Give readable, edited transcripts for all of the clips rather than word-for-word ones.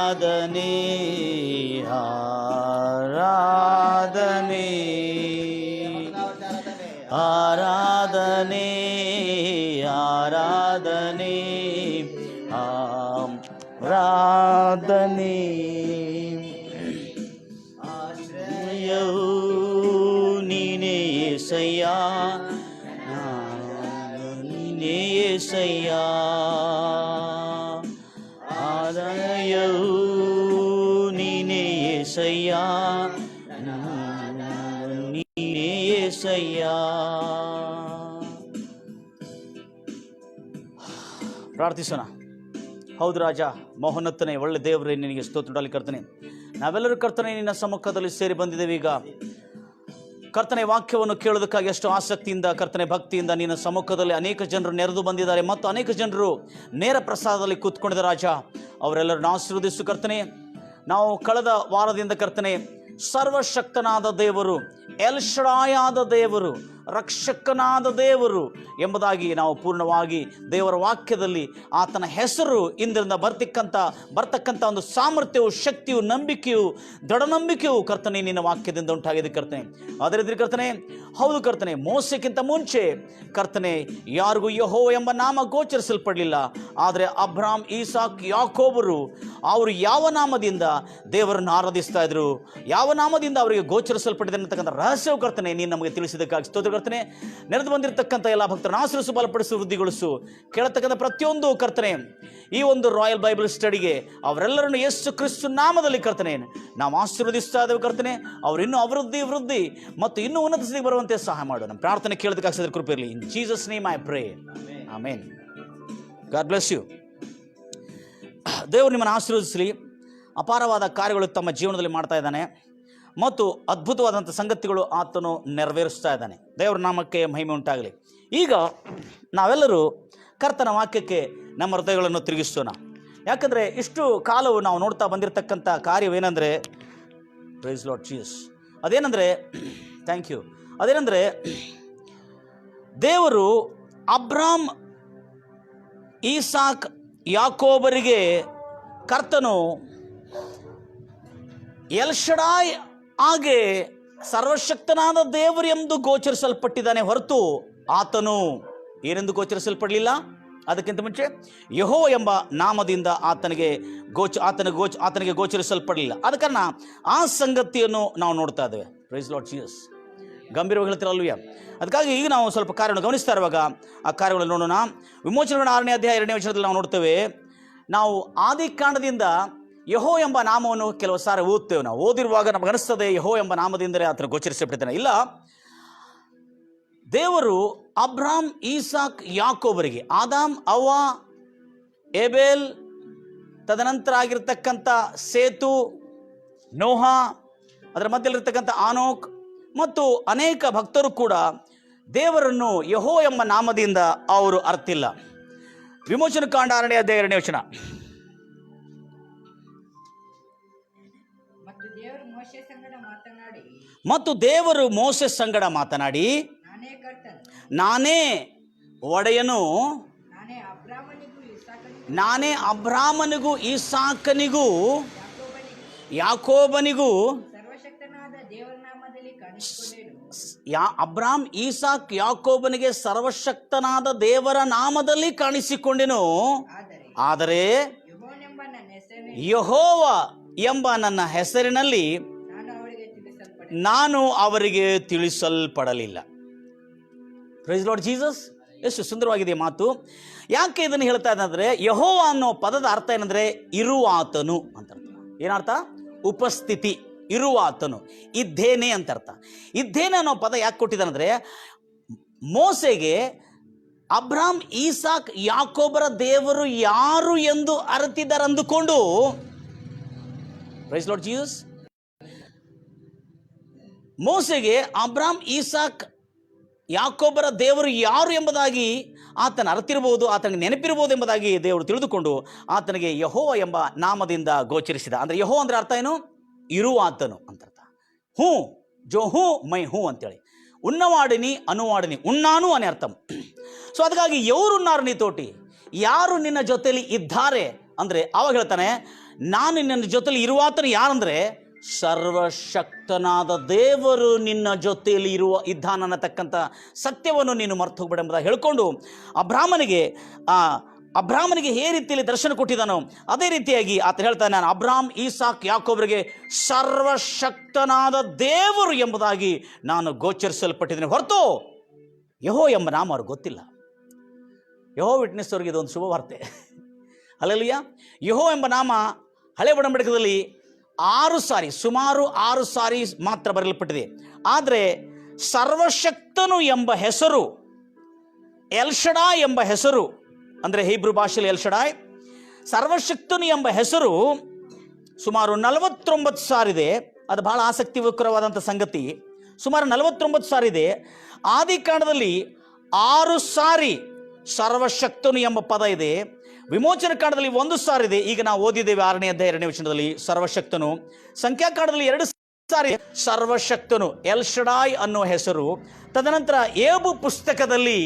ಆರಾಧನೆ ಆರಾಧನೆ ಆರಾಧನೆ ಆರಾಧನೆ ಆಶ್ರಯವು ನೀನೇ యేసయ్య ನೀನೇ యేసయ్య ಆಶ್ರಯವು ನೀನೇ యేసయ్య ನೀನೇ యేసయ్య. ಪ್ರಾರ್ಥಿಸೋಣ. ಹೌದು ರಾಜ, ಮಹೋನ್ನತನೇ, ಒಳ್ಳೆ ದೇವರೇ, ನಿನಗೆ ಸ್ತೋತ್ರದಲ್ಲಿ ಕರ್ತನೆ. ನಾವೆಲ್ಲರೂ ಕರ್ತನೆ ನಿನ್ನ ಸಮ್ಮುಖದಲ್ಲಿ ಸೇರಿ ಬಂದಿದ್ದೇವೆ. ಈಗ ಕರ್ತನೆ ವಾಕ್ಯವನ್ನು ಕೇಳೋದಕ್ಕಾಗಿ ಎಷ್ಟು ಆಸಕ್ತಿಯಿಂದ ಕರ್ತನೆ ಭಕ್ತಿಯಿಂದ ನಿನ್ನ ಸಮ್ಮುಖದಲ್ಲಿ ಅನೇಕ ಜನರು ನೆರೆದು ಬಂದಿದ್ದಾರೆ ಮತ್ತು ಅನೇಕ ಜನರು ನೇರ ಪ್ರಸಾದದಲ್ಲಿ ಕೂತ್ಕೊಂಡಿದ್ದಾರೆ. ರಾಜ, ಅವರೆಲ್ಲರನ್ನು ಆಶೀರ್ವದಿಸು ಕರ್ತನೆ. ನಾವು ಕಳೆದ ವಾರದಿಂದ ಕರ್ತನೆ ಸರ್ವಶಕ್ತನಾದ ದೇವರು, ಎಲ್ ಶಡಾಯಾದ ದೇವರು, ರಕ್ಷಕನಾದ ದೇವರು ಎಂಬುದಾಗಿ ನಾವು ಪೂರ್ಣವಾಗಿ ದೇವರ ವಾಕ್ಯದಲ್ಲಿ ಆತನ ಹೆಸರು ಇಂದಿನಿಂದ ಬರ್ತಕ್ಕಂಥ ಒಂದು ಸಾಮರ್ಥ್ಯವು, ಶಕ್ತಿಯು, ನಂಬಿಕೆಯು, ದೃಢನಂಬಿಕೆಯು ಕರ್ತನೆ ನಿನ್ನ ವಾಕ್ಯದಿಂದ ಉಂಟಾಗಿದೆ ಕರ್ತನೆ. ಅದೇ ರೀತಿ ಕರ್ತನೆ, ಹೌದು ಕರ್ತನೆ, ಮೋಸಕ್ಕಿಂತ ಮುಂಚೆ ಕರ್ತನೆ ಯಾರಿಗೂ ಯೆಹೋವ ಎಂಬ ನಾಮ ಗೋಚರಿಸಲ್ಪಡಲಿಲ್ಲ. ಆದರೆ ಅಬ್ರಾಮ್, ಈಸಾಕ್, ಯಾಕೋಬರು ಅವರು ಯಾವ ನಾಮದಿಂದ ದೇವರನ್ನು ಆರಾಧಿಸ್ತಾ ಇದ್ರು, ಯಾವ ನಾಮದಿಂದ ಅವರಿಗೆ ಗೋಚರಿಸಲ್ಪಟ್ಟಿದೆ ಅನ್ನತಕ್ಕಂಥ ರಹಸ್ಯವು ಕರ್ತನೆ ನೀನು ನಮಗೆ ತಿಳಿಸಿದ್ದಕ್ಕಾಗಿ ಸ್ತೋತ್ರ ಕರ್ತನೆ. ನೆರೆದು ಬಂದಿರತಕ್ಕಂಥ ಎಲ್ಲ ಭಕ್ತರನ್ನು ಆಶೀರ್ವದಿಸು, ಬಲಪಡಿಸು, ವೃದ್ಧಿಗೊಳಿಸು. ಕೇಳತಕ್ಕಂಥ ಪ್ರತಿಯೊಂದು ಕರ್ತನೆ ಈ ಒಂದು ರಾಯಲ್ ಬೈಬಲ್ ಸ್ಟಡಿಗೆ ಅವರೆಲ್ಲರನ್ನು ಯೇಸು ಕ್ರಿಸ್ತು ನಾಮದಲ್ಲಿ ಕರ್ತನೆ ನಾವು ಆಶೀರ್ವದಿಸ್ತಾ ಇದ್ದೇವೆ ಕರ್ತನೆ. ಅವರು ಇನ್ನೂ ವೃದ್ಧಿ ಮತ್ತು ಇನ್ನೂ ಉನ್ನತ ಸ್ಥಿತಿಗೆ ಬರುವಂತೆ ಸಹಾಯ ಮಾಡು. ನಮ್ಮ ಪ್ರಾರ್ಥನೆ ಕೇಳೋದಕ್ಕಾಗ್ತದೆ ಕೃಪೆ ಇರಲಿ. In Jesus name I pray, amen. God bless you. ದೇವರು ನಿಮ್ಮನ್ನು ಆಶೀರ್ವದಿಸಲಿ. ಅಪಾರವಾದ ಕಾರ್ಯಗಳು ತಮ್ಮ ಜೀವನದಲ್ಲಿ ಮಾಡ್ತಾ ಇದ್ದಾನೆ ಮತ್ತು ಅದ್ಭುತವಾದಂಥ ಸಂಗತಿಗಳು ಆತನು ನೆರವೇರಿಸ್ತಾ ಇದ್ದಾನೆ. ದೇವರ ನಾಮಕ್ಕೆ ಮಹಿಮೆ ಉಂಟಾಗಲಿ. ಈಗ ನಾವೆಲ್ಲರೂ ಕರ್ತನ ವಾಕ್ಯಕ್ಕೆ ನಮ್ಮ ಹೃದಯಗಳನ್ನು ತಿರುಗಿಸೋಣ. ಯಾಕಂದರೆ ಇಷ್ಟು ಕಾಲವು ನಾವು ನೋಡ್ತಾ ಬಂದಿರತಕ್ಕಂಥ ಕಾರ್ಯವೇನೆಂದರೆ, ಪ್ರೈಸ್ ಲಾರ್ಡ್ ಜೀಸಸ್, ಅದೇನೆಂದರೆ, ಥ್ಯಾಂಕ್ ಯು, ಅದೇನೆಂದರೆ ದೇವರು ಅಬ್ರಾಮ್, ಈಸಾಕ್, ಯಾಕೋಬರಿಗೆ ಕರ್ತನು ಎಲ್ ಶಡಾಯ್ ಹಾಗೆ ಸರ್ವಶಕ್ತನಾದ ದೇವರು ಎಂದು ಗೋಚರಿಸಲ್ಪಟ್ಟಿದ್ದಾನೆ ಹೊರತು ಆತನು ಏನೆಂದು ಗೋಚರಿಸಲ್ಪಡಲಿಲ್ಲ. ಅದಕ್ಕಿಂತ ಮುಂಚೆ ಯೆಹೋವ ಎಂಬ ನಾಮದಿಂದ ಆತನಿಗೆ ಗೋಚರಿಸಲ್ಪಡಲಿಲ್ಲ. ಆದ ಕಾರಣ ಆ ಸಂಗತಿಯನ್ನು ನಾವು ನೋಡ್ತಾ ಇದ್ದೇವೆ. Praise Lord Jesus. ಗಂಭೀರವಾಗಿ ಹೇಳ್ತಿರಲ್ವೇ? ಅದಕ್ಕಾಗಿ ಈಗ ನಾವು ಸ್ವಲ್ಪ ಕಾರ್ಯಗಳನ್ನು ಗಮನಿಸ್ತಾ ಇರುವಾಗ ಆ ಕಾರ್ಯಗಳನ್ನು ನೋಡೋಣ. ವಿಮೋಚನೆಗಳ 6ನೇ ಅಧ್ಯಾಯ 2ನೇ ವಚನದಲ್ಲಿ ನಾವು ನೋಡ್ತೇವೆ. ನಾವು ಆದಿಕಾಂಡದಿಂದ ಯೆಹೋ ಎಂಬ ನಾಮವನ್ನು ಕೆಲವು ಸಾರಿ ಓದ್ತೇವೆ. ನಾವು ಓದಿರುವಾಗ ನಮಗೆ ಅನಿಸ್ತದೆ ಯೆಹೋ ಎಂಬ ನಾಮದಿಂದಲೇ ಆತನು ಗೋಚರಿಸಲ್ಪಟ್ಟಿದ್ದಾನೆ. ಇಲ್ಲ, ದೇವರು ಅಬ್ರಾಮ್, ಈಸಾಕ್, ಯಾಕೋಬರಿಗೆ, ಆದಾಮ್, ಅವ್ವ, ಏಬೇಲ್, ತದನಂತರ ಆಗಿರ್ತಕ್ಕಂಥ ಸೇತು, ನೋಹ, ಅದರ ಮಧ್ಯದಲ್ಲಿರ್ತಕ್ಕಂಥ ಆನೋಕ್ ಮತ್ತು ಅನೇಕ ಭಕ್ತರು ಕೂಡ ದೇವರನ್ನು ಯೆಹೋ ಎಂಬ ನಾಮದಿಂದ ಅವರು ಅರ್ತಿಲ್ಲ. ವಿಮೋಚನ ಕಾಂಡ 6ನೇ ಅಧ್ಯಾಯ 2ನೇ ವಚನ. ಮತ್ತು ದೇವರು ಮೋಶೆ ಸಂಗಡ ಮಾತನಾಡಿ, ನಾನೇ ಒಡೆಯನು, ನಾನೇ ಅಬ್ರಾಮನಿಗೂ ಈಸಾಕನಿಗೂ ಯಾಕೋಬನಿಗೂ ಅಬ್ರಾಮ್, ಈಸಾಕ್, ಯಾಕೋಬನಿಗೆ ಸರ್ವಶಕ್ತನಾದ ದೇವರ ನಾಮದಲ್ಲಿ ಕಾಣಿಸಿಕೊಂಡೆನು. ಆದರೆ ಯೆಹೋವ ಎಂಬ ನನ್ನ ಹೆಸರಿನಲ್ಲಿ ನಾನು ಅವರಿಗೆ ತಿಳಿಸಲ್ಪಡಲಿಲ್ಲ. Price Lord Jesus. ಎಷ್ಟು ಸುಂದರವಾಗಿದೆ ಮಾತು. ಯಾಕೆ ಇದನ್ನು ಹೇಳ್ತಾ ಇದ್ದಂದ್ರೆ, ಯೆಹೋವ ಅನ್ನೋ ಪದದ ಅರ್ಥ ಏನಂದ್ರೆ ಇರುವಾತನು ಅಂತ ಅರ್ಥ. ಏನರ್ಥ? ಉಪಸ್ಥಿತಿ, ಇರುವಾತನು, ಇದ್ದೇನೆ ಅಂತ ಅರ್ಥ. ಇದ್ದೇನೆ ಅನ್ನೋ ಪದ ಯಾಕೆ ಕೊಟ್ಟಿದ್ದಾನಂದ್ರೆ, ಮೋಸೆಗೆ ಅಬ್ರಾಮ್, ಈಸಾಕ್, ಯಾಕೋಬರ ದೇವರು ಯಾರು ಎಂದು ಅರಿತಿದ್ದಾರೆ ಅಂದುಕೊಂಡು, ಪ್ರೈಸ್ ಲಾರ್ಡ್ ಜೀಸಸ್, ಮೋಸೆಗೆ ಅಬ್ರಾಮ್, ಈಸಾಕ್, ಯಾಕೋಬರ ದೇವರು ಯಾರು ಎಂಬುದಾಗಿ ಆತನ ಅರಿತಿರಬಹುದು, ಆತನಿಗೆ ನೆನಪಿರಬಹುದು ಎಂಬುದಾಗಿ ದೇವರು ತಿಳಿದುಕೊಂಡು ಆತನಿಗೆ ಯೆಹೋವ ಎಂಬ ನಾಮದಿಂದ ಗೋಚರಿಸಿದ. ಅಂದರೆ ಯೆಹೋವ ಅಂದರೆ ಅರ್ಥ ಏನು? ಇರುವಾತನು ಅಂತ ಅರ್ಥ. ಹೂ ಜೋ ಹೂ ಮೈ ಹೂ ಅಂತೇಳಿ, ఉన్నవాడిని అనువాడిని, ఉన్నాನು ಅನೇ ಅರ್ಥ. ಸೊ ಅದಕ್ಕಾಗಿ ఎవరున్నారు నీతోటి, ಯಾರು ನಿನ್ನ ಜೊತೆಯಲ್ಲಿ ಇದ್ದಾರೆ ಅಂದರೆ ಅವಾಗ ಹೇಳ್ತಾನೆ, ನಾನು ನಿನ್ನ ಜೊತೆಲಿ ಇರುವಾತನು ಯಾರಂದರೆ ಸರ್ವಶಕ್ತನಾದ ದೇವರು ನಿನ್ನ ಜೊತೆಯಲ್ಲಿ ಇದ್ದಾನನ್ನತಕ್ಕಂಥ ಸತ್ಯವನ್ನು ನೀನು ಮರ್ತು ಹೋಗ್ಬೇಡ ಎಂಬುದಾಗಿ ಹೇಳ್ಕೊಂಡು ಅಬ್ರಾಮನಿಗೆ ಹೇ ರೀತಿಯಲ್ಲಿ ದರ್ಶನ ಕೊಟ್ಟಿದ್ದಾನೋ ಅದೇ ರೀತಿಯಾಗಿ ಆತ ಹೇಳ್ತಾನೆ, ನಾನು ಅಬ್ರಾಮ್, ಈಸಾಕ್, ಯಾಕೋಬರಿಗೆ ಸರ್ವಶಕ್ತನಾದ ದೇವರು ಎಂಬುದಾಗಿ ನಾನು ಗೋಚರಿಸಲ್ಪಟ್ಟಿದ್ದೇನೆ, ಹೊರತು ಯೆಹೋ ಎಂಬ ನಾಮ ಅವ್ರಿಗೆ ಗೊತ್ತಿಲ್ಲ. ಯೆಹೋ ವಿಟ್ನೆಸ್ ಅವ್ರಿಗೆ ಇದೊಂದು ಶುಭವಾರ್ತೆ. ಹಲ್ಲೆಲೂಯಾ. ಯೆಹೋ ಎಂಬ ನಾಮ ಹಳೆ ಒಡಂಬಡಿಕೆಯಲ್ಲಿ ಸುಮಾರು 6 ಸಾರಿ ಮಾತ್ರ ಬರೆಯಲ್ಪಟ್ಟಿದೆ. ಆದರೆ ಸರ್ವಶಕ್ತನು ಎಂಬ ಹೆಸರು, ಎಲ್ಶಡಾಯ್ ಎಂಬ ಹೆಸರು, ಅಂದರೆ ಹೀಬ್ರೂ ಭಾಷೆಯಲ್ಲಿ ಎಲ್ಶಡಾಯ್, ಸರ್ವಶಕ್ತನು ಎಂಬ ಹೆಸರು ಸುಮಾರು 49 ಸಾರಿದೆ. ಅದು ಬಹಳ ಆಸಕ್ತಿಕರವಾದಂಥ ಸಂಗತಿ. ಸುಮಾರು 49 ಸಾರಿದೆ. ಆದಿಕಾಂಡದಲ್ಲಿ 6 ಸಾರಿ ಸರ್ವಶಕ್ತನು ಎಂಬ ಪದ ಇದೆ. ವಿಮೋಚನ ಕಾಂಡದಲ್ಲಿ 1 ಸಾರಿದೆ. ಈಗ ನಾವು ಓದಿದ್ದೇವೆ 6ನೇ ಅಧ್ಯಾಯ 2ನೇ ವಚನದಲ್ಲಿ ಸರ್ವಶಕ್ತನು. ಸಂಖ್ಯಾಕಾಂಡದಲ್ಲಿ 2 ಸಾರಿ ಸರ್ವಶಕ್ತನು ಎಲ್ಶಡಾಯ್ ಅನ್ನೋ ಹೆಸರು. ತದನಂತರ ಏಬು ಪುಸ್ತಕದಲ್ಲಿ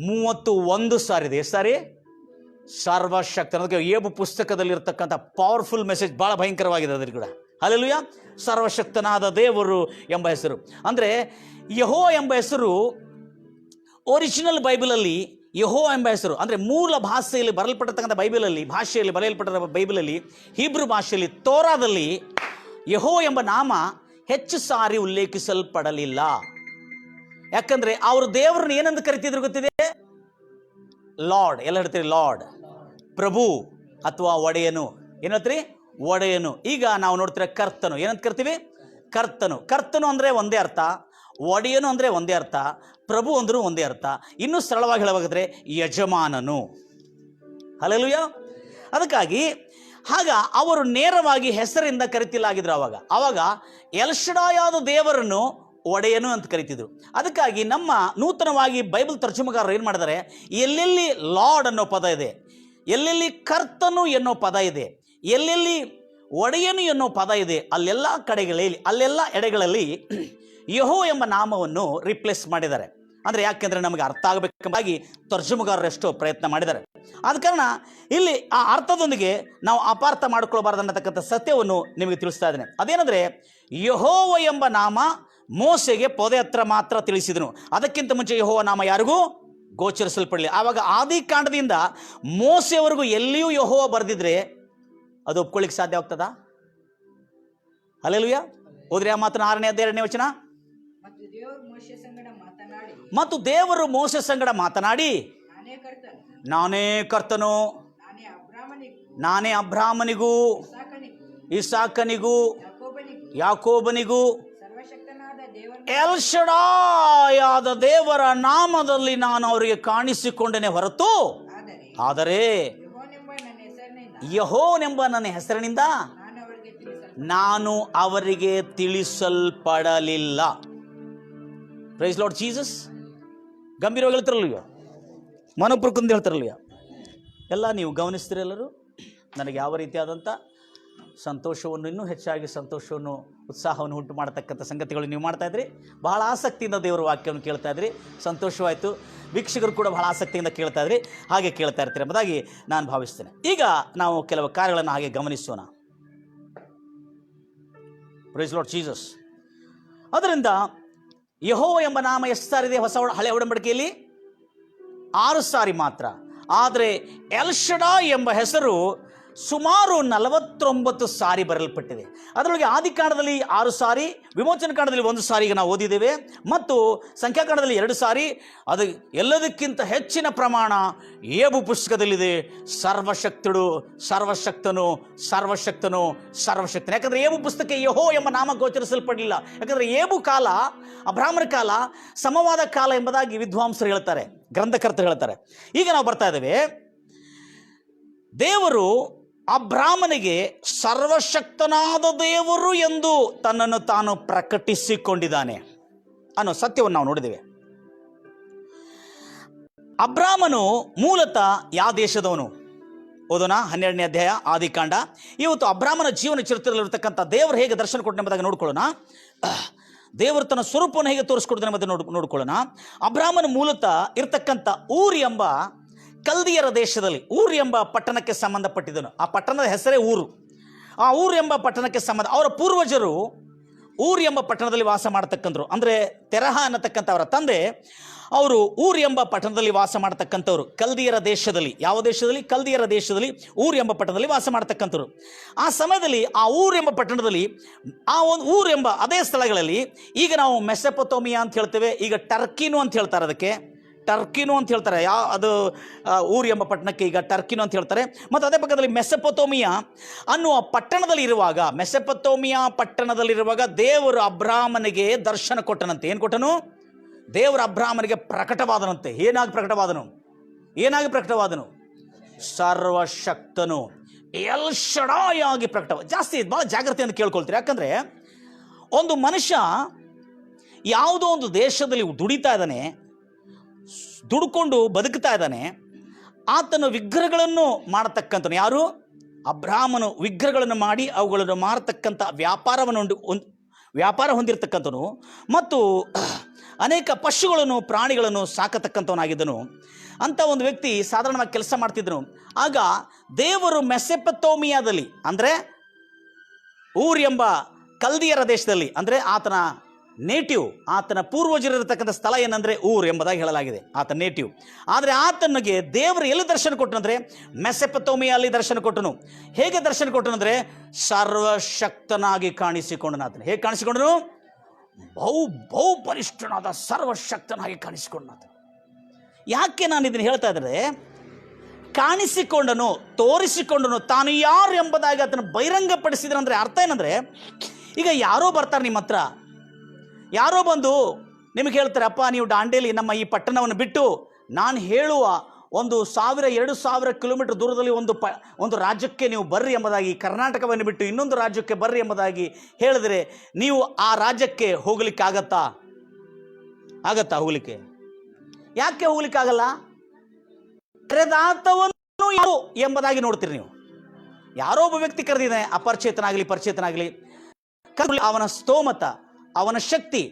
31 ಸಾರಿದೆ. ಎಷ್ಟು ಸಾರಿ? ಸರ್ವಶಕ್ತನು. ಅದಕ್ಕೆ ಏಬು ಪುಸ್ತಕದಲ್ಲಿ ಇರತಕ್ಕಂಥ ಪವರ್ಫುಲ್ ಮೆಸೇಜ್ ಭಾಳ ಭಯಂಕರವಾಗಿದೆ. ಅದ್ರ ಕೂಡ ಹಲ್ಲೆಲೂಯಾ. ಸರ್ವಶಕ್ತನಾದ ದೇವರು ಎಂಬ ಹೆಸರು, ಅಂದರೆ ಯೆಹೋ ಎಂಬ ಹೆಸರು ಒರಿಜಿನಲ್ ಬೈಬಲಲ್ಲಿ ಯೆಹೋ ಎಂಬ ಹೆಸರು, ಅಂದರೆ ಮೂಲ ಭಾಷೆಯಲ್ಲಿ ಬರೆಯಲ್ಪಟ್ಟಿರ್ತಕ್ಕಂಥ ಭಾಷೆಯಲ್ಲಿ ಬರೆಯಲ್ಪಟ್ಟ ಬೈಬಲಲ್ಲಿ, ಹೀಬ್ರೂ ಭಾಷೆಯಲ್ಲಿ, ತೋರಾದಲ್ಲಿ ಯೆಹೋ ಎಂಬ ನಾಮ ಹೆಚ್ಚು ಸಾರಿ ಉಲ್ಲೇಖಿಸಲ್ಪಡಲಿಲ್ಲ. ಯಾಕಂದ್ರೆ ಅವರು ದೇವರನ್ನು ಏನಂತ ಕರಿತಿದ್ರು ಗೊತ್ತಿದೆ? ಲಾರ್ಡ್. ಎಲ್ಲ ಹೇಳ್ತೀರಿ ಲಾರ್ಡ್, ಪ್ರಭು ಅಥವಾ ಒಡೆಯನು. ಏನು ಹೇಳ್ತೀರಿ? ಒಡೆಯನು. ಈಗ ನಾವು ನೋಡ್ತೀರ ಕರ್ತನು. ಏನಂತ ಕರಿತೀವಿ? ಕರ್ತನು. ಕರ್ತನು ಅಂದರೆ ಒಂದೇ ಅರ್ಥ, ಒಡೆಯನು ಅಂದರೆ ಒಂದೇ ಅರ್ಥ, ಪ್ರಭು ಅಂದರೂ ಒಂದೇ ಅರ್ಥ. ಇನ್ನೂ ಸರಳವಾಗಿ ಹೇಳಬೇಕಾದ್ರೆ ಯಜಮಾನನು. ಹಲ್ಲೆಲೂಯಾ. ಅದಕ್ಕಾಗಿ ಅವರು ನೇರವಾಗಿ ಹೆಸರಿಂದ ಕರಿತಿಲ್ಲಾಗಿದ್ರು. ಅವಾಗ ಎಲ್ಶಡಾಯಾದ ದೇವರನ್ನು ಒಡೆಯನು ಅಂತ ಕರಿತಿದ್ರು. ಅದಕ್ಕಾಗಿ ನಮ್ಮ ನೂತನವಾಗಿ ಬೈಬಲ್ ತರ್ಜುಮೆಗಾರರು ಏನು ಮಾಡಿದ್ದಾರೆ, ಎಲ್ಲೆಲ್ಲಿ ಲಾರ್ಡ್ ಅನ್ನೋ ಪದ ಇದೆ, ಎಲ್ಲೆಲ್ಲಿ ಕರ್ತನು ಎನ್ನೋ ಪದ ಇದೆ, ಎಲ್ಲೆಲ್ಲಿ ಒಡೆಯನು ಎನ್ನೋ ಪದ ಇದೆ, ಅಲ್ಲೆಲ್ಲ ಎಡೆಗಳಲ್ಲಿ ಯೆಹೋ ಎಂಬ ನಾಮವನ್ನು ರಿಪ್ಲೇಸ್ ಮಾಡಿದ್ದಾರೆ. ಅಂದರೆ ಯಾಕೆಂದರೆ ನಮಗೆ ಅರ್ಥ ಆಗಬೇಕೆಂಬಾಗಿ ತರ್ಜುಮೆಗಾರರು ಎಷ್ಟೋ ಪ್ರಯತ್ನ ಮಾಡಿದ್ದಾರೆ. ಆದ ಕಾರಣ ಇಲ್ಲಿ ಆ ಅರ್ಥದೊಂದಿಗೆ ನಾವು ಅಪಾರ್ಥ ಮಾಡಿಕೊಳ್ಬಾರ್ದು ಅನ್ನತಕ್ಕಂಥ ಸತ್ಯವನ್ನು ನಿಮಗೆ ತಿಳಿಸ್ತಾ ಇದ್ದೇನೆ. ಅದೇನೆಂದರೆ, ಯೆಹೋವ ಎಂಬ ನಾಮ ಮೋಸೆಗೆ ಪೊದೆ ಹತ್ರ ಮಾತ್ರ ತಿಳಿಸಿದನು. ಅದಕ್ಕಿಂತ ಮುಂಚೆ ಯೆಹೋವ ನಾಮ ಯಾರಿಗೂ ಗೋಚರಿಸಲ್ಪಡಲಿಲ್ಲ. ಆವಾಗ ಆದಿಕಾಂಡದಿಂದ ಮೋಸೆಯವರೆಗೂ ಎಲ್ಲಿಯೂ ಯೆಹೋವ ಬರೆದಿದ್ರೆ ಅದು ಒಪ್ಕೊಳ್ಳಿಕ್ಕೆ ಸಾಧ್ಯ ಆಗ್ತದಾ? ಹಲ್ಲೆಲೂಯಾ. ಹೋದ್ರೆ ಆ ಮಾತನ್ನ 6ನೇ ಅಧ್ಯಾಯ 2ನೇ ವಚನ. ಮತ್ತು ದೇವರು ಮೋಶೆ ಸಂಗಡ ಮಾತನಾಡಿ, ನಾನೇ ಕರ್ತನು, ನಾನೇ ಅಬ್ರಾಮನಿಗೂ ಇಸಾಕನಿಗೂ ಯಾಕೋಬನಿಗೂ ಎಲ್ಶಡಾಯಾದ ದೇವರ ನಾಮದಲ್ಲಿ ನಾನು ಅವರಿಗೆ ಕಾಣಿಸಿಕೊಂಡೇನೆ ಹೊರತು, ಆದರೆ ಯೆಹೋವನೆಂಬ ನನ್ನ ಹೆಸರಿನಿಂದ ನಾನು ಅವರಿಗೆ ತಿಳಿಸಲ್ಪಡಲಿಲ್ಲ. Price Lord Jesus. ಗಂಭೀರವಾಗಿ ಹೇಳ್ತಾರಲ್ಲ, ಮನಪುರಕಂದು ಹೇಳ್ತಾರಲ್ಲ, ಎಲ್ಲ ನೀವು ಗಮನಿಸ್ತೀರ. ಎಲ್ಲರೂ ನನಗೆ ಯಾವ ರೀತಿಯಾದಂಥ ಸಂತೋಷವನ್ನು, ಇನ್ನೂ ಹೆಚ್ಚಾಗಿ ಸಂತೋಷವನ್ನು, ಉತ್ಸಾಹವನ್ನು ಉಂಟು ಮಾಡತಕ್ಕಂಥ ಸಂಗತಿಗಳು ನೀವು ಮಾಡ್ತಾಯಿದ್ರಿ. ಬಹಳ ಆಸಕ್ತಿಯಿಂದ ದೇವರ ವಾಕ್ಯವನ್ನು ಕೇಳ್ತಾ ಇದ್ರಿ. ಸಂತೋಷವಾಯಿತು. ವೀಕ್ಷಕರು ಕೂಡ ಬಹಳ ಆಸಕ್ತಿಯಿಂದ ಕೇಳ್ತಾ ಇದ್ರಿ. ಹಾಗೆ ಕೇಳ್ತಾ ಇರ್ತೀರಿ ಎಂಬುದಾಗಿ ನಾನು ಭಾವಿಸ್ತೇನೆ. ಈಗ ನಾವು ಕೆಲವು ಕಾರ್ಯಗಳನ್ನು ಹಾಗೆ ಗಮನಿಸೋಣ. Praise Lord Jesus. ಅದರಿಂದ ಯೆಹೋವ ಎಂಬ ನಾಮ ಎಷ್ಟು ಸಾರಿದೆ ಹಳೆ ಒಡಂಬಡಿಕೆಯಲ್ಲಿ? 6 ಸಾರಿ ಮಾತ್ರ. ಆದರೆ ಎಲ್ಶಡಾಯ್ ಎಂಬ ಹೆಸರು ಸುಮಾರು 49 ಸಾರಿ ಬರೆಯಲ್ಪಟ್ಟಿದೆ. ಅದರೊಳಗೆ ಆದಿಕಾಂಡದಲ್ಲಿ 6 ಸಾರಿ, ವಿಮೋಚನ ಕಾಂಡದಲ್ಲಿ 1 ಸಾರಿಗೆ ನಾವು ಓದಿದ್ದೇವೆ, ಮತ್ತು ಸಂಖ್ಯಾಕಾಂಡದಲ್ಲಿ 2 ಸಾರಿ. ಅದು ಎಲ್ಲದಕ್ಕಿಂತ ಹೆಚ್ಚಿನ ಪ್ರಮಾಣ ಏಬು ಪುಸ್ತಕದಲ್ಲಿದೆ. ಸರ್ವಶಕ್ತನು, ಯಾಕಂದರೆ ಏಬು ಪುಸ್ತಕ ಯೆಹೋ ಎಂಬ ನಾಮ ಗೋಚರಿಸಲ್ಪಡಲಿಲ್ಲ. ಯಾಕಂದರೆ ಏಬು ಕಾಲ, ಅಬ್ರಾಹ್ಮನ ಕಾಲ ಸಮವಾದ ಕಾಲ ಎಂಬುದಾಗಿ ವಿದ್ವಾಂಸರು ಹೇಳ್ತಾರೆ, ಗ್ರಂಥಕರ್ತರು ಹೇಳ್ತಾರೆ. ಈಗ ನಾವು ಬರ್ತಾ ಇದ್ದೇವೆ, ದೇವರು ಅಬ್ರಾಹ್ಮನಿಗೆ ಸರ್ವಶಕ್ತನಾದ ದೇವರು ಎಂದು ತನ್ನನ್ನು ತಾನು ಪ್ರಕಟಿಸಿಕೊಂಡಿದ್ದಾನೆ ಅನ್ನೋ ಸತ್ಯವನ್ನು ನಾವು ನೋಡಿದ್ದೇವೆ. ಅಬ್ರಾಹ್ಮನು ಮೂಲತಃ ಯಾವ ದೇಶದವನು? ಓದೋಣ 12ನೇ ಅಧ್ಯಾಯ ಆದಿಕಾಂಡ. ಇವತ್ತು ಅಬ್ರಾಹ್ಮನ ಜೀವನ ಚರಿತ್ರೆಯಲ್ಲಿರತಕ್ಕಂಥ ದೇವರು ಹೇಗೆ ದರ್ಶನ ಕೊಟ್ಟನೆ ಎಂಬುದಾಗಿ ನೋಡ್ಕೊಳ್ಳೋಣ. ದೇವರು ತನ್ನ ಸ್ವರೂಪವನ್ನು ಹೇಗೆ ತೋರಿಸ್ಕೊಡ್ತಾನೆ ಎಂಬುದನ್ನು ನೋಡ್ಕೊಳ್ಳೋಣ. ಅಬ್ರಾಹ್ಮನ ಮೂಲತಃ ಇರತಕ್ಕಂಥ ಊರ್ ಎಂಬ ಕಲ್ದಿಯರ ದೇಶದಲ್ಲಿ ಊರ್ ಎಂಬ ಪಟ್ಟಣಕ್ಕೆ ಸಂಬಂಧಪಟ್ಟಿದ್ದನು. ಆ ಪಟ್ಟಣದ ಹೆಸರೇ ಊರು. ಆ ಊರು ಎಂಬ ಪಟ್ಟಣಕ್ಕೆ ಸಂಬಂಧ, ಅವರ ಪೂರ್ವಜರು ಊರು ಎಂಬ ಪಟ್ಟಣದಲ್ಲಿ ವಾಸ ಮಾಡತಕ್ಕಂಥವ್ರು. ಅಂದರೆ ತೆರಹ ಅನ್ನತಕ್ಕಂಥ ಅವರ ತಂದೆ ಅವರು ಊರು ಎಂಬ ಪಟ್ಟಣದಲ್ಲಿ ವಾಸ ಮಾಡತಕ್ಕಂಥವ್ರು. ಕಲ್ದಿಯರ ದೇಶದಲ್ಲಿ, ಯಾವ ದೇಶದಲ್ಲಿ? ಕಲ್ದಿಯರ ದೇಶದಲ್ಲಿ ಊರು ಎಂಬ ಪಟ್ಟಣದಲ್ಲಿ ವಾಸ ಮಾಡತಕ್ಕಂಥವ್ರು. ಆ ಸಮಯದಲ್ಲಿ ಆ ಊರು ಎಂಬ ಪಟ್ಟಣದಲ್ಲಿ, ಆ ಒಂದು ಊರು ಎಂಬ ಅದೇ ಸ್ಥಳಗಳಲ್ಲಿ, ಈಗ ನಾವು ಮೆಸೊಪೊತಾಮಿಯಾ ಅಂತ ಹೇಳ್ತೇವೆ, ಈಗ ಟರ್ಕಿನು ಅಂತ ಹೇಳ್ತಾರೆ, ಅದಕ್ಕೆ ಟರ್ಕಿನು ಅಂತ ಹೇಳ್ತಾರೆ. ಅದು ಊರು ಎಂಬ ಪಟ್ಟಣಕ್ಕೆ ಈಗ ಟರ್ಕಿನು ಅಂತ ಹೇಳ್ತಾರೆ. ಮತ್ತು ಅದೇ ಪಕ್ಕದಲ್ಲಿ ಮೆಸೊಪೊತಾಮಿಯಾ ಅನ್ನುವ ಪಟ್ಟಣದಲ್ಲಿ ಇರುವಾಗ, ಮೆಸೊಪೊತಾಮಿಯಾ ಪಟ್ಟಣದಲ್ಲಿರುವಾಗ ದೇವರು ಅಬ್ರಾಮನಿಗೆ ದರ್ಶನ ಕೊಟ್ಟನಂತೆ. ಏನು ಕೊಟ್ಟನು? ದೇವರು ಅಬ್ರಾಮನಿಗೆ ಪ್ರಕಟವಾದನಂತೆ. ಏನಾಗಿ ಪ್ರಕಟವಾದನು? ಸರ್ವಶಕ್ತನು, ಎಲ್ ಶಡಾಯ್ ಆಗಿ ಜಾಸ್ತಿ ಭಾಳ ಜಾಗ್ರತೆಯಿಂದ ಕೇಳ್ಕೊಳ್ತೀರಿ. ಯಾಕಂದರೆ ಒಂದು ಮನುಷ್ಯ ಯಾವುದೋ ಒಂದು ದೇಶದಲ್ಲಿ ದುಡಿತಾ ಇದ್ದಾನೆ, ದುಡ್ಕೊಂಡು ಬದುಕ್ತಾ ಇದ್ದಾನೆ, ಆತನು ವಿಗ್ರಹಗಳನ್ನು ಮಾಡತಕ್ಕಂಥನು. ಯಾರು? ಅಬ್ರಾಮನು ವಿಗ್ರಹಗಳನ್ನು ಮಾಡಿ ಅವುಗಳನ್ನು ಮಾರತಕ್ಕಂಥ ವ್ಯಾಪಾರ ಹೊಂದಿರತಕ್ಕಂಥನು ಮತ್ತು ಅನೇಕ ಪಶುಗಳನ್ನು ಪ್ರಾಣಿಗಳನ್ನು ಸಾಕತಕ್ಕಂಥವನಾಗಿದ್ದನು. ಅಂಥ ಒಂದು ವ್ಯಕ್ತಿ ಸಾಧಾರಣವಾಗಿ ಕೆಲಸ ಮಾಡ್ತಿದ್ದನು. ಆಗ ದೇವರು ಮೆಸೊಪೊತಾಮಿಯಾದಲ್ಲಿ, ಅಂದರೆ ಊರ್ ಎಂಬ ಕಲ್ದಿಯರ ದೇಶದಲ್ಲಿ, ಅಂದರೆ ಆತನ ನೇಟಿವ್, ಆತನ ಪೂರ್ವಜರಿರತಕ್ಕಂಥ ಸ್ಥಳ ಏನಂದರೆ ಊರ್ ಎಂಬುದಾಗಿ ಹೇಳಲಾಗಿದೆ, ಆತನ ನೇಟಿವ್. ಆದರೆ ಆತನಿಗೆ ದೇವರು ಎಲ್ಲಿ ದರ್ಶನ ಕೊಟ್ಟನಂದರೆ ಮೆಸೊಪೊತಾಮಿಯಲ್ಲಿ ದರ್ಶನ ಕೊಟ್ಟನು. ಹೇಗೆ ದರ್ಶನ ಕೊಟ್ಟನಂದರೆ ಸರ್ವಶಕ್ತನಾಗಿ ಕಾಣಿಸಿಕೊಂಡನು. ಆತನು ಹೇಗೆ ಕಾಣಿಸಿಕೊಂಡನು? ಬಹು ಬಲಿಷ್ಠನಾದ ಸರ್ವಶಕ್ತನಾಗಿ ಕಾಣಿಸಿಕೊಂಡನು. ಯಾಕೆ ನಾನು ಇದನ್ನು ಹೇಳ್ತಾ ಇದ್ದರೆ, ಕಾಣಿಸಿಕೊಂಡನು, ತೋರಿಸಿಕೊಂಡನು, ತಾನು ಯಾರು ಎಂಬುದಾಗಿ ಆತನು ಬಹಿರಂಗಪಡಿಸಿದ್ರಂದರೆ ಅರ್ಥ ಏನಂದರೆ, ಈಗ ಯಾರೋ ಬರ್ತಾರೆ ನಿಮ್ಮ ಹತ್ರ, ಯಾರೋ ಬಂದು ನಿಮಗೆ ಹೇಳ್ತಾರೆ, ಅಪ್ಪ ನೀವು ದಾಂಡೇಲಿ ನಮ್ಮ ಈ ಪಟ್ಟಣವನ್ನು ಬಿಟ್ಟು ನಾನು ಹೇಳುವ 1,000-2,000 ಕಿಲೋಮೀಟರ್ ದೂರದಲ್ಲಿ ಒಂದು ರಾಜ್ಯಕ್ಕೆ ನೀವು ಬರ್ರಿ ಎಂಬುದಾಗಿ, ಕರ್ನಾಟಕವನ್ನು ಬಿಟ್ಟು ಇನ್ನೊಂದು ರಾಜ್ಯಕ್ಕೆ ಬರ್ರಿ ಎಂಬುದಾಗಿ ಹೇಳಿದರೆ ನೀವು ಆ ರಾಜ್ಯಕ್ಕೆ ಹೋಗ್ಲಿಕ್ಕೆ ಆಗತ್ತಾ? ಹೋಗ್ಲಿಕ್ಕೆ? ಯಾಕೆ ಹೋಗ್ಲಿಕ್ಕಾಗಲ್ಲ? ಕರೆದಾತವನ್ನು ಯಾರು ಎಂಬುದಾಗಿ ನೋಡ್ತೀರಿ ನೀವು. ಯಾರೋ ಒಬ್ಬ ವ್ಯಕ್ತಿ ಕರೆದಿದ್ದಾನೆ, ಪರಿಚೇತನಾಗಲಿ, ಅವನ ಸ್ತೋಮತ, ಅವನ ಶಕ್ತಿ,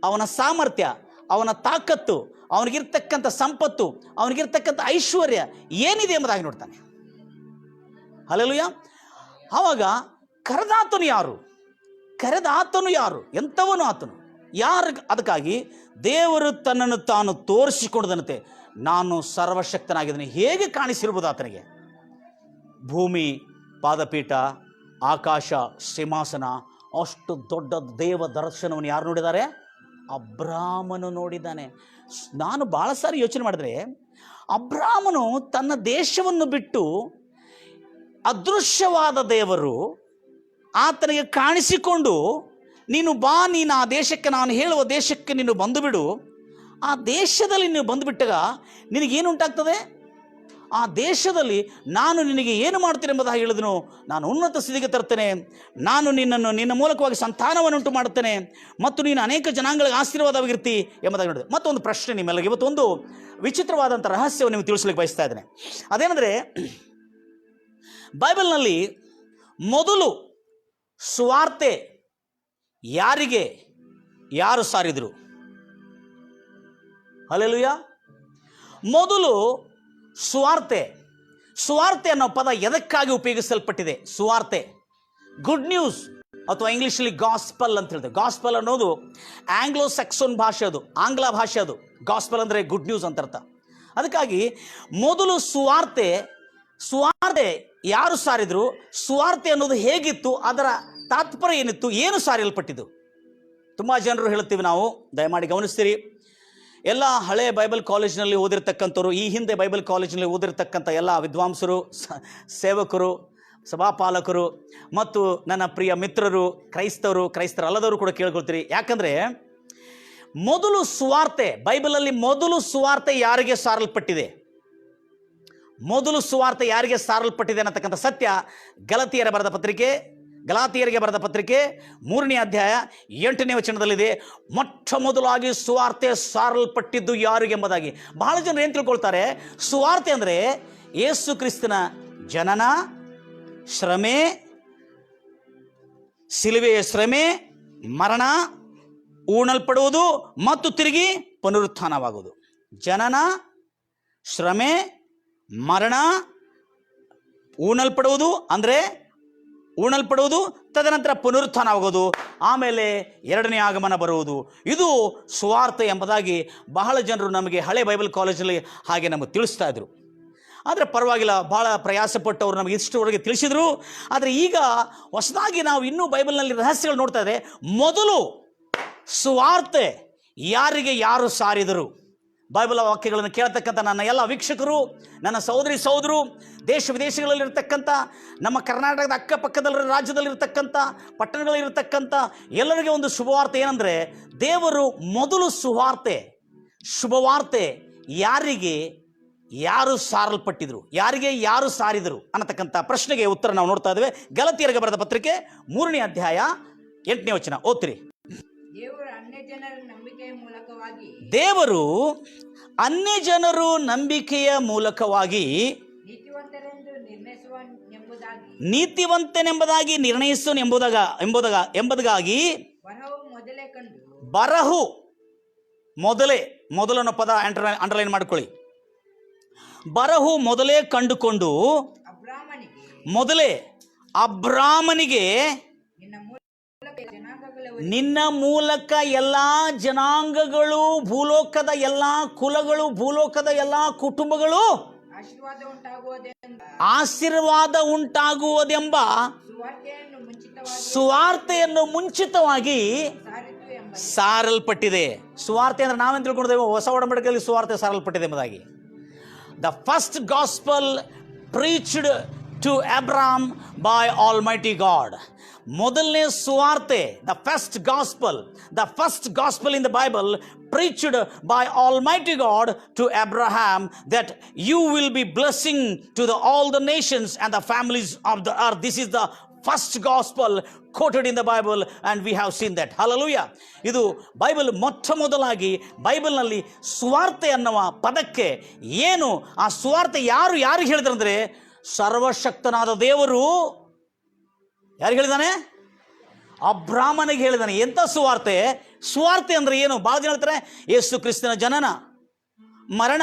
ಅವನ ಸಾಮರ್ಥ್ಯ, ಅವನ ತಾಕತ್ತು, ಅವನಿಗಿರ್ತಕ್ಕಂಥ ಸಂಪತ್ತು, ಅವನಿಗಿರ್ತಕ್ಕಂಥ ಐಶ್ವರ್ಯ ಏನಿದೆ ಎಂಬುದಾಗಿ ನೋಡ್ತಾನೆ. ಹಲ್ಲೆಲೂಯಾ. ಆವಾಗ ಕರೆದಾತನು ಯಾರು? ಎಂಥವನು ಆತನು? ಯಾರು? ಅದಕ್ಕಾಗಿ ದೇವರು ತನ್ನನ್ನು ತಾನು ತೋರಿಸಿಕೊಂಡದಂತೆ, ನಾನು ಸರ್ವಶಕ್ತನಾಗಿದ್ದೇನೆ. ಹೇಗೆ ಕಾಣಿಸಿರ್ಬೋದು ಆತನಿಗೆ? ಭೂಮಿ ಪಾದಪೀಠ, ಆಕಾಶ ಸಿಂಹಾಸನ, ಅಷ್ಟು ದೊಡ್ಡ ದೇವ ದರ್ಶನವನ್ನು ಯಾರು ನೋಡಿದ್ದಾರೆ? ಅಬ್ರಾಮನು ನೋಡಿದ್ದಾನೆ. ನಾನು ಭಾಳ ಸಾರಿ ಯೋಚನೆ ಮಾಡಿದ್ರೆ, ಅಬ್ರಾಮನು ತನ್ನ ದೇಶವನ್ನು ಬಿಟ್ಟು ಅದೃಶ್ಯವಾದ ದೇವರು ಆತನಿಗೆ ಕಾಣಿಸಿಕೊಂಡು, ನೀನು ಆ ದೇಶಕ್ಕೆ, ನಾನು ಹೇಳುವ ದೇಶಕ್ಕೆ ನೀನು ಬಂದು ಬಿಡು. ಆ ದೇಶದಲ್ಲಿ ನೀನು ಬಂದುಬಿಟ್ಟಾಗ ನಿನಗೇನುಂಟಾಗ್ತದೆ? ಆ ದೇಶದಲ್ಲಿ ನಾನು ನಿನಗೆ ಏನು ಮಾಡ್ತೇನೆ ಎಂಬುದಾಗಿ ಹೇಳಿದನು. ನಾನು ಉನ್ನತ ಸ್ಥಿತಿಗೆ ತರ್ತೇನೆ, ನಾನು ನಿನ್ನ ಮೂಲಕವಾಗಿ ಸಂತಾನವನ್ನುಂಟು ಮಾಡುತ್ತೇನೆ ಮತ್ತು ನೀನು ಅನೇಕ ಜನಾಂಗಗಳಿಗೆ ಆಶೀರ್ವಾದವಾಗಿರ್ತಿ ಎಂಬುದಾಗಿ ಹೇಳಿದೆ. ಮತ್ತೊಂದು ಪ್ರಶ್ನೆ ನಿಮ್ಮೆಲ್ಲರಿಗೆ, ಇವತ್ತೊಂದು ವಿಚಿತ್ರವಾದಂಥ ರಹಸ್ಯವನ್ನು ನೀವು ತಿಳಿಸ್ಲಿಕ್ಕೆ ಬಯಸ್ತಾ ಇದ್ದೇನೆ. ಅದೇನೆಂದರೆ, ಬೈಬಲ್ನಲ್ಲಿ ಮೊದಲು ಸುವಾರ್ತೆ ಯಾರು ಸಾರಿದರು? ಹಲ್ಲೆಲೂಯಾ. ಮೊದಲು ಸುವಾರ್ತೆ ಅನ್ನೋ ಪದ ಎದಕ್ಕಾಗಿ ಉಪಯೋಗಿಸಲ್ಪಟ್ಟಿದೆ? ಸುವಾರ್ತೆ, ಗುಡ್ ನ್ಯೂಸ್, ಅಥವಾ ಇಂಗ್ಲೀಷಲ್ಲಿ ಗಾಸ್ಪಲ್ ಅಂತ ಹೇಳ್ತೇವೆ. ಗಾಸ್ಪಲ್ ಅನ್ನೋದು ಆಂಗ್ಲೋ ಸೆಕ್ಸೋನ್ ಭಾಷೆ, ಅದು ಆಂಗ್ಲ ಭಾಷೆ. ಅದು ಗಾಸ್ಪಲ್ ಅಂದರೆ ಗುಡ್ ನ್ಯೂಸ್ ಅಂತ ಅರ್ಥ. ಅದಕ್ಕಾಗಿ ಮೊದಲು ಸುವಾರ್ತೆ ಯಾರು ಸಾರಿದ್ರು? ಸುವಾರ್ತೆ ಅನ್ನೋದು ಹೇಗಿತ್ತು? ಅದರ ತಾತ್ಪರ್ಯ ಏನಿತ್ತು? ಏನು ಸಾರಿಯಲ್ಪಟ್ಟಿದ್ದು? ತುಂಬ ಜನರು ಹೇಳ್ತೀವಿ ನಾವು, ದಯಮಾಡಿ ಗಮನಿಸ್ತೀರಿ. ಎಲ್ಲ ಹಳೆ ಬೈಬಲ್ ಕಾಲೇಜಿನಲ್ಲಿ ಓದಿರ್ತಕ್ಕಂಥವ್ರು, ಈ ಹಿಂದೆ ಬೈಬಲ್ ಕಾಲೇಜಿನಲ್ಲಿ ಓದಿರ್ತಕ್ಕಂಥ ಎಲ್ಲ ವಿದ್ವಾಂಸರು, ಸೇವಕರು, ಸಭಾಪಾಲಕರು ಮತ್ತು ನನ್ನ ಪ್ರಿಯ ಮಿತ್ರರು, ಕ್ರೈಸ್ತರಲ್ಲದವರು ಕೂಡ ಕೇಳ್ಕೊಳ್ತೀರಿ. ಯಾಕಂದರೆ ಮೊದಲು ಸುವಾರ್ತೆ, ಬೈಬಲಲ್ಲಿ ಮೊದಲು ಸುವಾರ್ತೆ ಯಾರಿಗೆ ಸಾರಲ್ಪಟ್ಟಿದೆ? ಮೊದಲು ಸುವಾರ್ತೆ ಯಾರಿಗೆ ಸಾರಲ್ಪಟ್ಟಿದೆ ಅನ್ನತಕ್ಕಂಥ ಸತ್ಯ ಗಲಾತಿಯರಿಗೆ ಬರೆದ ಪತ್ರಿಕೆ 3ನೇ ಅಧ್ಯಾಯ 8ನೇ ವಚನದಲ್ಲಿದೆ. ಮೊಟ್ಟ ಮೊದಲಾಗಿ ಸುವಾರ್ತೆ ಸಾರಲ್ಪಟ್ಟಿದ್ದು ಯಾರಿಗೆ ಎಂಬುದಾಗಿ. ಬಹಳ ಜನರು ಏನು ತಿಳ್ಕೊಳ್ತಾರೆ? ಸುವಾರ್ತೆ ಅಂದರೆ ಯೇಸು ಕ್ರಿಸ್ತನ ಜನನ, ಶ್ರಮೆ, ಶಿಲುಬೆಯ ಶ್ರಮೆ, ಮರಣ, ಉಣಲ್ಪಡುವುದು ಮತ್ತು ತಿರುಗಿ ಪುನರುತ್ಥಾನವಾಗುವುದು. ಜನನ, ಶ್ರಮೆ, ಮರಣ, ಉಣಲ್ಪಡುವುದು, ತದನಂತರ ಪುನರುತ್ಥಾನ ಆಗೋದು, ಆಮೇಲೆ ಎರಡನೇ ಆಗಮನ ಬರುವುದು. ಇದು ಸುವಾರ್ತೆ ಎಂಬುದಾಗಿ ಬಹಳ ಜನರು ನಮಗೆ ಹಳೆ ಬೈಬಲ್ ಕಾಲೇಜಲ್ಲಿ ಹಾಗೆ ನಮಗೆ ತಿಳಿಸ್ತಾ ಇದ್ರು. ಆದರೆ ಪರವಾಗಿಲ್ಲ, ಭಾಳ ಪ್ರಯಾಸಪಟ್ಟು ಅವರು ನಮಗೆ ಇಷ್ಟವರೆಗೆ ತಿಳಿಸಿದರು. ಆದರೆ ಈಗ ಹೊಸದಾಗಿ ನಾವು ಇನ್ನೂ ಬೈಬಲ್ನಲ್ಲಿ ರಹಸ್ಯಗಳು ನೋಡ್ತಾ ಇದ್ದೆ. ಮೊದಲು ಸುವಾರ್ತೆ ಯಾರಿಗೆ ಯಾರು ಸಾರಿದರು? ಬೈಬಲ್ ವಾಕ್ಯಗಳನ್ನು ಕೇಳ್ತಕ್ಕಂಥ ನನ್ನ ಎಲ್ಲ ವೀಕ್ಷಕರು, ನನ್ನ ಸಹೋದರರು, ದೇಶ ವಿದೇಶಗಳಲ್ಲಿರ್ತಕ್ಕಂಥ, ನಮ್ಮ ಕರ್ನಾಟಕದ ಅಕ್ಕಪಕ್ಕದಲ್ಲಿ ರಾಜ್ಯದಲ್ಲಿರ್ತಕ್ಕಂಥ, ಪಟ್ಟಣಗಳಲ್ಲಿರ್ತಕ್ಕಂಥ ಎಲ್ಲರಿಗೆ ಒಂದು ಶುಭವಾರ್ತೆ ಏನಂದರೆ, ದೇವರು ಮೊದಲು ಶುಭವಾರ್ತೆ ಯಾರಿಗೆ ಯಾರು ಸಾರಲ್ಪಟ್ಟಿದ್ರು, ಯಾರಿಗೆ ಯಾರು ಸಾರಿದರು ಅನ್ನತಕ್ಕಂಥ ಪ್ರಶ್ನೆಗೆ ಉತ್ತರ ನಾವು ನೋಡ್ತಾ ಇದ್ದೇವೆ. ಗಲಾತ್ಯರಿಗೆ ಬರೆದ ಪತ್ರಿಕೆ 3ನೇ ಅಧ್ಯಾಯ 8ನೇ ವಚನ ಓದ್ತಿರಿ. ದೇವರು ಅನ್ಯ ಜನರು ನಂಬಿಕೆಯ ಮೂಲಕವಾಗಿ ನೀತಿವಂತನೆಂಬುದಾಗಿ ನಿರ್ಣಯಿಸುವನೆಂಬುದಾಗಿ ಬರಹು ಮೊದಲನ ಪದ ಅಂಡರ್ಲೈನ್ ಮಾಡ್ಕೊಳ್ಳಿ. ಬರಹು ಮೊದಲೇ ಕಂಡುಕೊಂಡು ಅಬ್ರಾಮನಿಗೆ ನಿನ್ನ ಮೂಲಕ ಎಲ್ಲ ಜನಾಂಗಗಳು, ಭೂಲೋಕದ ಎಲ್ಲ ಕುಲಗಳು, ಭೂಲೋಕದ ಎಲ್ಲ ಕುಟುಂಬಗಳು ಆಶೀರ್ವಾದ ಉಂಟಾಗುವುದೆಂಬ ಸುವಾರ್ತೆಯನ್ನು ಮುಂಚಿತವಾಗಿ ಸಾರಲ್ಪಟ್ಟಿದೆ. ಸುವಾರ್ತೆ ಅಂದ್ರೆ ನಾವೇನು ತಿಳ್ಕೊಂಡಿದ್ದೇವೆ? ಹೊಸ ಒಡಂಬಡಿಕೆಯಲ್ಲಿ ಸುವಾರ್ತೆ ಸಾರಲ್ಪಟ್ಟಿದೆ ಎಂಬುದಾಗಿ. The first gospel preached to Abraham by Almighty God. ಮೊದಲನೇ ಸುವಾರ್ತೆ, the first gospel in the Bible preached by Almighty God to Abraham, that you will be blessing to all the nations and the families of the earth. This is the first gospel quoted in the Bible and we have seen that. Hallelujah. ಇದು Bible ಮೊಟ್ಟ ಮೊದಲಾಗಿ ಬೈಬಲ್ನಲ್ಲಿ ಸುವಾರ್ತೆ ಅನ್ನುವ ಪದಕ್ಕೆ ಏನು, ಆ ಸುವಾರ್ತೆ ಯಾರಿಗೆ ಹೇಳಿದ್ರಂದ್ರೆ, ಸರ್ವಶಕ್ತನಾದ ದೇವರು ಯಾರಿಗೆ ಹೇಳಿದಾನೆ? ಅಬ್ರಾಮನಿಗೆ ಹೇಳಿದಾನೆ. ಎಂಥ ಸುವಾರ್ತೆ ಅಂದ್ರೆ ಏನು? ಭಾಳ ಜನ ಹೇಳ್ತಾರೆ, ಯೇಸು ಕ್ರಿಸ್ತನ ಜನನ, ಮರಣ,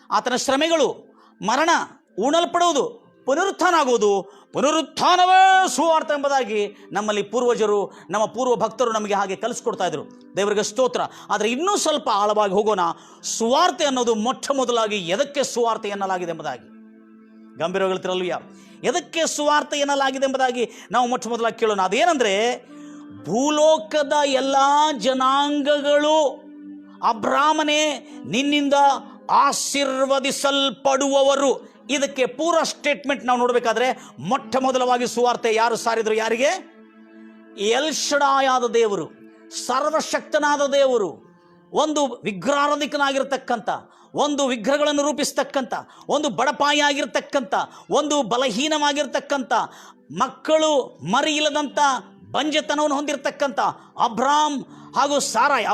ಆತನ ಶ್ರಮೆಗಳು, ಮರಣ, ಉಣಲ್ಪಡುವುದು, ಪುನರುತ್ಥಾನ ಆಗುವುದು, ಪುನರುತ್ಥಾನವೇ ಸುವಾರ್ತೆ ಎಂಬುದಾಗಿ ನಮ್ಮಲ್ಲಿ ಪೂರ್ವಜರು, ನಮ್ಮ ಪೂರ್ವ ಭಕ್ತರು ನಮಗೆ ಹಾಗೆ ಕಲಿಸ್ಕೊಡ್ತಾ ಇದ್ರು. ದೇವರಿಗೆ ಸ್ತೋತ್ರ. ಆದರೆ ಇನ್ನೂ ಸ್ವಲ್ಪ ಆಳವಾಗಿ ಹೋಗೋಣ. ಸುವಾರ್ತೆ ಅನ್ನೋದು ಮೊಟ್ಟ ಮೊದಲಾಗಿ ಎದಕ್ಕೆ ಸುವಾರ್ತೆ ಎನ್ನಲಾಗಿದೆ ಎಂಬುದಾಗಿ ಗಂಭೀರವಾಗಿರ್ತಿರಲ್ವ? ಎದಕ್ಕೆ ಸುವಾರ್ತೆ ಎನ್ನಲಾಗಿದೆ ಎಂಬುದಾಗಿ ನಾವು ಮೊಟ್ಟ ಮೊದಲಾಗಿ ಕೇಳೋಣ. ಅದೇನೆಂದರೆ, ಭೂಲೋಕದ ಎಲ್ಲ ಜನಾಂಗಗಳು ಅಬ್ರಾಮನೇ ನಿನ್ನಿಂದ ಆಶೀರ್ವದಿಸಲ್ಪಡುವವರು. ಇದಕ್ಕೆ ಪೂರ ಸ್ಟೇಟ್ಮೆಂಟ್ ನಾವು ನೋಡಬೇಕಾದ್ರೆ, ಮೊಟ್ಟ ಮೊದಲವಾಗಿ ಸುವಾರ್ತೆ ಯಾರು ಸಾರಿದ್ರು? ಯಾರಿಗೆ? ಎಲ್ ಶಡಾಯಾದ ದೇವರು, ಸರ್ವಶಕ್ತನಾದ ದೇವರು, ಒಂದು ವಿಗ್ರಹಾರಾಧಿಕನಾಗಿರ್ತಕ್ಕಂಥ, ಒಂದು ವಿಗ್ರಹಗಳನ್ನು ರೂಪಿಸ್ತಕ್ಕಂಥ, ಒಂದು ಬಡಪಾಯಿ ಆಗಿರ್ತಕ್ಕಂಥ, ಒಂದು ಬಲಹೀನವಾಗಿರ್ತಕ್ಕಂಥ, ಮಕ್ಕಳು ಮರಿ ಇಲ್ಲದಂಥ ಬಂಜೆತನವನ್ನು ಹೊಂದಿರತಕ್ಕಂಥ ಅಬ್ರಾಮ್ ಹಾಗೂ ಸಾರಾಯ್,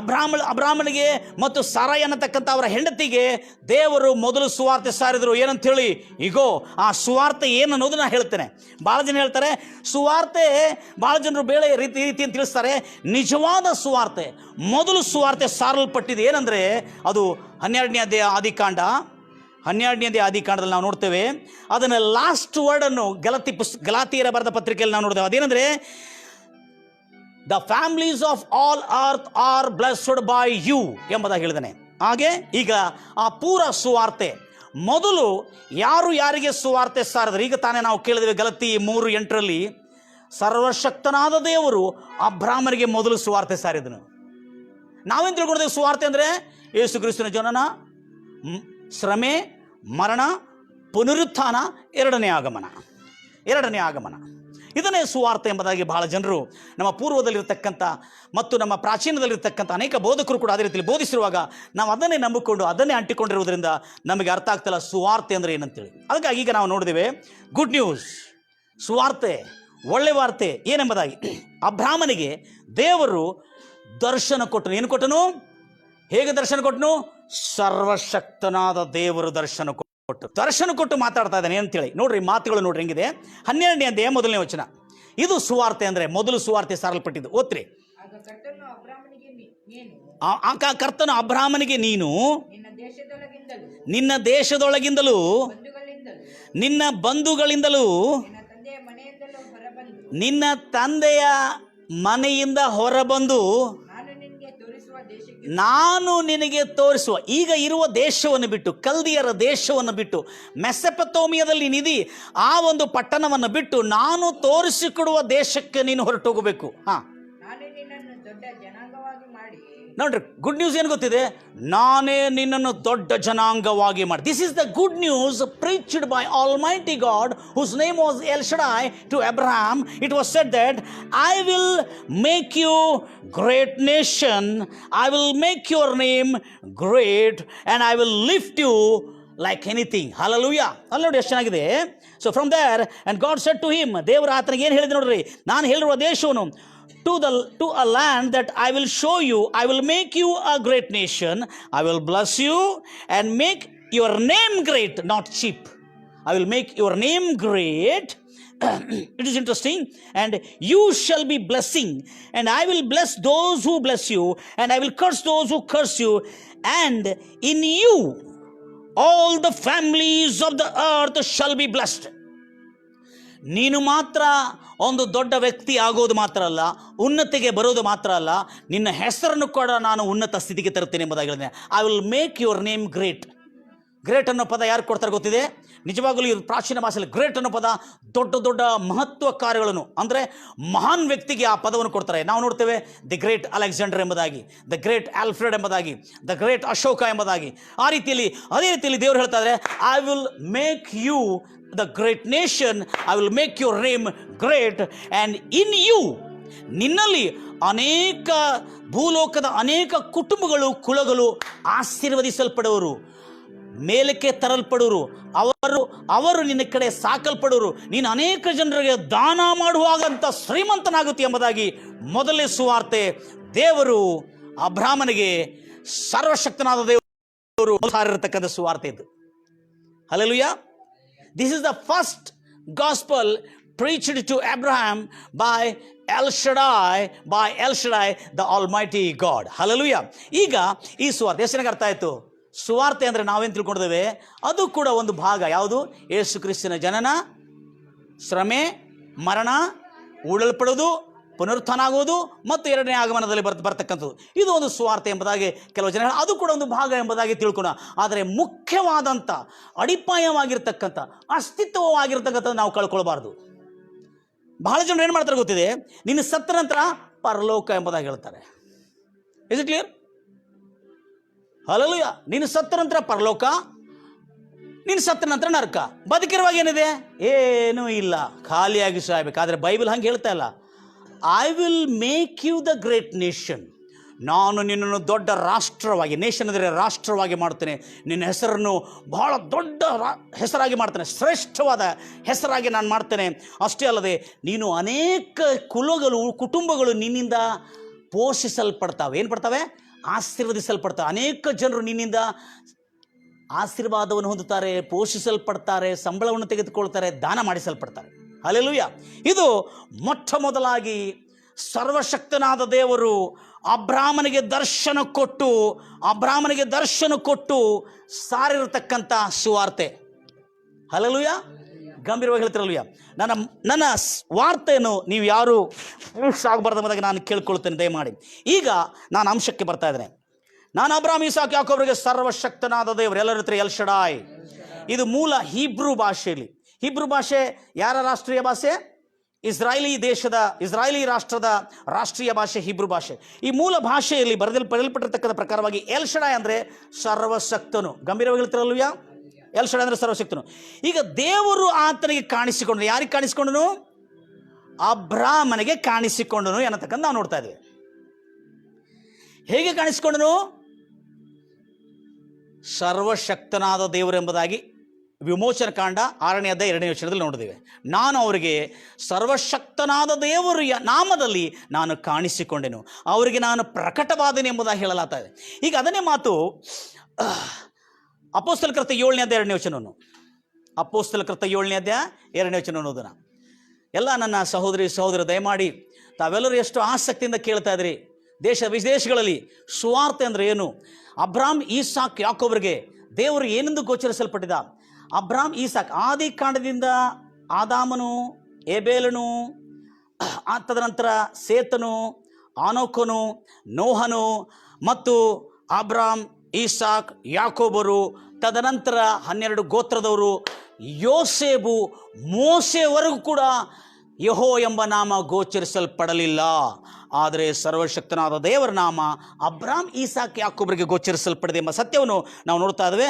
ಅಬ್ರಾಮನಿಗೆ ಮತ್ತು ಸಾರಾಯ್ ಅನ್ನತಕ್ಕಂಥ ಅವರ ಹೆಂಡತಿಗೆ ದೇವರು ಮೊದಲು ಸುವಾರ್ತೆ ಸಾರಿದರು. ಏನಂತೇಳಿ, ಈಗೋ ಆ ಸುವಾರ್ತೆ ಏನು ಅನ್ನೋದು ನಾನು ಹೇಳ್ತೇನೆ. ಭಾಳ ಜನ ಹೇಳ್ತಾರೆ ಸುವಾರ್ತೆ, ಭಾಳ ಜನರು ಬೇಳೆ ರೀತಿ ಅಂತ ತಿಳಿಸ್ತಾರೆ. ನಿಜವಾದ ಸುವಾರ್ತೆ, ಮೊದಲು ಸುವಾರ್ತೆ ಸಾರಲ್ಪಟ್ಟಿದೆ ಏನಂದರೆ, ಅದು 12ನೇ ಅಧ್ಯಾಯ ಆದಿಕಾಂಡದಲ್ಲಿ ನಾವು ನೋಡ್ತೇವೆ. ಅದನ್ನು ಲಾಸ್ಟ್ ವರ್ಡನ್ನು ಗಲಾತಿಯರ ಬರೆದ ಪತ್ರಿಕೆಯಲ್ಲಿ ನಾವು ನೋಡ್ತೇವೆ. ಅದೇನೆಂದರೆ, The families of all earth are blessed by you ಎಂಬುದಾಗಿ ಹೇಳಿದಾನೆ. ಹಾಗೆ ಈಗ ಆ ಪೂರ ಸುವಾರ್ತೆ ಮೊದಲು ಯಾರಿಗೆ ಸುವಾರ್ತೆ ಸಾರಿದ್ರು? ಈಗ ತಾನೇ ನಾವು ಕೇಳಿದ್ವಿ ಗಲಾತಿ 3:8 ಸರ್ವಶಕ್ತನಾದ ದೇವರು ಅಬ್ರಾಮನಿಗೆ ಮೊದಲು ಸುವಾರ್ತೆ ಸಾರಿದನು. ನಾವೇನು ತಿಳ್ಕೊಂಡಿದ್ದೇವೆ? ಸುವಾರ್ತೆ ಅಂದರೆ ಯೇಸು ಕ್ರಿಸ್ತನ ಜನನ, ಶ್ರಮೆ, ಮರಣ, ಪುನರುತ್ಥಾನ, ಎರಡನೇ ಆಗಮನ. ಇದನ್ನೇ ಸುವಾರ್ತೆ ಎಂಬುದಾಗಿ ಬಹಳ ಜನರು ನಮ್ಮ ಪೂರ್ವದಲ್ಲಿರ್ತಕ್ಕಂಥ ಮತ್ತು ನಮ್ಮ ಪ್ರಾಚೀನದಲ್ಲಿರ್ತಕ್ಕಂಥ ಅನೇಕ ಬೋಧಕರು ಕೂಡ ಅದೇ ರೀತಿಯಲ್ಲಿ ಬೋಧಿಸಿರುವಾಗ ನಾವು ಅದನ್ನೇ ನಂಬಿಕೊಂಡು ಅದನ್ನೇ ಅಂಟಿಕೊಂಡಿರುವುದರಿಂದ ನಮಗೆ ಅರ್ಥ ಆಗ್ತಿಲ್ಲ ಸುವಾರ್ತೆ ಅಂದರೆ ಏನಂತೇಳಿ. ಅದಕ್ಕಾಗಿ ಈಗ ನಾವು ನೋಡಿದ್ದೇವೆ ಗುಡ್ ನ್ಯೂಸ್, ಸುವಾರ್ತೆ, ಒಳ್ಳೆ ವಾರ್ತೆ ಏನೆಂಬುದಾಗಿ. ಅಬ್ರಾಮನಿಗೆ ದೇವರು ದರ್ಶನ ಕೊಟ್ಟನು. ಏನು ಕೊಟ್ಟನು? ಹೇಗೆ ದರ್ಶನ ಕೊಟ್ಟನು? ಸರ್ವಶಕ್ತನಾದ ದೇವರು ದರ್ಶನ ಕೊಟ್ಟು ಮಾತಾಡ್ತಾ ಇದ್ದಾನೆ ಅಂತೇಳಿ. ನೋಡ್ರಿ ಮಾತುಗಳು ನೋಡ್ರಿ ಹೆಂಗಿದೆ. 12ನೇ ಅಧ್ಯಾಯ 1ನೇ ವಚನ. ಇದು ಸುವಾರ್ತೆ ಅಂದರೆ ಮೊದಲು ಸುವಾರ್ತೆ ಸಾರಲ್ಪಟ್ಟಿದ್ದು. ಓದ್ರಿ. ಕರ್ತನು ಅಬ್ರಾಮನಿಗೆ ನೀನು ನಿನ್ನ ದೇಶದೊಳಗಿಂದಲೂ ನಿನ್ನ ಬಂಧುಗಳಿಂದಲೂ ನಿನ್ನ ತಂದೆಯ ಮನೆಯಿಂದ ಹೊರಬಂದು ನಾನು ನಿನಗೆ ತೋರಿಸುವ ಈಗ ಇರುವ ದೇಶವನ್ನು ಬಿಟ್ಟು, ಕಲ್ದಿಯರ ದೇಶವನ್ನು ಬಿಟ್ಟು, ಮೆಸೊಪೊತಾಮಿಯಾದಲ್ಲಿ ನಿಧಿ ಆ ಒಂದು ಪಟ್ಟಣವನ್ನು ಬಿಟ್ಟು ನಾನು ತೋರಿಸಿಕೊಡುವ ದೇಶಕ್ಕೆ ನೀನು ಹೊರಟೋಗಬೇಕು. ನೋಡ್ರಿ, ಗುಡ್ ನ್ಯೂಸ್ ಏನು ಗೊತ್ತಿದೆ? ನಾನೇ ನಿನ್ನನ್ನು ದೊಡ್ಡ ಜನಾಂಗವಾಗಿ ಮಾಡಿ. This is the good news preached by Almighty God, whose name was El Shaddai, to Abraham. It was said that I will make you great nation, I will make your name great, and I will lift you like anything. Hallelujah. ಅಲ್ಲಿ ನೋಡಿ ಎಷ್ಟು ಚೆನ್ನಾಗಿದೆ. So from there, and God said to him, ದೇವರ ಆತನಿಗೆ ಏನು ಹೇಳಿದೆ ನೋಡ್ರಿ, ನಾನು ಹೇಳಿರುವ ದೇಶವನ್ನು to a land that I will show you, I will make you a great nation, I will bless you and make your name great, not cheap. I will make your name great. It is interesting. And you shall be blessing, and I will bless those who bless you, and I will curse those who curse you, and in you all the families of the earth shall be blessed. ನೀನು ಮಾತ್ರ ಒಂದು ದೊಡ್ಡ ವ್ಯಕ್ತಿ ಆಗೋದು ಮಾತ್ರ ಅಲ್ಲ, ಉನ್ನತಿಗೆ ಬರೋದು ಮಾತ್ರ ಅಲ್ಲ, ನಿನ್ನ ಹೆಸರನ್ನು ಕೂಡ ನಾನು ಉನ್ನತ ಸ್ಥಿತಿಗೆ ತರುತ್ತೇನೆ ಎಂಬುದಾಗಿ ಹೇಳಿದೆ. I will make your name great. Great ಅನ್ನೋ ಪದ ಯಾರು ಕೊಡ್ತಾರೆ ಗೊತ್ತಿದೆ? ನಿಜವಾಗಲೂ ಈ ಪ್ರಾಚೀನ ಭಾಷೆಯಲ್ಲಿ ಗ್ರೇಟ್ ಅನ್ನೋ ಪದ ದೊಡ್ಡ ದೊಡ್ಡ ಮಹತ್ವ ಕಾರ್ಯಗಳನ್ನು, ಅಂದರೆ ಮಹಾನ್ ವ್ಯಕ್ತಿಗೆ ಆ ಪದವನ್ನು ಕೊಡ್ತಾರೆ. ನಾವು ನೋಡ್ತೇವೆ ದಿ ಗ್ರೇಟ್ ಅಲೆಕ್ಸಾಂಡರ್ ಎಂಬುದಾಗಿ, ದ ಗ್ರೇಟ್ ಆಲ್ಫ್ರೆಡ್ ಎಂಬುದಾಗಿ, ದ ಗ್ರೇಟ್ ಅಶೋಕ ಎಂಬುದಾಗಿ. ಅದೇ ರೀತಿಯಲ್ಲಿ ದೇವರು ಹೇಳ್ತಾ ಇದ್ದಾರೆ, I will make you the great nation, I will make your name great, and in you, ನಿನ್ನಲ್ಲಿ ಅನೇಕ ಭೂಲೋಕದ ಅನೇಕ ಕುಟುಂಬಗಳು, ಕುಲಗಳು ಆಶೀರ್ವದಿಸಲ್ಪಡುವರು, ಮೇಲಕ್ಕೆ ತರಲ್ಪಡುವರು, ಅವರು ನಿನ್ನ ಕಡೆ ಸಾಕಲ್ಪಡುವರು, ನೀನು ಅನೇಕ ಜನರಿಗೆ ದಾನ ಮಾಡುವಾಗಂತ ಶ್ರೀಮಂತನಾಗುತ್ತೆ ಎಂಬುದಾಗಿ ಮೊದಲನೇ ಸುವಾರ್ತೆ ದೇವರು ಅಬ್ರಾಮನಿಗೆ, ಸರ್ವಶಕ್ತನಾದ ದೇವರು ಸಾರಿರತಕ್ಕಂಥ ಸುವಾರ್ತೆ ಇದು. Hallelujah. This is the first gospel preached to Abraham by El Shaddai, the Almighty God. Hallelujah. ಈಗ ಈ ಸುವಾರ್ತೆ ಎಷ್ಟು ಅರ್ಥ ಆಯಿತು? ಸುವಾರ್ತೆ ಅಂದರೆ ನಾವೇನು ತಿಳ್ಕೊಂಡಿದ್ದೇವೆ? ಅದು ಕೂಡ ಒಂದು ಭಾಗ. ಯಾವುದು? ಯೇಸು ಕ್ರಿಸ್ತನ ಜನನ, ಶ್ರಮೆ, ಮರಣ, ಉಳಲ್ಪಡೋದು, ಪುನರುತ್ಥಾನ ಆಗುವುದು ಮತ್ತು ಎರಡನೇ ಆಗಮನದಲ್ಲಿ ಬರ್ತಕ್ಕಂಥದ್ದು. ಇದು ಒಂದು ಸುವಾರ್ತೆ ಎಂಬುದಾಗಿ ಕೆಲವು ಜನ, ಅದು ಕೂಡ ಒಂದು ಭಾಗ ಎಂಬುದಾಗಿ ತಿಳ್ಕೊಳ. ಆದರೆ ಮುಖ್ಯವಾದಂಥ ಅಡಿಪಾಯವಾಗಿರ್ತಕ್ಕಂಥ ಅಸ್ತಿತ್ವವಾಗಿರ್ತಕ್ಕಂಥದ್ದು ನಾವು ಕಳ್ಕೊಳ್ಬಾರ್ದು. ಬಹಳ ಜನರು ಏನು ಮಾಡ್ತಾರೆ ಗೊತ್ತಿದೆ? ನಿನ್ನ ಸತ್ತ ನಂತರ ಪರಲೋಕ ಎಂಬುದಾಗಿ ಹೇಳ್ತಾರೆ. Is it clear? ಹಲ್ಲೆಲೂಯಾ. ನಿನ್ನ ಸತ್ತ ನಂತರ ಪರಲೋಕ, ನಿನ್ನ ಸತ್ತ ನಂತರ ನರಕ. ಬದುಕಿರುವಾಗ ಏನಿದೆ? ಏನೂ ಇಲ್ಲ, ಖಾಲಿಯಾಗಿ ಸಾಯ್ಬೇಕು. ಆದರೆ ಬೈಬಲ್ ಹಂಗೆ ಹೇಳ್ತಾ ಇಲ್ಲ. I will make you the great nation. ನಾನು ನಿನ್ನನ್ನು ದೊಡ್ಡ ರಾಷ್ಟ್ರವಾಗಿ, ನೇಷನ್ ಅಂದರೆ ರಾಷ್ಟ್ರವಾಗಿ ಮಾಡ್ತೇನೆ. ನಿನ್ನ ಹೆಸರನ್ನು ಬಹಳ ದೊಡ್ಡ ಹೆಸರಾಗಿ ಮಾಡ್ತೇನೆ, ಶ್ರೇಷ್ಠವಾದ ಹೆಸರಾಗಿ ನಾನು ಮಾಡ್ತೇನೆ. ಅಷ್ಟೇ ಅಲ್ಲದೆ ನೀನು ಅನೇಕ ಕುಟುಂಬಗಳು ನಿನ್ನಿಂದ ಪೋಷಿಸಲ್ಪಡ್ತಾವೆ. ಏನು ಪಡ್ತವೆ? ಆಶೀರ್ವದಿಸಲ್ಪಡ್ತವೆ. ಅನೇಕ ಜನರು ನಿನ್ನಿಂದ ಆಶೀರ್ವಾದವನ್ನು ಹೊಂದುತ್ತಾರೆ, ಪೋಷಿಸಲ್ಪಡ್ತಾರೆ, ಸಂಬಳವನ್ನು ತೆಗೆದುಕೊಳ್ತಾರೆ, ದಾನ ಮಾಡಿಸಲ್ಪಡ್ತಾರೆ. ಹಲ್ಲೆಲೂಯಾ. ಇದು ಮೊಟ್ಟ ಮೊದಲಾಗಿ ಸರ್ವಶಕ್ತನಾದ ದೇವರು ಅಬ್ರಾಮನಿಗೆ ದರ್ಶನ ಕೊಟ್ಟು ಸಾರಿರತಕ್ಕಂಥ ಸುವಾರ್ತೆ. ಹಲ್ಲೆಲೂಯಾ. ಗಂಭೀರವಾಗಿ ಹೇಳ್ತಿರಲ್ವಯ್ಯ. ನನ್ನ ವಾರ್ತೆಯನ್ನು ನೀವು ಯಾರು ಮಿಸ್ ಆಗಬಾರ್ದು ಎಂಬುದಾಗಿ ನಾನು ಕೇಳ್ಕೊಳ್ತೇನೆ, ದಯಮಾಡಿ. ಈಗ ನಾನು ಅಂಶಕ್ಕೆ ಬರ್ತಾ ಇದ್ದೇನೆ. ನಾನು ಅಬ್ರಾಮ್, ಇಸಾಕ್, ಯಾಕೋಬರಿಗೆ ಸರ್ವಶಕ್ತನಾದ ದೇವರು. ಎಲ್ಲರ ಹತ್ರ ಎಲ್ ಶಡಾಯ್. ಇದು ಮೂಲ ಹೀಬ್ರೂ ಭಾಷೆಯಲ್ಲಿ. ಹೀಬ್ರೂ ಭಾಷೆ ಯಾರ ರಾಷ್ಟ್ರೀಯ ಭಾಷೆ? ಇಸ್ರಾಯೇಲಿ ರಾಷ್ಟ್ರದ ರಾಷ್ಟ್ರೀಯ ಭಾಷೆ ಹೀಬ್ರೂ ಭಾಷೆ. ಈ ಮೂಲ ಭಾಷೆಯಲ್ಲಿ ಬರೆಯಲ್ಪಟ್ಟಿರ್ತಕ್ಕಂಥ ಪ್ರಕಾರವಾಗಿ ಎಲ್ ಶಡಾಯ್ ಅಂದರೆ ಸರ್ವಶಕ್ತನು. ಗಂಭೀರವಾಗಿ ಹೇಳ್ತಿರಲ್ವಯ್ಯ? ಎಲ್ ಶಡಾಯ್ ಅಂದರೆ ಸರ್ವಶಕ್ತನು. ಈಗ ದೇವರು ಆತನಿಗೆ ಕಾಣಿಸಿಕೊಂಡನು. ಯಾರಿಗೆ ಕಾಣಿಸಿಕೊಂಡನು? ಅಬ್ರಾಮನಿಗೆ ಕಾಣಿಸಿಕೊಂಡನು ಅನ್ನತಕ್ಕಂಥ ನಾವು ನೋಡ್ತಾ ಇದ್ದೇವೆ. ಹೇಗೆ ಕಾಣಿಸಿಕೊಂಡನು? ಸರ್ವಶಕ್ತನಾದ ದೇವರು ಎಂಬುದಾಗಿ ವಿಮೋಚನ ಕಾಂಡ 6ನೇ ಅಧ್ಯಾಯ 2ನೇ ವಚನದಲ್ಲಿ ನೋಡಿದ್ದೇವೆ. ನಾನು ಅವರಿಗೆ ಸರ್ವಶಕ್ತನಾದ ದೇವರು ನಾಮದಲ್ಲಿ ನಾನು ಕಾಣಿಸಿಕೊಂಡೆನು, ಅವರಿಗೆ ನಾನು ಪ್ರಕಟವಾದೆನು ಎಂಬುದಾಗಿ ಹೇಳಲಾಗ್ತಾ ಇದೆ. ಈಗ ಅದನ್ನೇ ಮಾತು ಅಪೊಸ್ತಲ ಕೃತ್ಯ 7ನೇ ಅಧ್ಯಾಯ 2ನೇ ವಚನವನ್ನು, ಅಪೊಸ್ತಲ ಕೃತ್ಯ 7ನೇ ಅಧ್ಯಾಯ 2ನೇ ವಚನವನ್ನು ಓದೋಣ. ಎಲ್ಲ ನನ್ನ ಸಹೋದರ ದಯಮಾಡಿ ತಾವೆಲ್ಲರೂ ಎಷ್ಟು ಆಸಕ್ತಿಯಿಂದ ಕೇಳ್ತಾ ಇದ್ರಿ. ದೇಶ ವಿದೇಶಗಳಲ್ಲಿ ಸುವಾರ್ತೆ ಅಂದರೆ ಏನು, ಅಬ್ರಾಮ್, ಈಸಾಕ್, ಯಾಕೋಬರಿಗೆ ದೇವರು ಏನೆಂದು ಗೋಚರಿಸಲ್ಪಟ್ಟಿದ, ಅಬ್ರಾಮ್ ಈಸಾಕ್. ಆದಿ ಕಾಂಡದಿಂದ ಆದಾಮನು, ಏಬೇಲನು, ತದನಂತರ ಸೇತನು, ಆನೋಕನು, ನೋಹನು ಮತ್ತು ಅಬ್ರಾಮ್, ಈಸಾಕ್, ಯಾಕೋಬರು, ತದನಂತರ 12 ಗೋತ್ರದವರು, ಯೋಸೇಬು, ಮೋಸೆವರೆಗೂ ಕೂಡ ಯೆಹೋ ಎಂಬ ನಾಮ ಗೋಚರಿಸಲ್ಪಡಲಿಲ್ಲ. ಆದರೆ ಸರ್ವಶಕ್ತನಾದ ದೇವರ ನಾಮ ಅಬ್ರಾಮ್, ಈಸಾಕ್, ಯಾಕೋಬರಿಗೆ ಗೋಚರಿಸಲ್ಪಡಿದೆ ಎಂಬ ಸತ್ಯವನ್ನು ನಾವು ನೋಡ್ತಾ ಇದ್ದೇವೆ.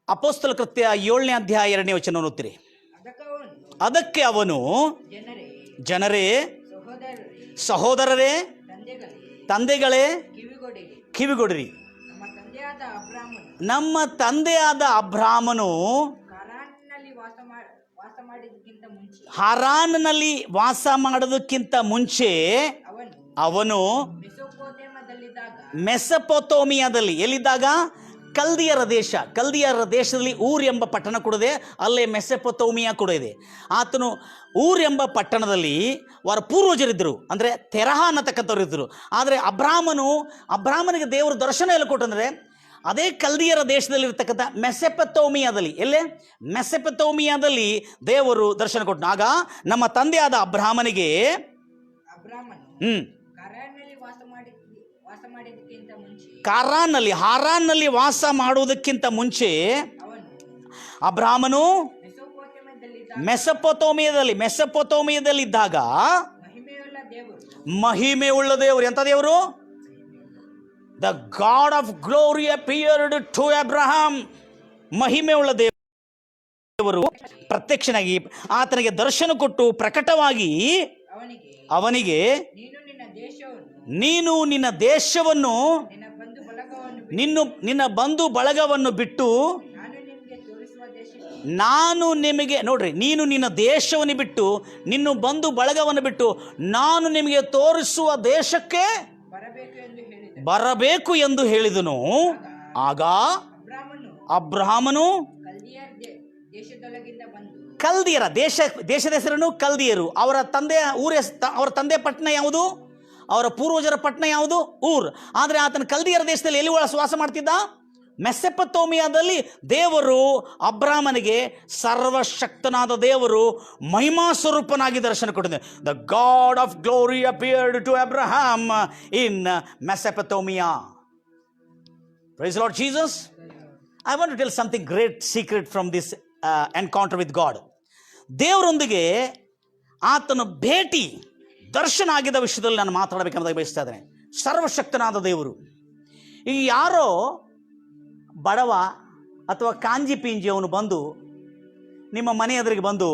ಅಪೊಸ್ತಲ ಕೃತ್ಯ 7ನೇ ಅಧ್ಯಾಯ 2ನೇ ವಚನ ಓದುತ್ತೀರಿ. ಅದಕ್ಕೆ ಅವನು, ಜನರೇ, ಸಹೋದರರೇ, ತಂದೆಗಳೇ, ಕಿವಿಗೊಡಿರಿ. ನಮ್ಮ ತಂದೆಯಾದ ಅಬ್ರಾಮನು ಹಾರಾನ್ನಲ್ಲಿ ವಾಸ ಮಾಡೋದಕ್ಕಿಂತ ಮುಂಚೆ ಅವನು ಮೆಸೊಪೊತಾಮಿಯಾದಲ್ಲಿ, ಎಲ್ಲಿದ್ದಾಗ? ಕಲ್ದಿಯರ ದೇಶದಲ್ಲಿ ಊರ್ ಎಂಬ ಪಟ್ಟಣ ಕೂಡ ಇದೆ, ಅಲ್ಲೇ ಮೆಸೊಪೊತಾಮಿಯಾ ಕೂಡ ಇದೆ. ಆತನು ಊರ್ ಎಂಬ ಪಟ್ಟಣದಲ್ಲಿ ಅವರ ಪೂರ್ವಜರಿದ್ದರು, ಅಂದರೆ ತೆರಹ ಅನ್ನತಕ್ಕಂಥವ್ರು ಇದ್ದರು. ಆದರೆ ಅಬ್ರಾಮನಿಗೆ ದೇವರು ದರ್ಶನ ಎಲ್ಲ ಕೊಟ್ಟಂದರೆ ಅದೇ ಕಲ್ದಿಯರ ದೇಶದಲ್ಲಿರ್ತಕ್ಕಂಥ ಮೆಸೊಪೊತಾಮಿಯಾದಲ್ಲಿ, ಎಲ್ಲೇ? ಮೆಸೊಪೊತಾಮಿಯಾದಲ್ಲಿ ದೇವರು ದರ್ಶನ ಕೊಟ್ಟನು. ಆಗ ನಮ್ಮ ತಂದೆಯಾದ ಅಬ್ರಾಮನಿಗೆ ಹಾರಾನ್ನಲ್ಲಿ ವಾಸ ಮಾಡುವುದಕ್ಕಿಂತ ಮುಂಚೆ ಅಬ್ರಾಮನು ಮೆಸೊಪೊತಾಮಿಯಾದಲ್ಲಿ ಇದ್ದಾಗ ಮಹಿಮೆಯುಳ್ಳ ದೇವರು. ಎಂಥ ದೇವರು? The God of glory appeared to Abraham. ಮಹಿಮೆಯುಳ್ಳ ದೇವರು ಪ್ರತ್ಯಕ್ಷನಾಗಿ ಆತನಿಗೆ ದರ್ಶನ ಕೊಟ್ಟು ಪ್ರಕಟವಾಗಿ ಅವನಿಗೆ, ನೀನು ನಿನ್ನ ದೇಶವನ್ನು, ನಿನ್ನ ಬಂಧು ಬಳಗವನ್ನು ಬಿಟ್ಟು ನಾನು ನಿಮಗೆ, ನೋಡ್ರಿ, ನೀನು ನಿನ್ನ ದೇಶವನ್ನು ಬಿಟ್ಟು, ನಿನ್ನ ಬಂಧು ಬಳಗವನ್ನು ಬಿಟ್ಟು ನಾನು ನಿಮಗೆ ತೋರಿಸುವ ದೇಶಕ್ಕೆ ಬರಬೇಕು ಎಂದು ಹೇಳಿದನು. ಆಗ ಅಬ್ರಹಾಮನು ಕಲ್ದಿಯರ ದೇಶದ ಹೆಸರನ್ನು ಕಲ್ದಿಯರು. ಅವರ ತಂದೆ ಪಟ್ಟಣ ಯಾವುದು? ಅವರ ಪೂರ್ವಜರ ಪಟ್ಟಣ ಯಾವುದು? ಊರ್. ಆದರೆ ಆತನ ಕಲ್ದಿಯರ ದೇಶದಲ್ಲಿ ಎಲ್ಲಿ ವಾಸ ಮಾಡ್ತಿದ್ದ? ಮೆಸೊಪೊತಾಮಿಯಾದಲ್ಲಿ. ದೇವರು ಅಬ್ರಾಮನಿಗೆ ಸರ್ವಶಕ್ತನಾದ ದೇವರು ಮಹಿಮಾ ಸ್ವರೂಪನಾಗಿ ದರ್ಶನ ಕೊಟ್ಟಿದೆ. The God of glory appeared to Abraham in Mesopotamia. Praise Lord Jesus. I want to tell something great secret from this encounter with God. ದೇವರೊಂದಿಗೆ ಆತನ ಭೇಟಿ, ದರ್ಶನ ಆಗಿದ್ದ ವಿಷಯದಲ್ಲಿ ನಾನು ಮಾತಾಡಬೇಕೆಂಬುದಾಗಿ ಬಯಸ್ತಾ ಇದ್ದೇನೆ. ಸರ್ವಶಕ್ತನಾದ ದೇವರು. ಈಗ ಯಾರೋ ಬಡವ ಅಥವಾ ಕಾಂಜಿ ಪಿಂಜಿ ಅವನು ಬಂದು ನಿಮ್ಮ ಮನೆ ಎದುರಿಗೆ ಬಂದು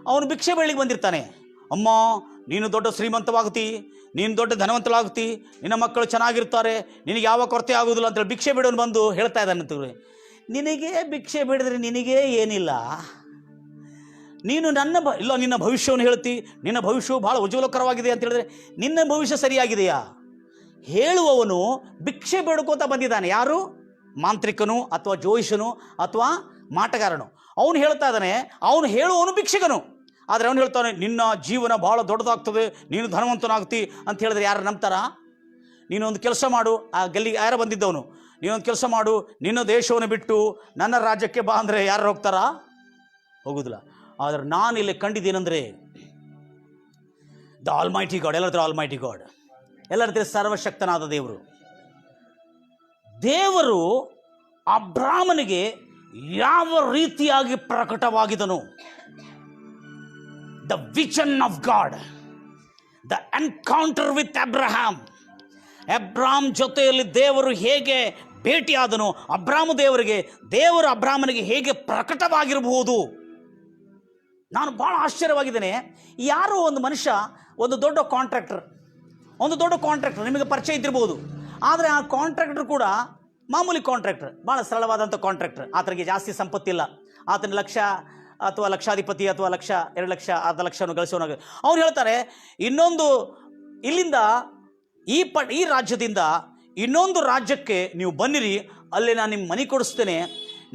ಅವನು ಭಿಕ್ಷೆ ಬೇಳಿಗೆ ಬಂದಿರ್ತಾನೆ. ಅಮ್ಮ, ನೀನು ದೊಡ್ಡ ಶ್ರೀಮಂತವಾಗ್ತಿ, ನೀನು ದೊಡ್ಡ ಧನವಂತಳಾಗ್ತಿ, ನಿನ್ನ ಮಕ್ಕಳು ಚೆನ್ನಾಗಿರ್ತಾರೆ, ನಿನಗೆ ಯಾವ ಕೊರತೆ ಆಗೋದಿಲ್ಲ ಅಂತೇಳಿ ಭಿಕ್ಷೆ ಬೇಡೋನು ಬಂದು ಹೇಳ್ತಾ ಇದ್ದಾನೆ. ನಿನಗೆ ಭಿಕ್ಷೆ ಬೇಡಿದ್ರೆ ನಿನಗೇ ಏನಿಲ್ಲ, ನೀನು ನಿನ್ನ ಭವಿಷ್ಯವನ್ನು ಹೇಳ್ತಿ, ನಿನ್ನ ಭವಿಷ್ಯವು ಭಾಳ ಉಜ್ವಲಕರವಾಗಿದೆ ಅಂತ ಹೇಳಿದ್ರೆ ನಿನ್ನ ಭವಿಷ್ಯ ಸರಿಯಾಗಿದೆಯಾ? ಹೇಳುವವನು ಭಿಕ್ಷೆ ಬೇಡ್ಕೋತ ಬಂದಿದ್ದಾನೆ. ಯಾರು? ಮಾಂತ್ರಿಕನು ಅಥವಾ ಜೋಯಿಷನು ಅಥವಾ ಮಾಟಗಾರನು. ಅವನು ಹೇಳ್ತಾ ಇದ್ದಾನೆ, ಅವನು ಹೇಳುವವನು ಭಿಕ್ಷಕನು. ಆದರೆ ಅವನು ಹೇಳ್ತಾನೆ, ನಿನ್ನ ಜೀವನ ಭಾಳ ದೊಡ್ಡದಾಗ್ತದೆ, ನೀನು ಧನವಂತನಾಗ್ತಿ ಅಂತ ಹೇಳಿದ್ರೆ ಯಾರು ನಂಬ್ತಾರ? ನೀನೊಂದು ಕೆಲಸ ಮಾಡು. ಆ ಗಲ್ಲಿಗೆ ಯಾರು ಬಂದಿದ್ದವನು, ನೀನೊಂದು ಕೆಲಸ ಮಾಡು, ನಿನ್ನ ದೇಶವನ್ನು ಬಿಟ್ಟು ನನ್ನ ರಾಜ್ಯಕ್ಕೆ ಬಾ ಅಂದರೆ ಯಾರು ಹೋಗ್ತಾರಾ? ಹೋಗುದಿಲ್ಲ. ಆದರೆ ನಾನು ಇಲ್ಲಿ ಕಂಡಿದ್ದೇನೆಂದರೆ ದ ಆಲ್ಮೈಟಿ ಗಾಡ್. ಎಲ್ಲರ ಆಲ್ಮೈಟಿ ಗಾಡ್, ಎಲ್ಲರ ಸರ್ವಶಕ್ತನಾದ ದೇವರು. ದೇವರು ಅಬ್ರಾಮನಿಗೆ ಯಾವ ರೀತಿಯಾಗಿ ಪ್ರಕಟವಾಗಿದನು? The vision of God, the encounter with Abraham. Abram ಜೊತೆಯಲ್ಲಿ ದೇವರು ಹೇಗೆ ಭೇಟಿಯಾದನು, ದೇವರು ಅಬ್ರಾಮನಿಗೆ ಹೇಗೆ ಪ್ರಕಟವಾಗಿರಬಹುದು? ನಾನು ಭಾಳ ಆಶ್ಚರ್ಯವಾಗಿದ್ದೇನೆ. ಯಾರೋ ಒಂದು ಮನುಷ್ಯ, ಒಂದು ದೊಡ್ಡ ಕಾಂಟ್ರಾಕ್ಟರ್ ನಿಮಗೆ ಪರಿಚಯ ಇದ್ದಿರ್ಬೋದು. ಆದರೆ ಆ ಕಾಂಟ್ರಾಕ್ಟರ್ ಕೂಡ ಮಾಮೂಲಿ ಕಾಂಟ್ರಾಕ್ಟರ್, ಭಾಳ ಸರಳವಾದಂಥ ಕಾಂಟ್ರಾಕ್ಟರ್. ಆತನಿಗೆ ಜಾಸ್ತಿ ಸಂಪತ್ತಿಲ್ಲ. ಆತನ ಲಕ್ಷ ಅಥವಾ ಲಕ್ಷಾಧಿಪತಿ ಅಥವಾ 1,00,000, 2,00,000, 10,00,000 ಗಳಿಸೋನಾಗ ಅವ್ರು ಹೇಳ್ತಾರೆ, ಇಲ್ಲಿಂದ ಈ ರಾಜ್ಯದಿಂದ ಇನ್ನೊಂದು ರಾಜ್ಯಕ್ಕೆ ನೀವು ಬನ್ನಿರಿ, ಅಲ್ಲೇ ನಾನು ನಿಮ್ಮ ಮನೆ ಕೊಡಿಸ್ತೇನೆ,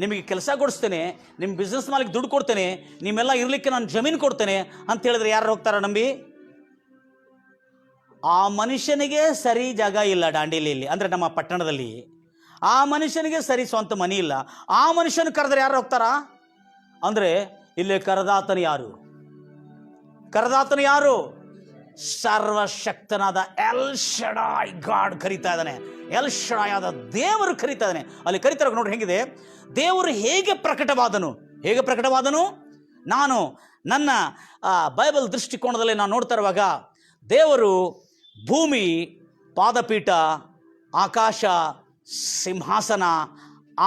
ನಿಮಗೆ ಕೆಲಸ ಕೊಡಿಸ್ತೇನೆ, ನಿಮ್ಮ ಬಿಸ್ನೆಸ್ ಮಾಲಿಗೆ ದುಡ್ಡು ಕೊಡ್ತೇನೆ, ನಿಮ್ಮೆಲ್ಲ ಇರಲಿಕ್ಕೆ ನಾನು ಜಮೀನು ಕೊಡ್ತೇನೆ ಅಂತ ಹೇಳಿದ್ರೆ ಯಾರು ಹೋಗ್ತಾರ ನಂಬಿ? ಆ ಮನುಷ್ಯನಿಗೆ ಸರಿ ಜಾಗ ಇಲ್ಲ ದಾಂಡೇಲಿಯಲ್ಲಿ, ಅಂದರೆ ನಮ್ಮ ಪಟ್ಟಣದಲ್ಲಿ. ಆ ಮನುಷ್ಯನಿಗೆ ಸರಿ ಸ್ವಂತ ಮನಿ ಇಲ್ಲ. ಆ ಮನುಷ್ಯನ ಕರೆದ್ರೆ ಯಾರು ಹೋಗ್ತಾರ? ಅಂದರೆ ಇಲ್ಲಿ ಕರೆದಾತನು ಯಾರು? ಕರೆದಾತನು ಯಾರು? ಸರ್ವಶಕ್ತನಾದ ಎಲ್ ಶಡಾಯ್ ಗಾಡ್ ಕರೀತಾ ಇದ್ದಾನೆ. ಎಲ್ ಶಡಾಯ್ ಆದ ದೇವರು ಕರೀತಾ ಇದ್ದಾನೆ. ಅಲ್ಲಿ ಕರೀತಾರೆ ನೋಡ್ರಿ ಹೇಗಿದೆ. ದೇವರು ಹೇಗೆ ಪ್ರಕಟವಾದನು? ಹೇಗೆ ಪ್ರಕಟವಾದನು? ನಾನು ನನ್ನ ಬೈಬಲ್ ದೃಷ್ಟಿಕೋನದಲ್ಲಿ ನಾನು ನೋಡ್ತಾ ಇರುವಾಗ ದೇವರು ಭೂಮಿ ಪಾದಪೀಠ, ಆಕಾಶ ಸಿಂಹಾಸನ,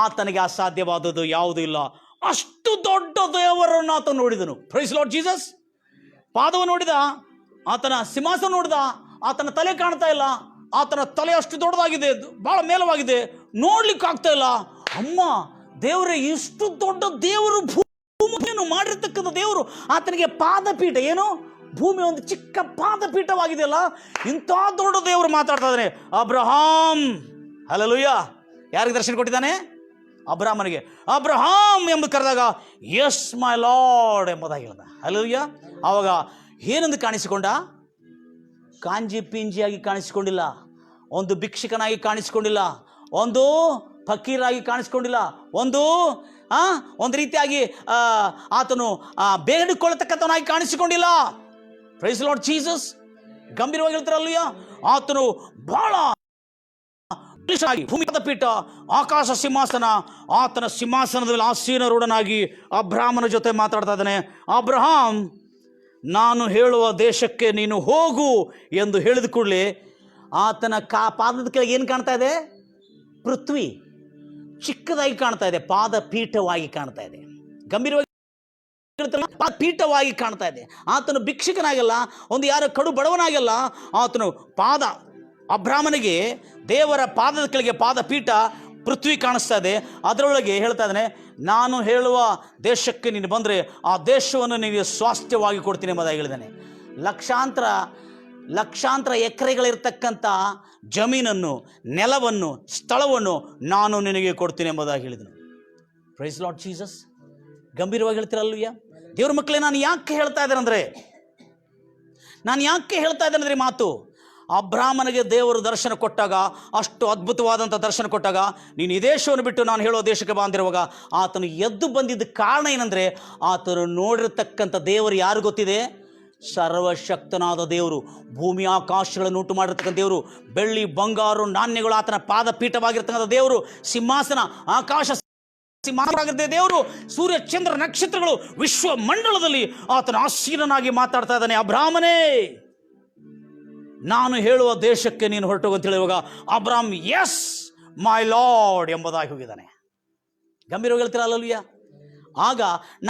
ಆತನಿಗೆ ಅಸಾಧ್ಯವಾದದ್ದು ಯಾವುದೂ ಇಲ್ಲ. ಅಷ್ಟು ದೊಡ್ಡ ದೇವರನ್ನು ಆತ ನೋಡಿದನು. Praise Lord Jesus. ಪಾದವನ್ನು ನೋಡಿದ, ಆತನ ಸಿಂಹಾಸನ ನೋಡಿದ, ಆತನ ತಲೆ ಕಾಣ್ತಾ ಇಲ್ಲ. ಆತನ ತಲೆ ಅಷ್ಟು ದೊಡ್ಡದಾಗಿದೆ, ಬಹಳ ಮೇಲವಾಗಿದೆ, ನೋಡ್ಲಿಕ್ಕೆ ಆಗ್ತಾ ಇಲ್ಲ. ಅಮ್ಮ ದೇವರೇ, ಇಷ್ಟು ದೊಡ್ಡ ದೇವರು, ಭೂಮಿಯನ್ನು ಮಾಡಿರ್ತಕ್ಕಂಥ ದೇವರು, ಆತನಿಗೆ ಪಾದಪೀಠ ಏನು? ಭೂಮಿ ಒಂದು ಚಿಕ್ಕ ಪಾದಪೀಠವಾಗಿದೆಯಲ್ಲ. ಇಂಥ ದೊಡ್ಡ ದೇವರು ಮಾತಾಡ್ತಾ ಇದ್ದಾನೆ. Abraham, hallelujah. ಯಾರಿಗೆ ದರ್ಶನ ಕೊಟ್ಟಿದ್ದಾನೆ? ಅಬ್ರಹಾಮನಿಗೆ. ಅಬ್ರಹಾಂ ಎಂದು ಕರೆದಾಗ ಯಸ್ ಮೈ ಲಾರ್ಡ್ ಎಂಬುದಾಗಿ ಹೇಳ್ದ. ಹಲ್ಲೆಲೂಯಾ. ಆವಾಗ ಏನೆಂದು ಕಾಣಿಸಿಕೊಂಡ? ಕಾಂಜಿ ಪಿಂಜಿಯಾಗಿ ಕಾಣಿಸಿಕೊಂಡಿಲ್ಲ, ಒಂದು ಭಿಕ್ಷುಕನಾಗಿ ಕಾಣಿಸಿಕೊಂಡಿಲ್ಲ, ಒಂದು ಫಕೀರಾಗಿ ಕಾಣಿಸ್ಕೊಂಡಿಲ್ಲ, ಒಂದು ರೀತಿಯಾಗಿ ಆತನು ಬೇಡಿಕೊಳ್ಳತಕ್ಕಂಥವನಾಗಿ ಕಾಣಿಸಿಕೊಂಡಿಲ್ಲ. Praise Lord Jesus. ಗಂಭೀರವಾಗಿ ಹೇಳ್ತಾರಲ್ಲಯ್ಯ, ಆತನು ಬಹಳ ಭೂಮಿ ಪೀಠ, ಆಕಾಶ ಸಿಂಹಾಸನ, ಆತನ ಸಿಂಹಾಸನದ ಮೇಲೆ ಆಸೀನರೂಢನಾಗಿ ಅಬ್ರಹಾಮನ ಜೊತೆ ಮಾತಾಡ್ತಾ ಇದ್ದಾನೆ. ಅಬ್ರಹಾಂ, ನಾನು ಹೇಳುವ ದೇಶಕ್ಕೆ ನೀನು ಹೋಗು ಎಂದು ಹೇಳಿದ ಕೂಡಲೇ ಆತನ ಪಾದದ ಕೆಳಗೆ ಏನು ಕಾಣ್ತಾ ಇದೆ? ಪೃಥ್ವಿ ಚಿಕ್ಕದಾಗಿ ಕಾಣ್ತಾ ಇದೆ, ಪಾದಪೀಠವಾಗಿ ಕಾಣ್ತಾ ಇದೆ. ಗಂಭೀರವಾಗಿ ಪೀಠವಾಗಿ ಕಾಣ್ತಾ ಇದೆ. ಆತನು ಭಿಕ್ಷುಕನಾಗಲ್ಲ, ಒಂದು ಯಾರ ಕಡು ಬಡವನಾಗಲ್ಲ. ಆತನು ಅಬ್ರಾಹ್ಮನಿಗೆ ದೇವರ ಪಾದದ ಕೆಳಗೆ ಪಾದಪೀಠ, ಪೃಥ್ವಿ ಕಾಣಿಸ್ತಾ ಇದೆ. ಅದರೊಳಗೆ ಹೇಳ್ತಾ ಇದ್ದಾನೆ, ನಾನು ಹೇಳುವ ದೇಶಕ್ಕೆ ನೀನು ಬಂದರೆ ಆ ದೇಶವನ್ನು ನಿನಗೆ ಸ್ವಾಸ್ಥ್ಯವಾಗಿ ಕೊಡ್ತೀನಿ ಎಂಬುದಾಗಿ ಹೇಳಿದ್ದಾನೆ. ಲಕ್ಷಾಂತರ ಎಕರೆಗಳಿರ್ತಕ್ಕಂಥ ಜಮೀನನ್ನು, ನೆಲವನ್ನು, ಸ್ಥಳವನ್ನು ನಾನು ನಿನಗೆ ಕೊಡ್ತೀನಿ ಎಂಬುದಾಗಿ ಹೇಳಿದನು. Praise Lord Jesus. ಗಂಭೀರವಾಗಿ ಹೇಳ್ತೀರಲ್ವಯ್ಯ ದೇವ್ರ ಮಕ್ಕಳೇ. ನಾನು ಯಾಕೆ ಹೇಳ್ತಾ ಇದ್ದೇನೆ ಮಾತು? ಅಬ್ರಾಹ್ಮನಿಗೆ ದೇವರು ದರ್ಶನ ಕೊಟ್ಟಾಗ, ಅಷ್ಟು ಅದ್ಭುತವಾದಂಥ ದರ್ಶನ ಕೊಟ್ಟಾಗ, ನೀನು ಈ ದೇಶವನ್ನು ಬಿಟ್ಟು ನಾನು ಹೇಳೋ ದೇಶಕ್ಕೆ ಬಂದಿರುವಾಗ ಆತನು ಎದ್ದು ಬಂದಿದ್ದ ಕಾರಣ ಏನಂದರೆ, ಆತನು ನೋಡಿರ್ತಕ್ಕಂಥ ದೇವರು ಯಾರು ಗೊತ್ತಿದೆ? ಸರ್ವಶಕ್ತನಾದ ದೇವರು, ಭೂಮಿ ಆಕಾಶಗಳನ್ನು ಉಂಟು ಮಾಡಿರ್ತಕ್ಕಂಥ ದೇವರು, ಬೆಳ್ಳಿ ಬಂಗಾರು ನಾಣ್ಯಗಳು ಆತನ ಪಾದಪೀಠವಾಗಿರ್ತಕ್ಕಂಥ ದೇವರು, ಸಿಂಹಾಸನ ಆಕಾಶ ಸಿಂಹಾಸನವಾಗಿದ್ದ ದೇವರು, ಸೂರ್ಯ ಚಂದ್ರ ನಕ್ಷತ್ರಗಳು ವಿಶ್ವ ಮಂಡಲದಲ್ಲಿ ಆತನ ಆಸೀನನಾಗಿ ಮಾತಾಡ್ತಾ ಇದ್ದಾನೆ. ಅಬ್ರಾಹ್ಮನೇ, ನಾನು ಹೇಳುವ ದೇಶಕ್ಕೆ ನೀನು ಹೊರಟು ಅಂತ ಹೇಳುವಾಗ ಅಬ್ರಾಮ್ ಎಸ್ ಮೈ ಲಾರ್ಡ್ ಎಂಬುದಾಗಿ ಹೋಗಿದ್ದಾನೆ. ಗಂಭೀರವಾಗಿ ಹೇಳ್ತೀರಲ್ಲಯ್ಯ. ಆಗ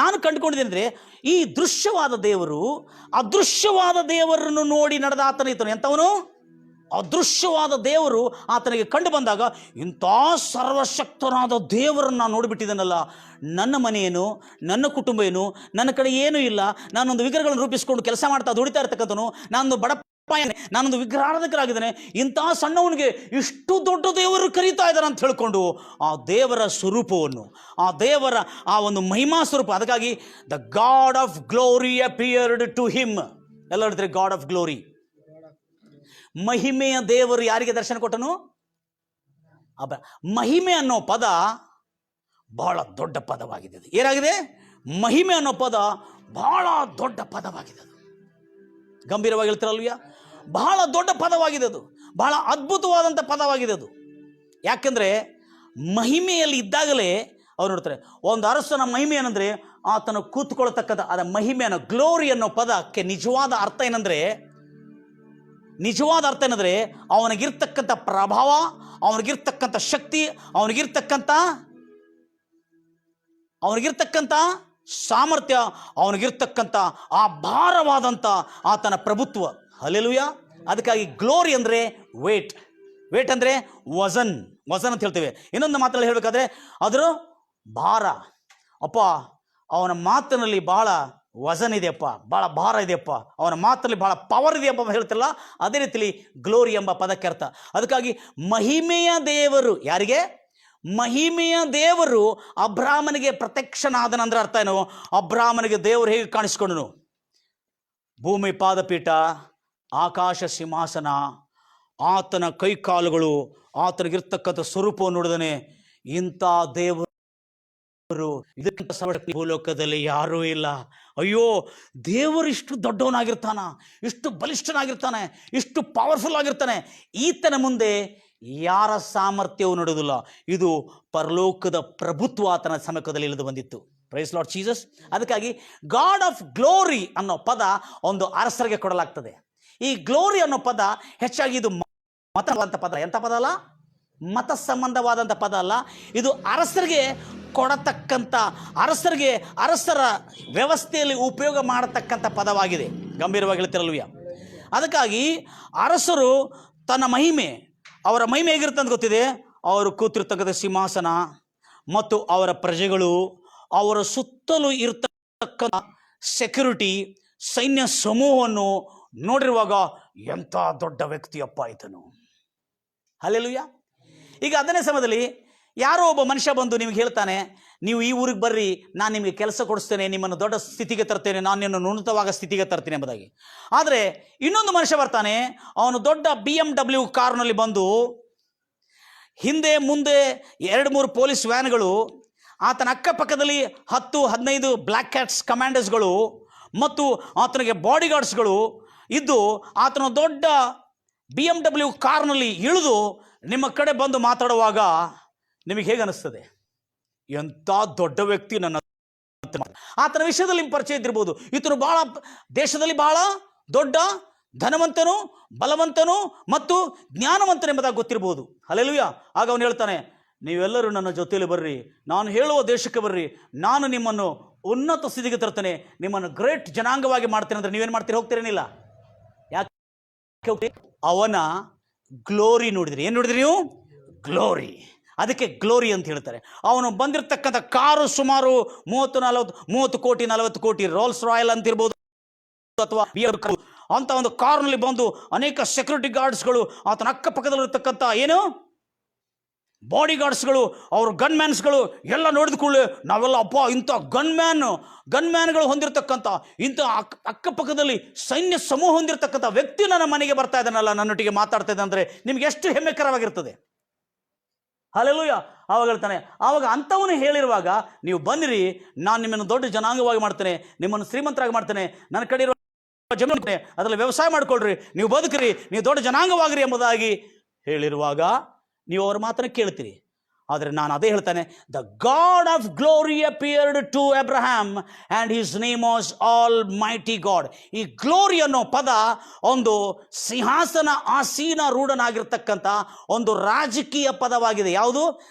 ನಾನು ಕಂಡುಕೊಂಡಿದ್ದೇನೆ ಅಂದರೆ, ಈ ದೃಶ್ಯವಾದ ದೇವರು ಅದೃಶ್ಯವಾದ ದೇವರನ್ನು ನೋಡಿ ನಡೆದ ಆತನ ಇದ್ದನು. ಎಂಥವನು? ಅದೃಶ್ಯವಾದ ದೇವರು ಆತನಿಗೆ ಕಂಡು ಬಂದಾಗ, ಇಂಥ ಸರ್ವಶಕ್ತನಾದ ದೇವರನ್ನು ನಾನು ನೋಡಿಬಿಟ್ಟಿದ್ದೇನಲ್ಲ, ನನ್ನ ಮನೆಯೇನು, ನನ್ನ ಕುಟುಂಬ ಏನು, ನನ್ನ ಕಡೆ ಏನೂ ಇಲ್ಲ, ನಾನೊಂದು ವಿಗ್ರಹಗಳನ್ನು ರೂಪಿಸಿಕೊಂಡು ಕೆಲಸ ಮಾಡ್ತಾ ದುಡಿತಾ ಇರ್ತಕ್ಕಂಥನು, ನಾನೊಂದು ನಾನೊಂದು ವಿಗ್ರಹಾರಾಧಕರಾಗಿದ್ದೇನೆ, ಇಂಥ ಸಣ್ಣವನಿಗೆ ಇಷ್ಟು ದೊಡ್ಡ ದೇವರು ಕರೀತಾ ಇದ್ದಾರೆ ಅಂತ ಹೇಳ್ಕೊಂಡು ಆ ದೇವರ ಸ್ವರೂಪವನ್ನು, ಆ ದೇವರ ಆ ಒಂದು ಮಹಿಮಾ ಸ್ವರೂಪ, ಅದಕ್ಕಾಗಿ the God of glory appeared to him. ಎಲ್ಲ ಹೇಳಿದ್ರೆ ಗಾಡ್ ಆಫ್ ಗ್ಲೋರಿ, ಮಹಿಮೆಯ ದೇವರು ಯಾರಿಗೆ ದರ್ಶನ ಕೊಟ್ಟನು? ಮಹಿಮೆ ಅನ್ನೋ ಪದ ಬಹಳ ದೊಡ್ಡ ಪದವಾಗಿದೆ. ಏನಾಗಿದೆ? ಮಹಿಮೆ ಅನ್ನೋ ಪದ ಬಹಳ ದೊಡ್ಡ ಪದವಾಗಿದೆ. ಅದು ಗಂಭೀರವಾಗಿ ಹೇಳ್ತಾರಲ್ವಯ್ಯ, ಬಹಳ ದೊಡ್ಡ ಪದವಾಗಿದೆ. ಅದು ಬಹಳ ಅದ್ಭುತವಾದಂಥ ಪದವಾಗಿದೆ. ಅದು ಯಾಕೆಂದರೆ ಮಹಿಮೆಯಲ್ಲಿ ಇದ್ದಾಗಲೇ ಅವ್ರು ನೋಡ್ತಾರೆ. ಒಂದು ಅರಸನ ಮಹಿಮೆ ಏನಂದರೆ ಆತನು ಕೂತ್ಕೊಳ್ತಕ್ಕಂಥ ಅದ ಮಹಿಮೆ ಅನ್ನೋ ಗ್ಲೋರಿ ಅನ್ನೋ ಪದಕ್ಕೆ ನಿಜವಾದ ಅರ್ಥ ಏನಂದರೆ ಅವನಿಗಿರ್ತಕ್ಕಂಥ ಪ್ರಭಾವ, ಅವನಿಗಿರ್ತಕ್ಕಂಥ ಶಕ್ತಿ, ಅವನಿಗಿರ್ತಕ್ಕಂಥ ಸಾಮರ್ಥ್ಯ, ಅವನಿಗಿರ್ತಕ್ಕಂಥ ಆ ಭಾರವಾದಂಥ ಆತನ ಪ್ರಭುತ್ವ. ಹಲ್ಲೆಲೂಯಾ. ಅದಕ್ಕಾಗಿ ಗ್ಲೋರಿ ಅಂದರೆ ವೇಟ್ ಅಂದರೆ ವಜನ್ ಅಂತ ಹೇಳ್ತೇವೆ. ಇನ್ನೊಂದು ಮಾತಲ್ಲಿ ಹೇಳಬೇಕಾದ್ರೆ ಅದರ ಭಾರ. ಅಪ್ಪ, ಅವನ ಮಾತಿನಲ್ಲಿ ಬಹಳ ವಜನ್ ಇದೆಯಪ್ಪ, ಭಾಳ ಭಾರ ಇದೆಯಪ್ಪ, ಅವನ ಮಾತಲ್ಲಿ ಭಾಳ ಪವರ್ ಇದೆಯಪ್ಪ ಹೇಳ್ತಿಲ್ಲ. ಅದೇ ರೀತಿಯಲ್ಲಿ ಗ್ಲೋರಿ ಎಂಬ ಪದಕ್ಕೆ ಅರ್ಥ. ಅದಕ್ಕಾಗಿ ಮಹಿಮೆಯ ದೇವರು ಯಾರಿಗೆ? ಮಹಿಮೆಯ ದೇವರು ಅಬ್ರಾಹ್ಮನಿಗೆ ಪ್ರತ್ಯಕ್ಷನಾದನಂದ್ರೆ ಅರ್ಥ ಏನು? ಅಬ್ರಾಹ್ಮನಿಗೆ ದೇವರು ಹೇಗೆ ಕಾಣಿಸ್ಕೊಂಡನು? ಭೂಮಿ ಪಾದಪೀಠ, ಆಕಾಶ ಸಿಂಹಾಸನ, ಆತನ ಕೈಕಾಲುಗಳು, ಆತನಿಗಿರ್ತಕ್ಕಂಥ ಸ್ವರೂಪವನ್ನು ನೋಡಿದನೆ, ಇಂಥ ದೇವರು ಇದಕ್ಕಿಂತ ಸರ್ವಶಕ್ತಿ ಭೂಲೋಕದಲ್ಲಿ ಯಾರೂ ಇಲ್ಲ. ಅಯ್ಯೋ, ದೇವರು ಇಷ್ಟು ದೊಡ್ಡವನಾಗಿರ್ತಾನ, ಇಷ್ಟು ಬಲಿಷ್ಠನಾಗಿರ್ತಾನೆ, ಇಷ್ಟು ಪವರ್ಫುಲ್ ಆಗಿರ್ತಾನೆ, ಈತನ ಮುಂದೆ ಯಾರ ಸಾಮರ್ಥ್ಯವೂ ನಡೆಯುವುದಿಲ್ಲ. ಇದು ಪರಲೋಕದ ಪ್ರಭುತ್ವ ಆತನ ಸಮ್ಮುಖದಲ್ಲಿ ಇಳಿದು ಬಂದಿತ್ತು. Praise Lord Jesus. ಅದಕ್ಕಾಗಿ ಗಾಡ್ ಆಫ್ ಗ್ಲೋರಿ ಅನ್ನೋ ಪದ ಒಂದು ಅರಸರಿಗೆ ಕೊಡಲಾಗ್ತದೆ. ಈ ಗ್ಲೋರಿ ಅನ್ನೋ ಪದ ಹೆಚ್ಚಾಗಿ ಇದು ಮತವಾದಂಥ ಪದ. ಎಂಥ ಪದ ಅಲ್ಲ, ಮತ ಸಂಬಂಧವಾದಂಥ ಪದ ಅಲ್ಲ. ಇದು ಅರಸರಿಗೆ ಕೊಡತಕ್ಕಂಥ, ಅರಸರ ವ್ಯವಸ್ಥೆಯಲ್ಲಿ ಉಪಯೋಗ ಮಾಡತಕ್ಕಂಥ ಪದವಾಗಿದೆ. ಗಂಭೀರವಾಗಿ ಹೇಳ್ತಿರಲ್ವಿಯ. ಅದಕ್ಕಾಗಿ ಅರಸರು ತನ್ನ ಮಹಿಮೆ, ಅವರ ಮಹಿಮೆ ಹೇಗಿರುತ್ತೆ ಅಂತ ಗೊತ್ತಿದೆ. ಅವರು ಕೂತಿರ್ತಕ್ಕಂಥ ಸಿಂಹಾಸನ ಮತ್ತು ಅವರ ಪ್ರಜೆಗಳು, ಅವರ ಸುತ್ತಲೂ ಇರ್ತಕ್ಕಂಥ ಸೆಕ್ಯೂರಿಟಿ, ಸೈನ್ಯ ಸಮೂಹವನ್ನು ನೋಡಿರುವಾಗ ಎಂಥ ದೊಡ್ಡ ವ್ಯಕ್ತಿಯಪ್ಪ ಆಯ್ತನು. ಹಲ್ಲೆಲೂಯಾ. ಈಗ ಅದನ್ನೇ ಸಮಯದಲ್ಲಿ ಯಾರೋ ಒಬ್ಬ ಮನುಷ್ಯ ಬಂದು ನಿಮ್ಗೆ ಹೇಳ್ತಾನೆ, ನೀವು ಈ ಊರಿಗೆ ಬರ್ರಿ, ನಾನು ನಿಮಗೆ ಕೆಲಸ ಕೊಡಿಸ್ತೇನೆ, ನಿಮ್ಮನ್ನು ದೊಡ್ಡ ಸ್ಥಿತಿಗೆ ತರ್ತೇನೆ, ನಾನು ನಿಮ್ಮನ್ನು ಉನ್ನತವಾದ ಸ್ಥಿತಿಗೆ ತರ್ತೀನಿ ಎಂಬುದಾಗಿ. ಆದರೆ ಇನ್ನೊಂದು ಮನುಷ್ಯ ಬರ್ತಾನೆ, ಅವನು ದೊಡ್ಡ BMW ಕಾರ್ನಲ್ಲಿ ಬಂದು, ಹಿಂದೆ ಮುಂದೆ 2-3 ಪೊಲೀಸ್ ವ್ಯಾನ್ಗಳು, ಆತನ ಅಕ್ಕಪಕ್ಕದಲ್ಲಿ 10-15 ಬ್ಲ್ಯಾಕ್ ಕ್ಯಾಟ್ಸ್ ಕಮಾಂಡರ್ಸ್ಗಳು ಮತ್ತು ಆತನಿಗೆ ಬಾಡಿಗಾರ್ಡ್ಸ್ಗಳು ಇದ್ದು, ಆತನ ದೊಡ್ಡ BMW ಕಾರ್ನಲ್ಲಿ ಇಳಿದು ನಿಮ್ಮ ಕಡೆ ಬಂದು ಮಾತಾಡುವಾಗ ನಿಮಗೆ ಹೇಗೆ ಅನಿಸ್ತದೆ? ಎಂಥ ದೊಡ್ಡ ವ್ಯಕ್ತಿ ನನ್ನ. ಆತನ ವಿಷಯದಲ್ಲಿ ನಿಮ್ಮ ಪರಿಚಯ ಇದ್ದಿರ್ಬೋದು. ಈತನು ಬಹಳ ದೇಶದಲ್ಲಿ ಬಹಳ ದೊಡ್ಡ ಧನವಂತನು, ಬಲವಂತನು ಮತ್ತು ಜ್ಞಾನವಂತನು ಎಂಬುದಾಗಿ ಗೊತ್ತಿರ್ಬೋದು. ಹಲ್ಲೆಲೂಯಾ. ಆಗ ಅವನು ಹೇಳ್ತಾನೆ, ನೀವೆಲ್ಲರೂ ನನ್ನ ಜೊತೆಯಲ್ಲಿ ಬರ್ರಿ, ನಾನು ಹೇಳುವ ದೇಶಕ್ಕೆ ಬರ್ರಿ, ನಾನು ನಿಮ್ಮನ್ನು ಉನ್ನತ ಸ್ಥಿತಿಗೆ ತರ್ತೇನೆ, ನಿಮ್ಮನ್ನು ಗ್ರೇಟ್ ಜನಾಂಗವಾಗಿ ಮಾಡ್ತೇನೆ. ಅಂದರೆ ನೀವೇನು ಮಾಡ್ತೀರಿ? ಹೋಗ್ತೀರೇನಿಲ್ಲ? ಯಾಕೆ? ಅವನ ಗ್ಲೋರಿ ನೋಡಿದ್ರಿ. ಏನು ನೋಡಿದ್ರಿ ನೀವು? ಗ್ಲೋರಿ. ಅದಕ್ಕೆ ಗ್ಲೋರಿ ಅಂತ ಹೇಳ್ತಾರೆ. ಅವನು ಬಂದಿರತಕ್ಕಂಥ ಕಾರು ಸುಮಾರು 30 ಕೋಟಿ 40 ಕೋಟಿ ರೋಲ್ಸ್ ರಾಯಲ್ ಅಂತಿರ್ಬೋದು, ಅಥವಾ ಅಂತ ಒಂದು ಕಾರ್ನಲ್ಲಿ ಬಂದು ಅನೇಕ ಸೆಕ್ಯೂರಿಟಿ ಗಾರ್ಡ್ಸ್ಗಳು, ಆತನ ಅಕ್ಕಪಕ್ಕದಲ್ಲಿರ್ತಕ್ಕಂಥ ಏನು ಬಾಡಿ ಗಾರ್ಡ್ಸ್ಗಳು, ಅವರು ಗನ್ಮ್ಯಾನ್ಸ್ಗಳು ಎಲ್ಲ ನೋಡಿದ ಕೂಡಲೇ ನಾವೆಲ್ಲ ಅಪ್ಪ, ಇಂಥ ಗನ್ಮ್ಯಾನ್ಗಳು ಹೊಂದಿರತಕ್ಕಂಥ, ಇಂಥ ಅಕ್ಕಪಕ್ಕದಲ್ಲಿ ಸೈನ್ಯ ಸಮೂಹ ಹೊಂದಿರತಕ್ಕಂಥ ವ್ಯಕ್ತಿ ನನ್ನ ಮನೆಗೆ ಬರ್ತಾ ಇದ್ದಾನಲ್ಲ, ನನ್ನೊಟ್ಟಿಗೆ ಮಾತಾಡ್ತಾ ಇದ್ದಾನೆ ಅಂದರೆ ನಿಮ್ಗೆ ಎಷ್ಟು ಹೆಮ್ಮೆಕರವಾಗಿರ್ತದೆ. ಹಲ್ಲೆಲೂಯಾ. ಆವಾಗ ಹೇಳ್ತಾನೆ, ಆವಾಗ ಅಂಥವನು ಹೇಳಿರುವಾಗ ನೀವು ಬನ್ನಿರಿ, ನಾನು ನಿಮ್ಮನ್ನು ದೊಡ್ಡ ಜನಾಂಗವಾಗಿ ಮಾಡ್ತೇನೆ, ನಿಮ್ಮನ್ನು ಶ್ರೀಮಂತರಾಗಿ ಮಾಡ್ತೇನೆ, ನನ್ನ ಕಡೆ ಇರುವ ಜಮೀನು ಅದರಲ್ಲಿ ವ್ಯವಸಾಯ ಮಾಡ್ಕೊಳ್ರಿ, ನೀವು ಬದುಕ್ರಿ, ನೀವು ದೊಡ್ಡ ಜನಾಂಗವಾಗಿರಿ ಎಂಬುದಾಗಿ ಹೇಳಿರುವಾಗ ನೀವು ಅವ್ರ ಮಾತನ್ನು ಕೇಳ್ತೀರಿ. ಆದರೆ ನಾನು ಅದೇ ಹೇಳ್ತಾನೆ, the God of glory appeared to Abraham and his name was almighty God. ಈ ಗ್ಲೋರಿ ಅನ್ನೋ ಪದ ಒಂದು ಸಿಂಹಾಸನ ಆಸೀನ ರೂಢನಾಗಿರ್ತಕ್ಕಂಥ ಒಂದು ರಾಜಕೀಯ ಪದವಾಗಿದೆ. ಯಾವುದು?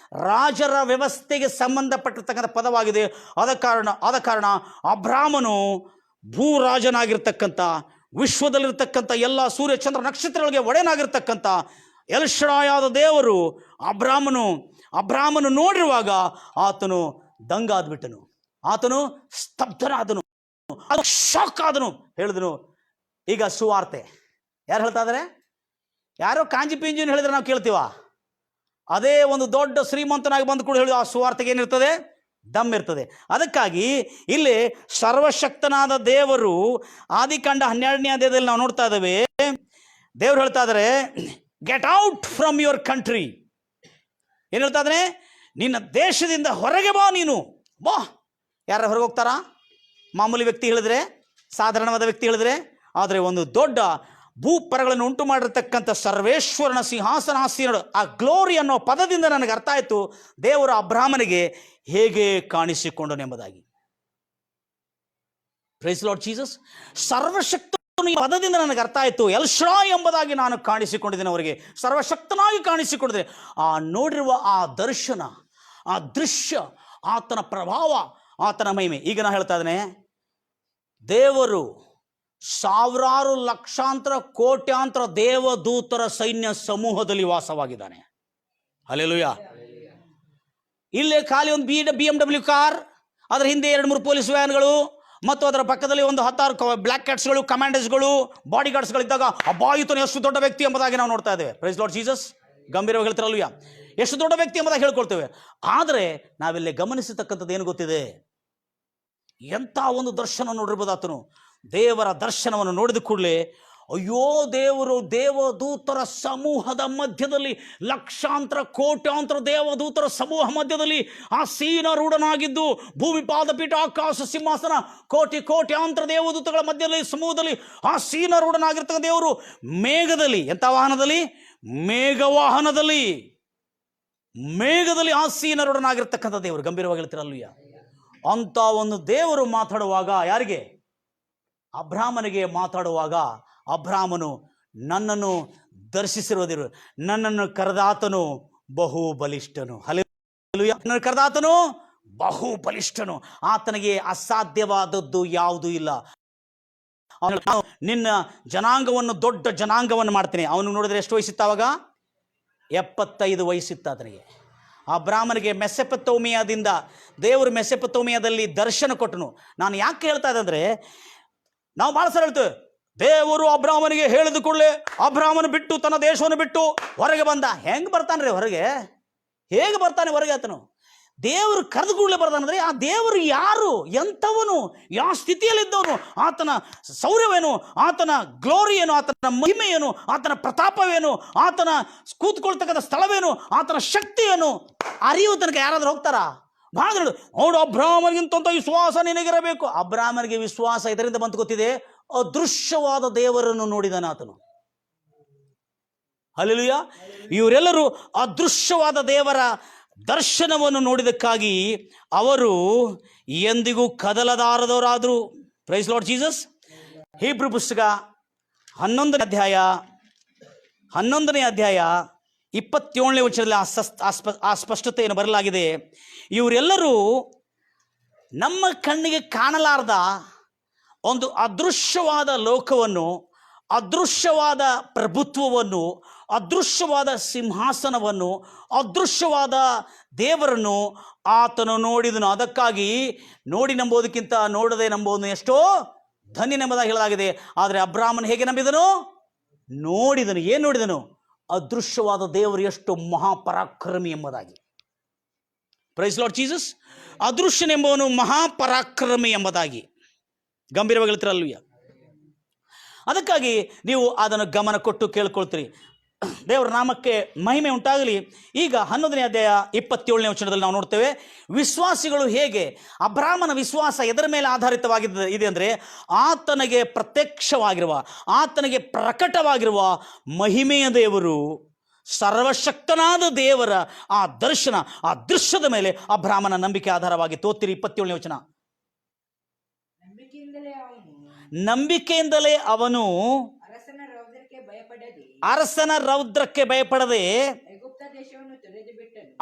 ರಾಜರ ವ್ಯವಸ್ಥೆಗೆ ಸಂಬಂಧಪಟ್ಟಿರ್ತಕ್ಕಂಥ ಪದವಾಗಿದೆ. ಆದ ಕಾರಣ ಅಬ್ರಾಮನು ಭೂರಾಜನಾಗಿರ್ತಕ್ಕಂಥ, ವಿಶ್ವದಲ್ಲಿರ್ತಕ್ಕಂಥ ಎಲ್ಲ ಸೂರ್ಯ ಚಂದ್ರ ನಕ್ಷತ್ರಗಳಿಗೆ ಒಡೆಯನಾಗಿರ್ತಕ್ಕಂಥ ಎಲ್ ಶಡಾಯಾದ ದೇವರು ಅಬ್ರಾಮನು ನೋಡಿರುವಾಗ ಆತನು ದಂಗಾದ್ಬಿಟ್ಟನು, ಆತನು ಸ್ತಬ್ಧನಾದನು, ಶಾಕ್ ಆದನು. ಹೇಳಿದನು, ಈಗ ಸುವಾರ್ತೆ ಯಾರು ಹೇಳ್ತಾ ಇದ್ದಾರೆ? ಯಾರೋ ಕಾಂಜಿ ಪಿಂಜಿನ ಹೇಳಿದ್ರೆ ನಾವು ಕೇಳ್ತೀವ? ಅದೇ ಒಂದು ದೊಡ್ಡ ಶ್ರೀಮಂತನಾಗಿ ಬಂದು ಕೂಡ ಹೇಳಿದ ಆ ಸುವಾರ್ತೆಗೆ ಏನಿರ್ತದೆ? ದಮ್ ಇರ್ತದೆ. ಅದಕ್ಕಾಗಿ ಇಲ್ಲಿ ಸರ್ವಶಕ್ತನಾದ ದೇವರು ಆದಿಕಾಂಡ 12ನೇ ಅಧ್ಯಾಯದಲ್ಲಿ ನಾವು ನೋಡ್ತಾ ಇದ್ದೇವೆ. ದೇವರು ಹೇಳ್ತಾ ಇದ್ದಾರೆ, get out from your country. ಏನು ಹೇಳ್ತಾ ಇದ್ದಾನೆ? ನಿನ್ನ ದೇಶದಿಂದ ಹೊರಗೆ ಬಾ, ನೀನು ಬಾ. ಯಾರ ಹೊರಗೆ ಹೋಗ್ತಾರಾ? ಮಾಮೂಲಿ ವ್ಯಕ್ತಿ ಹೇಳಿದ್ರೆ, ಸಾಧಾರಣವಾದ ವ್ಯಕ್ತಿ ಹೇಳಿದ್ರೆ. ಆದರೆ ಒಂದು ದೊಡ್ಡ ಭೂಪರಗಳನ್ನು ಉಂಟು ಮಾಡಿರ್ತಕ್ಕಂಥ ಸರ್ವೇಶ್ವರನ ಸಿಂಹಾಸನಾಸೀನ, ಆ ಗ್ಲೋರಿ ಅನ್ನೋ ಪದದಿಂದ ನನಗೆ ಅರ್ಥ ಆಯಿತು ದೇವರ ಅಬ್ರಾಹ್ಮನಿಗೆ ಹೇಗೆ ಕಾಣಿಸಿಕೊಂಡನೆಂಬುದಾಗಿ. Price Lord Jesus. ಸರ್ವಶಕ್ತ ಪದದಿಂದ ನನಗೆ ಅರ್ಥ ಆಯಿತು, ಎಲ್ ಶಡಾಯ್ ಎಂಬುದಾಗಿ ನಾನು ಕಾಣಿಸಿಕೊಂಡಿದ್ದೇನೆ, ಅವರಿಗೆ ಸರ್ವಶಕ್ತನಾಗಿ ಕಾಣಿಸಿಕೊಂಡಿದ್ದೇನೆ. ಆ ನೋಡಿರುವ ಆ ದರ್ಶನ, ಆ ದೃಶ್ಯ, ಆತನ ಪ್ರಭಾವ, ಆತನ ಮಹಿಮೆ. ಈಗ ನಾನು ಹೇಳ್ತಾ ಇದ್ದೇನೆ, ದೇವರು ಸಾವಿರಾರು ಲಕ್ಷಾಂತರ ಕೋಟ್ಯಾಂತರ ದೇವದೂತರ ಸೈನ್ಯ ಸಮೂಹದಲ್ಲಿ ವಾಸವಾಗಿದ್ದಾನೆ. ಹಲ್ಲೆಲೂಯಾ. ಇಲ್ಲೇ ಖಾಲಿ ಒಂದು BMW ಕಾರ್, ಅದರ ಹಿಂದೆ 2-3 ಪೊಲೀಸ್ ವ್ಯಾನ್ಗಳು ಮತ್ತು ಅದರ ಪಕ್ಕದಲ್ಲಿ ಒಂದು 10 ಬ್ಲ್ಯಾಕ್ ಕ್ಯಾಟ್ಸ್ಗಳು, ಕಮಾಂಡರ್ಸ್ಗಳು, ಬಾಡಿ ಗಾರ್ಡ್ಸ್ಗಳಿದ್ದಾಗ ಅಬ್ಬಾಯಿತನು ಎಷ್ಟು ದೊಡ್ಡ ವ್ಯಕ್ತಿ ಎಂಬುದಾಗಿ ನಾವು ನೋಡ್ತಾ ಇದ್ದೇವೆ. Praise Lord Jesus. ಗಂಭೀರವಾಗಿ ಹೇಳ್ತಾರಲ್ವಯ್ಯ, ಎಷ್ಟು ದೊಡ್ಡ ವ್ಯಕ್ತಿ ಎಂಬುದಾಗಿ ಹೇಳ್ಕೊಳ್ತೇವೆ. ಆದರೆ ನಾವಿಲ್ಲಿ ಗಮನಿಸತಕ್ಕಂಥದ್ದು ಏನು ಗೊತ್ತಿದೆ? ಎಂಥ ಒಂದು ದರ್ಶನ ನೋಡಿರ್ಬೋದು. ಆತನು ದೇವರ ದರ್ಶನವನ್ನು ನೋಡಿದ ಕೂಡಲೇ ಅಯ್ಯೋ ದೇವರು ದೇವದೂತರ ಸಮೂಹದ ಮಧ್ಯದಲ್ಲಿ, ಲಕ್ಷಾಂತರ ಕೋಟ್ಯಾಂತರ ದೇವದೂತರ ಸಮೂಹ ಮಧ್ಯದಲ್ಲಿ ಆಸೀನಾರೂಢನಾಗಿದ್ದು, ಭೂಮಿ ಪಾದಪೀಠ ಆಕಾಶ ಸಿಂಹಾಸನ ಕೋಟಿ ಕೋಟ್ಯಾಂತರ ದೇವದೂತಗಳ ಮಧ್ಯದಲ್ಲಿ ಸಮೂಹದಲ್ಲಿ ಆಸೀನಾರೂಢನಾಗಿರ್ತಕ್ಕ ದೇವರು ಮೇಘದಲ್ಲಿ, ಎಂಥ ವಾಹನದಲ್ಲಿ? ಮೇಘದಲ್ಲಿ ಆಸೀನಾರೂಢನಾಗಿರ್ತಕ್ಕಂಥ ದೇವರು. ಗಂಭೀರವಾಗಿ ಹೇಳ್ತಿರಲ್ಲಯ್ಯ. ಅಂತ ಒಂದು ದೇವರು ಮಾತಾಡುವಾಗ ಯಾರಿಗೆ? ಅಬ್ರಾಮನಿಗೆ ಮಾತಾಡುವಾಗ, ಅಬ್ರಾಮನು ನನ್ನನ್ನು ದರ್ಶಿಸಿರುವುದಿರು, ನನ್ನನ್ನು ಕರೆದಾತನು ಬಹು ಬಲಿಷ್ಠನು. ಹಲ್ಲೆಲೂಯಾ. ನನ್ನನ್ನು ಕರೆದಾತನು ಬಹು ಬಲಿಷ್ಠನು, ಆತನಿಗೆ ಅಸಾಧ್ಯವಾದದ್ದು ಯಾವುದೂ ಇಲ್ಲ. ನಿನ್ನ ಜನಾಂಗವನ್ನು ದೊಡ್ಡ ಜನಾಂಗವನ್ನು ಮಾಡ್ತೀನಿ. ಅವನು ನೋಡಿದ್ರೆ ಎಷ್ಟು ವಯಸ್ಸಿತ್ತು ಅವಾಗ? 75 ವಯಸ್ಸಿತ್ತು ಆತನಿಗೆ. ಅಬ್ರಾಮನಿಗೆ ಮೆಸೊಪೊತಾಮಿಯಾದಿಂದ ದೇವರು ಮೆಸೊಪೊತಾಮಿಯಾದಲ್ಲಿ ದರ್ಶನ ಕೊಟ್ಟನು. ನಾನು ಯಾಕೆ ಹೇಳ್ತಾ ಇದ್ದೆ ಅಂದರೆ, ನಾವು ಭಾಳ ಸಲ ಹೇಳ್ತೇವೆ, ದೇವರು ಅಬ್ರಾಮನಿಗೆ ಹೇಳಿದ ಕೂಡಲೇ ಅಬ್ರಾಮನ ಬಿಟ್ಟು ತನ್ನ ದೇಶವನ್ನು ಬಿಟ್ಟು ಹೊರಗೆ ಬಂದ. ಹೆಂಗೆ ಬರ್ತಾನೆ ರೀ ಹೊರಗೆ? ಹೇಗೆ ಬರ್ತಾನೆ ಹೊರಗೆ ಆತನು? ದೇವರು ಕರೆದು ಕೂಡಲೇ ಬರ್ತಾನಂದ್ರೆ ಆ ದೇವರು ಯಾರು, ಎಂಥವನು, ಯಾವ ಸ್ಥಿತಿಯಲ್ಲಿದ್ದವನು, ಆತನ ಶೌರ್ಯವೇನು, ಆತನ ಗ್ಲೋರಿ ಏನು, ಆತನ ಮಹಿಮೆ ಏನು, ಆತನ ಪ್ರತಾಪವೇನು, ಆತನ ಕೂತ್ಕೊಳ್ತಕ್ಕಂಥ ಸ್ಥಳವೇನು, ಆತನ ಶಕ್ತಿ ಏನು ಅರಿಯುವ ತನಕ ಯಾರಾದ್ರೂ ಹೋಗ್ತಾರಾ? ಭಾಳ ನೋಡು, ಅಬ್ರಾಮನಿಗಿಂತ ವಿಶ್ವಾಸ ನಿನಗಿರಬೇಕು. ಅಬ್ರಾಮನಿಗೆ ವಿಶ್ವಾಸ ಇದರಿಂದ ಬಂತು ಗೊತ್ತಿದೆ, ಅದೃಶ್ಯವಾದ ದೇವರನ್ನು ನೋಡಿದನ ಆತನು. ಹಲ್ಲೆಲೂಯಾ. ಇವರೆಲ್ಲರೂ ಅದೃಶ್ಯವಾದ ದೇವರ ದರ್ಶನವನ್ನು ನೋಡಿದಕ್ಕಾಗಿ ಅವರು ಎಂದಿಗೂ ಕದಲದಾರದವರಾದರು. Praise Lord Jesus. ಹೀಬ್ರೂ ಪುಸ್ತಕ 11ನೇ ಅಧ್ಯಾಯ 27ನೇ ವಚನದಲ್ಲಿ ಆ ಸ್ಪಷ್ಟತೆಯನ್ನು ಬರಲಾಗಿದೆ. ಇವರೆಲ್ಲರೂ ನಮ್ಮ ಕಣ್ಣಿಗೆ ಕಾಣಲಾರದ ಒಂದು ಅದೃಶ್ಯವಾದ ಲೋಕವನ್ನು, ಅದೃಶ್ಯವಾದ ಪ್ರಭುತ್ವವನ್ನು, ಅದೃಶ್ಯವಾದ ಸಿಂಹಾಸನವನ್ನು, ಅದೃಶ್ಯವಾದ ದೇವರನ್ನು ಆತನು ನೋಡಿದನು. ಅದಕ್ಕಾಗಿ ನೋಡಿ ನಂಬೋದಕ್ಕಿಂತ ನೋಡದೆ ನಂಬೋದನ್ನು ಎಷ್ಟೋ ಧನ್ಯನೆಂಬುದಾಗಿ ಹೇಳಲಾಗಿದೆ. ಆದರೆ ಅಬ್ರಾಮನು ಹೇಗೆ ನಂಬಿದನು? ನೋಡಿದನು. ಏನು ನೋಡಿದನು? ಅದೃಶ್ಯವಾದ ದೇವರು ಎಷ್ಟು ಮಹಾಪರಾಕ್ರಮಿ ಎಂಬುದಾಗಿ. Praise Lord Jesus. ಅದೃಶ್ಯನೆಂಬವನು ಮಹಾಪರಾಕ್ರಮಿ ಎಂಬುದಾಗಿ ಗಂಭೀರವಾಗಿ ಹೇಳ್ತಿರಲ್ವಯ್ಯ. ಅದಕ್ಕಾಗಿ ನೀವು ಅದನ್ನು ಗಮನ ಕೊಟ್ಟು ಕೇಳ್ಕೊಳ್ತೀರಿ. ದೇವರ ನಾಮಕ್ಕೆ ಮಹಿಮೆ ಉಂಟಾಗಲಿ. ಈಗ 11ನೇ ಅಧ್ಯಾಯ 27ನೇ ವಚನದಲ್ಲಿ ನಾವು ನೋಡ್ತೇವೆ, ವಿಶ್ವಾಸಿಗಳು ಹೇಗೆ, ಅಬ್ರಾಮನ ವಿಶ್ವಾಸ ಎದರ ಮೇಲೆ ಆಧಾರಿತವಾಗಿದೆ ಅಂದರೆ, ಆತನಿಗೆ ಪ್ರತ್ಯಕ್ಷವಾಗಿರುವ, ಆತನಿಗೆ ಪ್ರಕಟವಾಗಿರುವ ಮಹಿಮೆಯ ದೇವರು, ಸರ್ವಶಕ್ತನಾದ ದೇವರ ಆ ದರ್ಶನ, ಆ ದೃಶ್ಯದ ಮೇಲೆ ಅಬ್ರಾಮನ ನಂಬಿಕೆ ಆಧಾರವಾಗಿ. ತೋತಿರಿ 27ನೇ ವಚನ. ನಂಬಿಕೆಯಿಂದಲೇ ಅವನು ಅರಸನ ರೌದ್ರಕ್ಕೆ ಭಯಪಡದೆ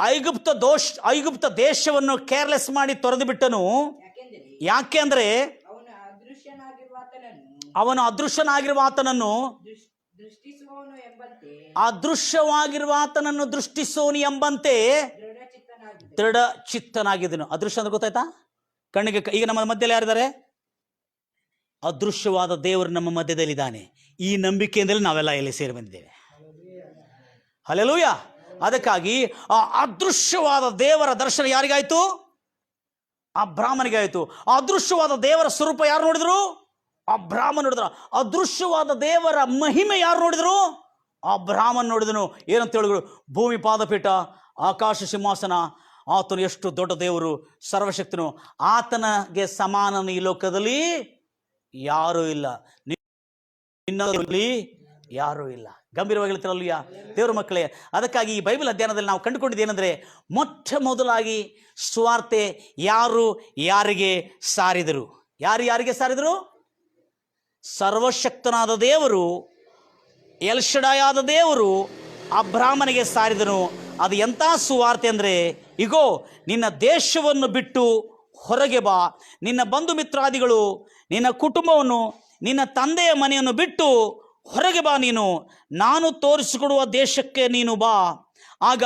ಐಗುಪ್ತ ದೇಶವನ್ನು ಕೇರ್ಲೆಸ್ ಮಾಡಿ ತೊರೆದು ಬಿಟ್ಟನು. ಯಾಕೆ ಅಂದ್ರೆ ಅವನು ಅದೃಶ್ಯನಾಗಿರುವ ಆತನನ್ನು ದೃಷ್ಟಿಸೋನು ಎಂಬಂತೆ ದೃಢ ಚಿತ್ತನಾಗಿದ್ದನು. ಅದೃಶ್ಯ ಅಂದ್ರೆ ಗೊತ್ತಾಯ್ತಾ? ಕಣ್ಣಿಗೆ. ಈಗ ನಮ್ಮ ಮಧ್ಯದಲ್ಲಿ ಯಾರಿದ್ದಾರೆ? ಅದೃಶ್ಯವಾದ ದೇವರು ನಮ್ಮ ಮಧ್ಯದಲ್ಲಿದ್ದಾನೆ. ಈ ನಂಬಿಕೆಯಿಂದಲೇ ನಾವೆಲ್ಲ ಇಲ್ಲಿ ಸೇರಿ ಬಂದಿದ್ದೇವೆ. ಹಲ್ಲೆಲೂಯಾ. ಅದಕ್ಕಾಗಿ ಆ ಅದೃಶ್ಯವಾದ ದೇವರ ದರ್ಶನ ಯಾರಿಗಾಯ್ತು? ಅಬ್ರಾಮನಿಗೆ ಆಯಿತು. ಆ ಅದೃಶ್ಯವಾದ ದೇವರ ಸ್ವರೂಪ ಯಾರು ನೋಡಿದ್ರು? ಅಬ್ರಾಮನ್ ನೋಡಿದ್ರು. ಅದೃಶ್ಯವಾದ ದೇವರ ಮಹಿಮೆ ಯಾರು ನೋಡಿದ್ರು? ಅಬ್ರಾಮನ್ ನೋಡಿದನು. ಏನಂತ ಹೇಳಿದ್ರು? ಭೂಮಿ ಪಾದಪೀಠ ಆಕಾಶ ಸಿಂಹಾಸನ, ಆತನು ಎಷ್ಟು ದೊಡ್ಡ ದೇವರು, ಸರ್ವಶಕ್ತನು, ಆತನಿಗೆ ಸಮಾನನು ಈ ಲೋಕದಲ್ಲಿ ಯಾರೂ ಇಲ್ಲ, ನಿನ್ನಲ್ಲಿ ಯಾರೂ ಇಲ್ಲ. ಗಂಭೀರವಾಗಿ ಹೇಳ್ತಿರಲ್ವಯ್ಯ ದೇವರ ಮಕ್ಕಳೇ. ಅದಕ್ಕಾಗಿ ಈ ಬೈಬಲ್ ಅಧ್ಯಯನದಲ್ಲಿ ನಾವು ಕಂಡುಕೊಂಡಿದ್ದೇನೆಂದರೆ, ಮೊಟ್ಟ ಮೊದಲಾಗಿ ಸುವಾರ್ತೆ ಯಾರು ಯಾರಿಗೆ ಸಾರಿದರು? ಯಾರಿಗೆ ಸಾರಿದರು? ಸರ್ವಶಕ್ತನಾದ ದೇವರು, ಎಲ್ಶಡಾಯಾದ ದೇವರು ಅಬ್ರಾಮನಿಗೆ ಸಾರಿದನು. ಅದು ಎಂಥ ಸುವಾರ್ತೆ ಅಂದರೆ, ಇಗೋ ನಿನ್ನ ದೇಶವನ್ನು ಬಿಟ್ಟು ಹೊರಗೆ ಬಾ, ನಿನ್ನ ಬಂಧು ಮಿತ್ರಾದಿಗಳು, ನಿನ್ನ ಕುಟುಂಬವನ್ನು, ನಿನ್ನ ತಂದೆಯ ಮನೆಯನ್ನು ಬಿಟ್ಟು ಹೊರಗೆ ಬಾ, ನೀನು ನಾನು ತೋರಿಸಿಕೊಡುವ ದೇಶಕ್ಕೆ ನೀನು ಬಾ. ಆಗ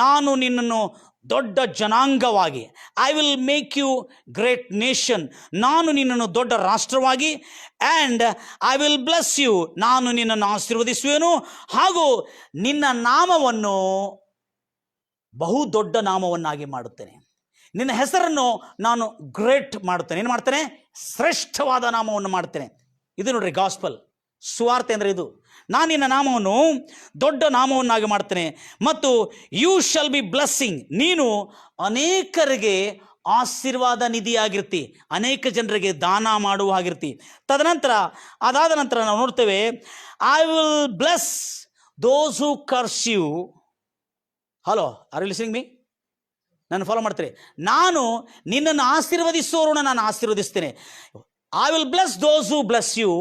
ನಾನು ನಿನ್ನನ್ನು ದೊಡ್ಡ ಜನಾಂಗವಾಗಿ, I will make you great nation, ನಾನು ನಿನ್ನನ್ನು ದೊಡ್ಡ ರಾಷ್ಟ್ರವಾಗಿ, and I will bless you, ನಾನು ನಿನ್ನನ್ನು ಆಶೀರ್ವದಿಸುವೆನು, ಹಾಗೂ ನಿನ್ನ ನಾಮವನ್ನು ಬಹು ದೊಡ್ಡ ನಾಮವನ್ನಾಗಿ ಮಾಡುತ್ತೇನೆ, ನಿನ್ನ ಹೆಸರನ್ನು ನಾನು ಗ್ರೇಟ್ ಮಾಡುತ್ತೇನೆ. ಏನು ಮಾಡ್ತೇನೆ? ಶ್ರೇಷ್ಠವಾದ ನಾಮವನ್ನು ಮಾಡ್ತೇನೆ. ಇದು ನೋಡ್ರಿ ಗಾಸ್ಪಲ್. ಸುವಾರ್ತೆ ಅಂದರೆ ಇದು. ನಾನು ನಿನ್ನ ನಾಮವನ್ನು ದೊಡ್ಡ ನಾಮವನ್ನಾಗಿ ಮಾಡ್ತೇನೆ ಮತ್ತು ಯು ಶಾಲ್ ಬಿ ಬ್ಲೆಸ್ಸಿಂಗ್, ನೀನು ಅನೇಕರಿಗೆ ಆಶೀರ್ವಾದ ನಿಧಿಯಾಗಿರ್ತಿ, ಅನೇಕ ಜನರಿಗೆ ದಾನ ಮಾಡುವ ಹಾಗಿರ್ತಿ. ತದನಂತರ ಅದಾದ ನಂತರ ನಾವು ನೋಡ್ತೇವೆ, I will bless those who curse you. Hello, are you listening me? ನಾನು ಫಾಲೋ ಮಾಡ್ತೀರಿ. ನಾನು ನಿನ್ನನ್ನು ಆಶೀರ್ವದಿಸೋರನ್ನ ನಾನು ಆಶೀರ್ವದಿಸ್ತೇನೆ. I will bless those who bless you,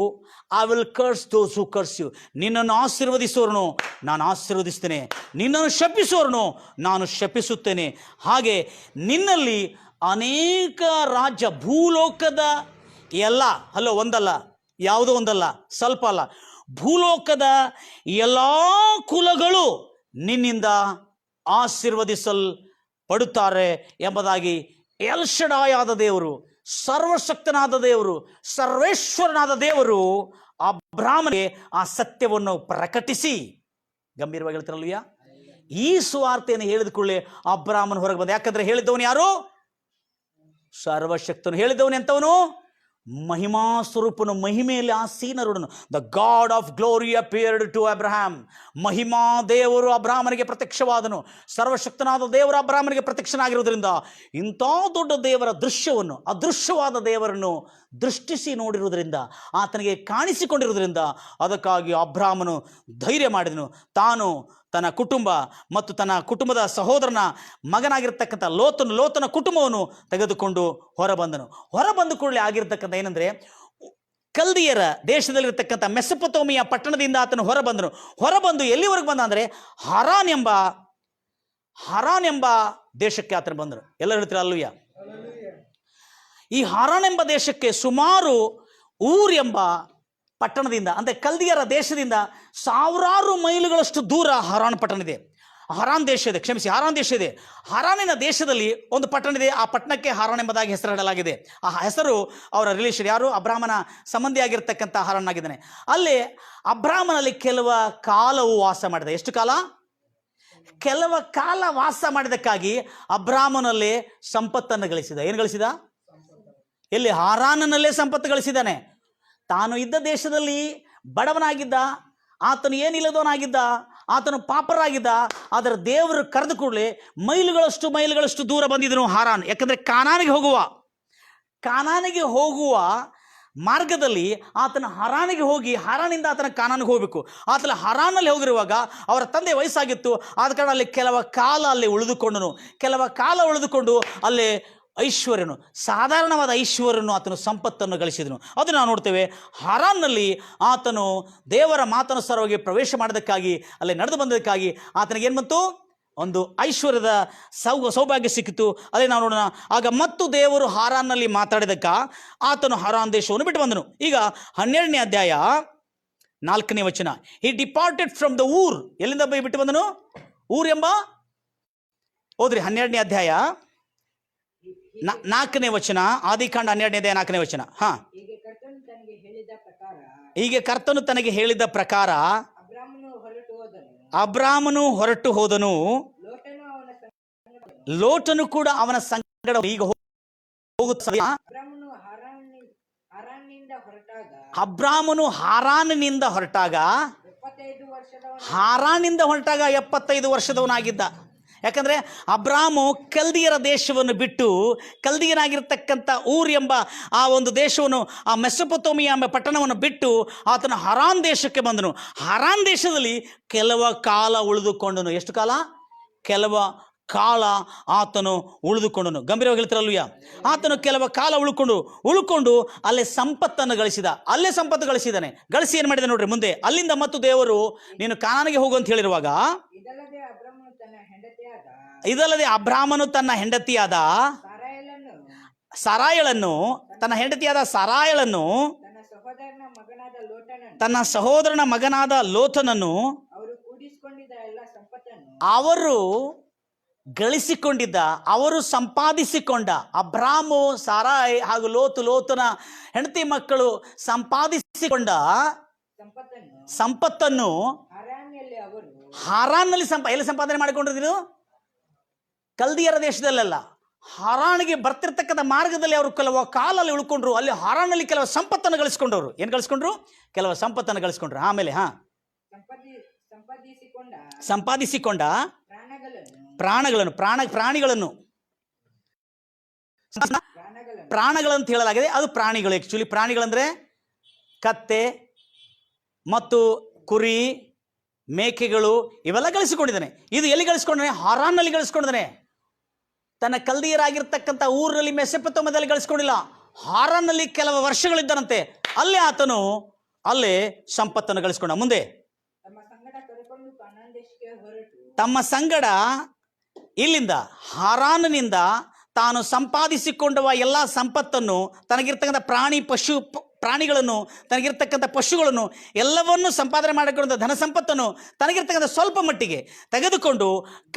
I will curse those who curse you. ನಿನ್ನನ್ನು ಆಶೀರ್ವದಿಸೋರನು ನಾನು ಆಶೀರ್ವದಿಸ್ತೇನೆ, ನಿನ್ನನ್ನು ಶಪಿಸೋರನು ನಾನು ಶಪಿಸುತ್ತೇನೆ. ಹಾಗೆ ನಿನ್ನಲ್ಲಿ ಅನೇಕ ರಾಜ್ಯ, ಭೂಲೋಕದ ಎಲ್ಲ, ಹಲೋ, ಒಂದಲ್ಲ, ಯಾವುದೋ ಒಂದಲ್ಲ, ಸ್ವಲ್ಪ ಅಲ್ಲ, ಭೂಲೋಕದ ಎಲ್ಲ ಕುಲಗಳು ನಿನ್ನಿಂದ ಆಶೀರ್ವದಿಸಲ್ಪಡುತ್ತಾರೆ ಎಂಬುದಾಗಿ ಎಲ್ ಶಡಾಯ್ ಆದ ದೇವರು, ಸರ್ವಶಕ್ತನಾದ ದೇವರು, ಸರ್ವೇಶ್ವರನಾದ ದೇವರು ಅಬ್ರಾಮನಿಗೆ ಆ ಸತ್ಯವನ್ನು ಪ್ರಕಟಿಸಿ, ಗಂಭೀರವಾಗಿ ಹೇಳ್ತಾರಲ್ವಿಯ, ಈ ಸುವಾರ್ತೆಯನ್ನು ಹೇಳಿದ ಕೂಡಲೇ ಅಬ್ರಾಮನ ಹೊರಗೆ ಬಂದ. ಯಾಕಂದ್ರೆ ಹೇಳಿದ್ದವನು ಯಾರು? ಸರ್ವಶಕ್ತನು. ಹೇಳಿದ್ದವನು ಎಂತವನು? ಮಹಿಮಾ ಸ್ವರೂಪನು, ಮಹಿಮೆಯಲ್ಲಿ ಆಸೀನರುಡನು. The God of glory appeared to Abraham. ಮಹಿಮಾ ದೇವರು ಅಬ್ರಾಮನಿಗೆ ಪ್ರತ್ಯಕ್ಷವಾದನು. ಸರ್ವಶಕ್ತನಾದ ದೇವರು ಅಬ್ರಾಮನಿಗೆ ಪ್ರತ್ಯಕ್ಷನಾಗಿರುವುದರಿಂದ ಇಂಥ ದೊಡ್ಡ ದೇವರ ದೃಶ್ಯವನ್ನು, ಅದೃಶ್ಯವಾದ ದೇವರನ್ನು ದೃಷ್ಟಿಸಿ ನೋಡಿರುವುದರಿಂದ, ಆತನಿಗೆ ಕಾಣಿಸಿಕೊಂಡಿರುವುದರಿಂದ, ಅದಕ್ಕಾಗಿ ಅಬ್ರಾಮನು ಧೈರ್ಯ ಮಾಡಿದನು. ತಾನು, ತನ್ನ ಕುಟುಂಬ ಮತ್ತು ತನ್ನ ಕುಟುಂಬದ ಸಹೋದರನ ಮಗನಾಗಿರ್ತಕ್ಕಂಥ ಲೋತನ ಕುಟುಂಬವನ್ನು ತೆಗೆದುಕೊಂಡು ಹೊರಬಂದನು. ಹೊರಬಂದು ಕೂಡಲೇ ಆಗಿರ್ತಕ್ಕಂಥ ಏನಂದರೆ, ಕಲ್ದಿಯರ ದೇಶದಲ್ಲಿರ್ತಕ್ಕಂಥ ಮೆಸೊಪೊತಾಮಿಯ ಪಟ್ಟಣದಿಂದ ಆತನು ಹೊರಬಂದು ಎಲ್ಲಿವರೆಗೆ ಬಂದ ಅಂದರೆ ಹಾರಾನ್ ಎಂಬ ದೇಶಕ್ಕೆ ಆತನು ಬಂದರು. ಎಲ್ಲ ಹೇಳ್ತೀರ ಅಲ್ಲೂಯ್ಯ? ಈ ಹಾರಾನ್ ಎಂಬ ದೇಶಕ್ಕೆ ಸುಮಾರು ಊರ್ ಎಂಬ ಪಟ್ಟಣದಿಂದ, ಅಂದರೆ ಕಲ್ದಿಯರ ದೇಶದಿಂದ ಸಾವಿರಾರು ಮೈಲುಗಳಷ್ಟು ದೂರ ಹಾರಾನ್ ಪಟ್ಟಣ ಇದೆ. ಹಾರಾನ್ ದೇಶ ಇದೆ. ಹಾರಾನಿನ ದೇಶದಲ್ಲಿ ಒಂದು ಪಟ್ಟಣ ಇದೆ. ಆ ಪಟ್ಟಣಕ್ಕೆ ಹಾರಾನ್ ಎಂಬುದಾಗಿ ಹೆಸರಿಡಲಾಗಿದೆ. ಆ ಹೆಸರು ಅವರ ರಿಲೇಷನ್, ಯಾರು? ಅಬ್ರಾಮನ ಸಂಬಂಧಿಯಾಗಿರ್ತಕ್ಕಂಥ ಹಾರಾನ್ ಆಗಿದ್ದಾನೆ. ಅಲ್ಲಿ ಅಬ್ರಾಮನಲ್ಲಿ ಕೆಲವ ಕಾಲವು ವಾಸ ಮಾಡಿದ. ಎಷ್ಟು ಕಾಲ? ಕೆಲವ ಕಾಲ ವಾಸ ಮಾಡಿದಕ್ಕಾಗಿ ಅಬ್ರಾಮನಲ್ಲಿ ಸಂಪತ್ತನ್ನು ಗಳಿಸಿದ. ಏನು ಗಳಿಸಿದ? ಎಲ್ಲಿ? ಹಾರಾನಲ್ಲೇ ಸಂಪತ್ತು ಗಳಿಸಿದ್ದಾನೆ. ತಾನು ಇದ್ದ ದೇಶದಲ್ಲಿ ಬಡವನಾಗಿದ್ದ, ಆತನು ಏನಿಲ್ಲದವನಾಗಿದ್ದ, ಆತನು ಪಾಪರಾಗಿದ್ದ. ಆದರೆ ದೇವರು ಕರೆದು ಕೂಡಲೇ ಮೈಲುಗಳಷ್ಟು ದೂರ ಬಂದಿದ್ದನು ಹಾರಾನ್. ಯಾಕಂದರೆ ಕಾನಾನಿಗೆ ಹೋಗುವ ಮಾರ್ಗದಲ್ಲಿ ಆತನ ಹಾರಾನಿಗೆ ಹೋಗಿ, ಹಾರಾನಿಂದ ಆತನ ಕಾನಾನಿಗೆ ಹೋಗಬೇಕು. ಆತನ ಹಾರಾನಲ್ಲಿ ಹೋಗಿರುವಾಗ ಅವರ ತಂದೆ ವಯಸ್ಸಾಗಿತ್ತು. ಆದ ಕಾರಣ ಅಲ್ಲಿ ಕೆಲವ ಕಾಲ ಅಲ್ಲಿ ಉಳಿದುಕೊಂಡು ಅಲ್ಲಿ ಐಶ್ವರ್ಯನು, ಸಾಧಾರಣವಾದ ಐಶ್ವರ್ಯನು, ಆತನು ಸಂಪತ್ತನ್ನು ಗಳಿಸಿದನು. ಅದು ನಾವು ನೋಡ್ತೇವೆ. ಹಾರಾನ್ನಲ್ಲಿ ಆತನು ದೇವರ ಮಾತನುಸಾರವಾಗಿ ಪ್ರವೇಶ ಮಾಡೋದಕ್ಕಾಗಿ, ಅಲ್ಲಿ ನಡೆದು ಬಂದದಕ್ಕಾಗಿ ಆತನಿಗೆ ಏನು ಬಂತು? ಒಂದು ಐಶ್ವರ್ಯದ ಸೌಭಾಗ್ಯ ಸಿಕ್ಕಿತು. ಅದೇ ನಾವು ನೋಡೋಣ. ಆಗ ಮತ್ತು ದೇವರು ಹಾರಾನ್ನಲ್ಲಿ ಮಾತಾಡಿದಕ್ಕ ಆತನು ಹಾರಾನ್ ದೇಶವನ್ನು ಬಿಟ್ಟು ಬಂದನು. ಈಗ 12ನೇ ಅಧ್ಯಾಯ 4ನೇ ವಚನ. ಹಿ ಡಿಪಾರ್ಟೆಡ್ ಫ್ರಮ್ ದ ಊರ್. ಎಲ್ಲಿಂದ ಬಿಟ್ಟು ಬಂದನು? ಊರ್ ಎಂಬ, ಓದ್ರಿ 12ನೇ ಅಧ್ಯಾಯ 4ನೇ ವಚನ, ಆದಿಕಾಂಡ 12ನೇ ಅಧ್ಯಾಯ 4ನೇ ವಚನ. ಹೀಗೆ ಕರ್ತನು ತನಗೆ ಹೇಳಿದ ಪ್ರಕಾರ ಅಬ್ರಾಮನು ಹೊರಟು ಹೋದನು. ಲೋಟನು ಕೂಡ ಅವನ ಸಂಗಡ ಈಗ ಅಬ್ರಾಮನು ಹಾರಾನಿನಿಂದ ಹೊರಟಾಗ 75 ವರ್ಷದವನಾಗಿದ್ದ. ಯಾಕಂದರೆ ಅಬ್ರಾಮು ಕಲ್ದಿಯರ ದೇಶವನ್ನು ಬಿಟ್ಟು, ಕಲ್ದಿಯನಾಗಿರ್ತಕ್ಕಂಥ ಊರ್ ಎಂಬ ಆ ಒಂದು ದೇಶವನ್ನು, ಆ ಮೆಸೊಪೊತಾಮಿಯಾ ಎಂಬ ಪಟ್ಟಣವನ್ನು ಬಿಟ್ಟು ಆತನು ಹಾರಾನ್ ದೇಶಕ್ಕೆ ಬಂದನು. ಹಾರಾನ್ ದೇಶದಲ್ಲಿ ಕೆಲವ ಕಾಲ ಉಳಿದುಕೊಂಡನು. ಎಷ್ಟು ಕಾಲ? ಕೆಲವ ಕಾಲ ಆತನು ಉಳಿದುಕೊಂಡನು. ಗಂಭೀರವಾಗಿ ಹೇಳ್ತಾರಲ್ವಯ್ಯ? ಆತನು ಕೆಲವ ಕಾಲ ಉಳ್ಕೊಂಡು ಅಲ್ಲೇ ಸಂಪತ್ತನ್ನು ಗಳಿಸಿದ. ಅಲ್ಲೇ ಸಂಪತ್ತು ಗಳಿಸಿದ್ದಾನೆ. ಗಳಿಸಿ ಏನು ಮಾಡಿದ ನೋಡ್ರಿ ಮುಂದೆ. ಅಲ್ಲಿಂದ ಮತ್ತು ದೇವರು ನೀನು ಕಾನಾನಿಗೆ ಹೋಗು ಅಂತ ಹೇಳಿರುವಾಗ, ಇದಲ್ಲದೆ ಅಬ್ರಾಮನು ತನ್ನ ಹೆಂಡತಿಯಾದ ಸಾರಾಯಳನ್ನು ತನ್ನ ಸಹೋದರನ ಮಗನಾದ ಲೋಟನನ್ನು ಅವರು ಗಳಿಸಿಕೊಂಡಿದ್ದ, ಅವರು ಸಂಪಾದಿಸಿಕೊಂಡ, ಅಬ್ರಾಮು, ಸಾರಾಯ್ ಹಾಗೂ ಲೋತನ ಹೆಂಡತಿ ಮಕ್ಕಳು ಸಂಪಾದಿಸಿಕೊಂಡ ಸಂಪತ್ತನ್ನು ಹಾರಾನ್ನಲ್ಲಿ ಎಲ್ಲಿ ಸಂಪಾದನೆ ಮಾಡಿಕೊಂಡಿದ್ರು? ಕಲ್ದಿಯರ ದೇಶದಲ್ಲ, ಹಾರಾಣಿಗೆ ಬರ್ತಿರ್ತಕ್ಕಂಥ ಮಾರ್ಗದಲ್ಲಿ ಅವರು ಕೆಲವು ಕಾಲಲ್ಲಿ ಉಳ್ಕೊಂಡ್ರು. ಅಲ್ಲಿ ಹಾರಾನಲ್ಲಿ ಕೆಲವು ಸಂಪತ್ತನ್ನು ಗಳಿಸ್ಕೊಂಡವರು. ಏನು ಗಳಿಸ್ಕೊಂಡ್ರು? ಕೆಲವು ಸಂಪತ್ತನ್ನು ಗಳಿಸ್ಕೊಂಡ್ರು. ಆಮೇಲೆ ಸಂಪಾದಿಸಿಕೊಂಡ ಪ್ರಾಣಗಳಂತ ಹೇಳಲಾಗಿದೆ. ಅದು ಪ್ರಾಣಿಗಳು. ಆಕ್ಚುಲಿ ಪ್ರಾಣಿಗಳಂದ್ರೆ ಕತ್ತೆ ಮತ್ತು ಕುರಿ, ಮೇಕೆಗಳು ಇವೆಲ್ಲ ಗಳಿಸಿಕೊಂಡಿದ್ದಾನೆ. ಇದು ಎಲ್ಲಿ ಗಳಿಸ್ಕೊಂಡಾನೆ? ಹಾರಾನಲ್ಲಿ ಗಳಿಸ್ಕೊಂಡಿದ್ದಾನೆ. ತನ್ನ ಕಲ್ದೀಯರಾಗಿರ್ತಕ್ಕಂಥ ಊರಿನಲ್ಲಿ ಮೆಸೊಪೊತಾಮ್ಯದಲ್ಲಿ ಗಳಿಸ್ಕೊಂಡಿಲ್ಲ. ಹಾರಾನಲ್ಲಿ ಕೆಲವು ವರ್ಷಗಳಿದ್ದನಂತೆ. ಅಲ್ಲಿ ಆತನು ಅಲ್ಲೇ ಸಂಪತ್ತನ್ನು ಗಳಿಸ್ಕೊಂಡ. ಮುಂದೆ ತಮ್ಮ ಸಂಗಡ ಇಲ್ಲಿಂದ ಹಾರಾನಿನಿಂದ ತಾನು ಸಂಪಾದಿಸಿಕೊಂಡವ ಎಲ್ಲ ಸಂಪತ್ತನ್ನು, ತನಗಿರ್ತಕ್ಕಂಥ ಪ್ರಾಣಿಗಳನ್ನು, ತನಗಿರ್ತಕ್ಕಂಥ ಪಶುಗಳನ್ನು ಎಲ್ಲವನ್ನೂ ಸಂಪಾದನೆ ಮಾಡಿಕೊಂಡ ಧನ ಸಂಪತ್ತನ್ನು ತನಗಿರ್ತಕ್ಕಂಥ ಸ್ವಲ್ಪ ಮಟ್ಟಿಗೆ ತೆಗೆದುಕೊಂಡು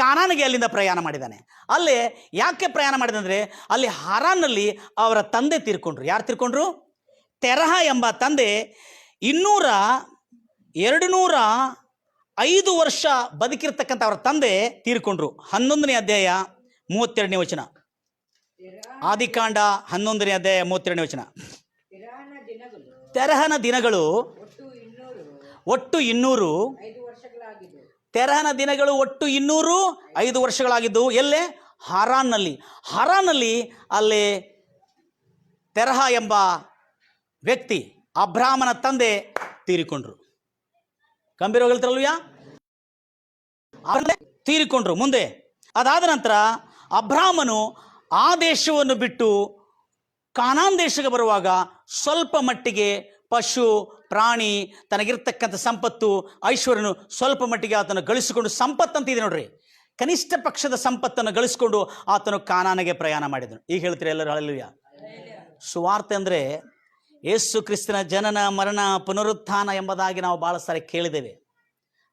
ಕಾನಾನಿಗೆ ಅಲ್ಲಿಂದ ಪ್ರಯಾಣ ಮಾಡಿದ್ದಾನೆ. ಅಲ್ಲೇ ಯಾಕೆ ಪ್ರಯಾಣ ಮಾಡಿದಂದರೆ, ಅಲ್ಲಿ ಹಾರಾನಲ್ಲಿ ಅವರ ತಂದೆ ತೀರ್ಕೊಂಡ್ರು. ಯಾರು ತೀರ್ಕೊಂಡ್ರು? ತೆರಹ ಎಂಬ ತಂದೆ 205 ವರ್ಷ ಬದುಕಿರ್ತಕ್ಕಂಥ ಅವರ ತಂದೆ ತೀರ್ಕೊಂಡ್ರು. 11ನೇ ಅಧ್ಯಾಯ 32ನೇ ವಚನ. ಆದಿಕಾಂಡ 11ನೇ ಅಧ್ಯಾಯ 32ನೇ ವಚನ. ತೆರಹನ ದಿನಗಳು ಒಟ್ಟು 200. ತೆರಹನ ದಿನಗಳು ಒಟ್ಟು 205 ವರ್ಷಗಳಾಗಿದ್ದು. ಎಲ್ಲೇ? ಹಾರಾನಲ್ಲಿ ಅಲ್ಲಿ ತೆರಹ ಎಂಬ ವ್ಯಕ್ತಿ, ಅಬ್ರಾಮನ ತಂದೆ ತೀರಿಕೊಂಡ್ರು. ಗಂಭೀರವಾಗಿಲ್ತರಲ್ವಯ್ಯ? ತೀರಿಕೊಂಡ್ರು. ಮುಂದೆ ಅದಾದ ನಂತರ ಅಬ್ರಾಮನು ಆ ದೇಶವನ್ನು ಬಿಟ್ಟು ಕಾನಾನ್ ದೇಶಕ್ಕೆ ಬರುವಾಗ ಸ್ವಲ್ಪ ಮಟ್ಟಿಗೆ ಪಶು ಪ್ರಾಣಿ, ತನಗಿರ್ತಕ್ಕಂಥ ಸಂಪತ್ತು, ಐಶ್ವರ್ಯನು ಸ್ವಲ್ಪ ಮಟ್ಟಿಗೆ ಆತನು ಗಳಿಸಿಕೊಂಡು, ಸಂಪತ್ತಂತಿದೆ ನೋಡ್ರಿ, ಕನಿಷ್ಠ ಪಕ್ಷದ ಸಂಪತ್ತನ್ನು ಗಳಿಸಿಕೊಂಡು ಆತನು ಕಾನಾನಿಗೆ ಪ್ರಯಾಣ ಮಾಡಿದನು. ಈಗ ಹೇಳ್ತೀರಿ ಎಲ್ಲರೂ ಹಲ್ಲೆಲೂಯಾ. ಸುವಾರ್ತೆ ಅಂದರೆ ಯೇಸು ಕ್ರಿಸ್ತನ ಜನನ, ಮರಣ, ಪುನರುತ್ಥಾನ ಎಂಬುದಾಗಿ ನಾವು ಭಾಳ ಸಾರಿ ಕೇಳಿದ್ದೇವೆ.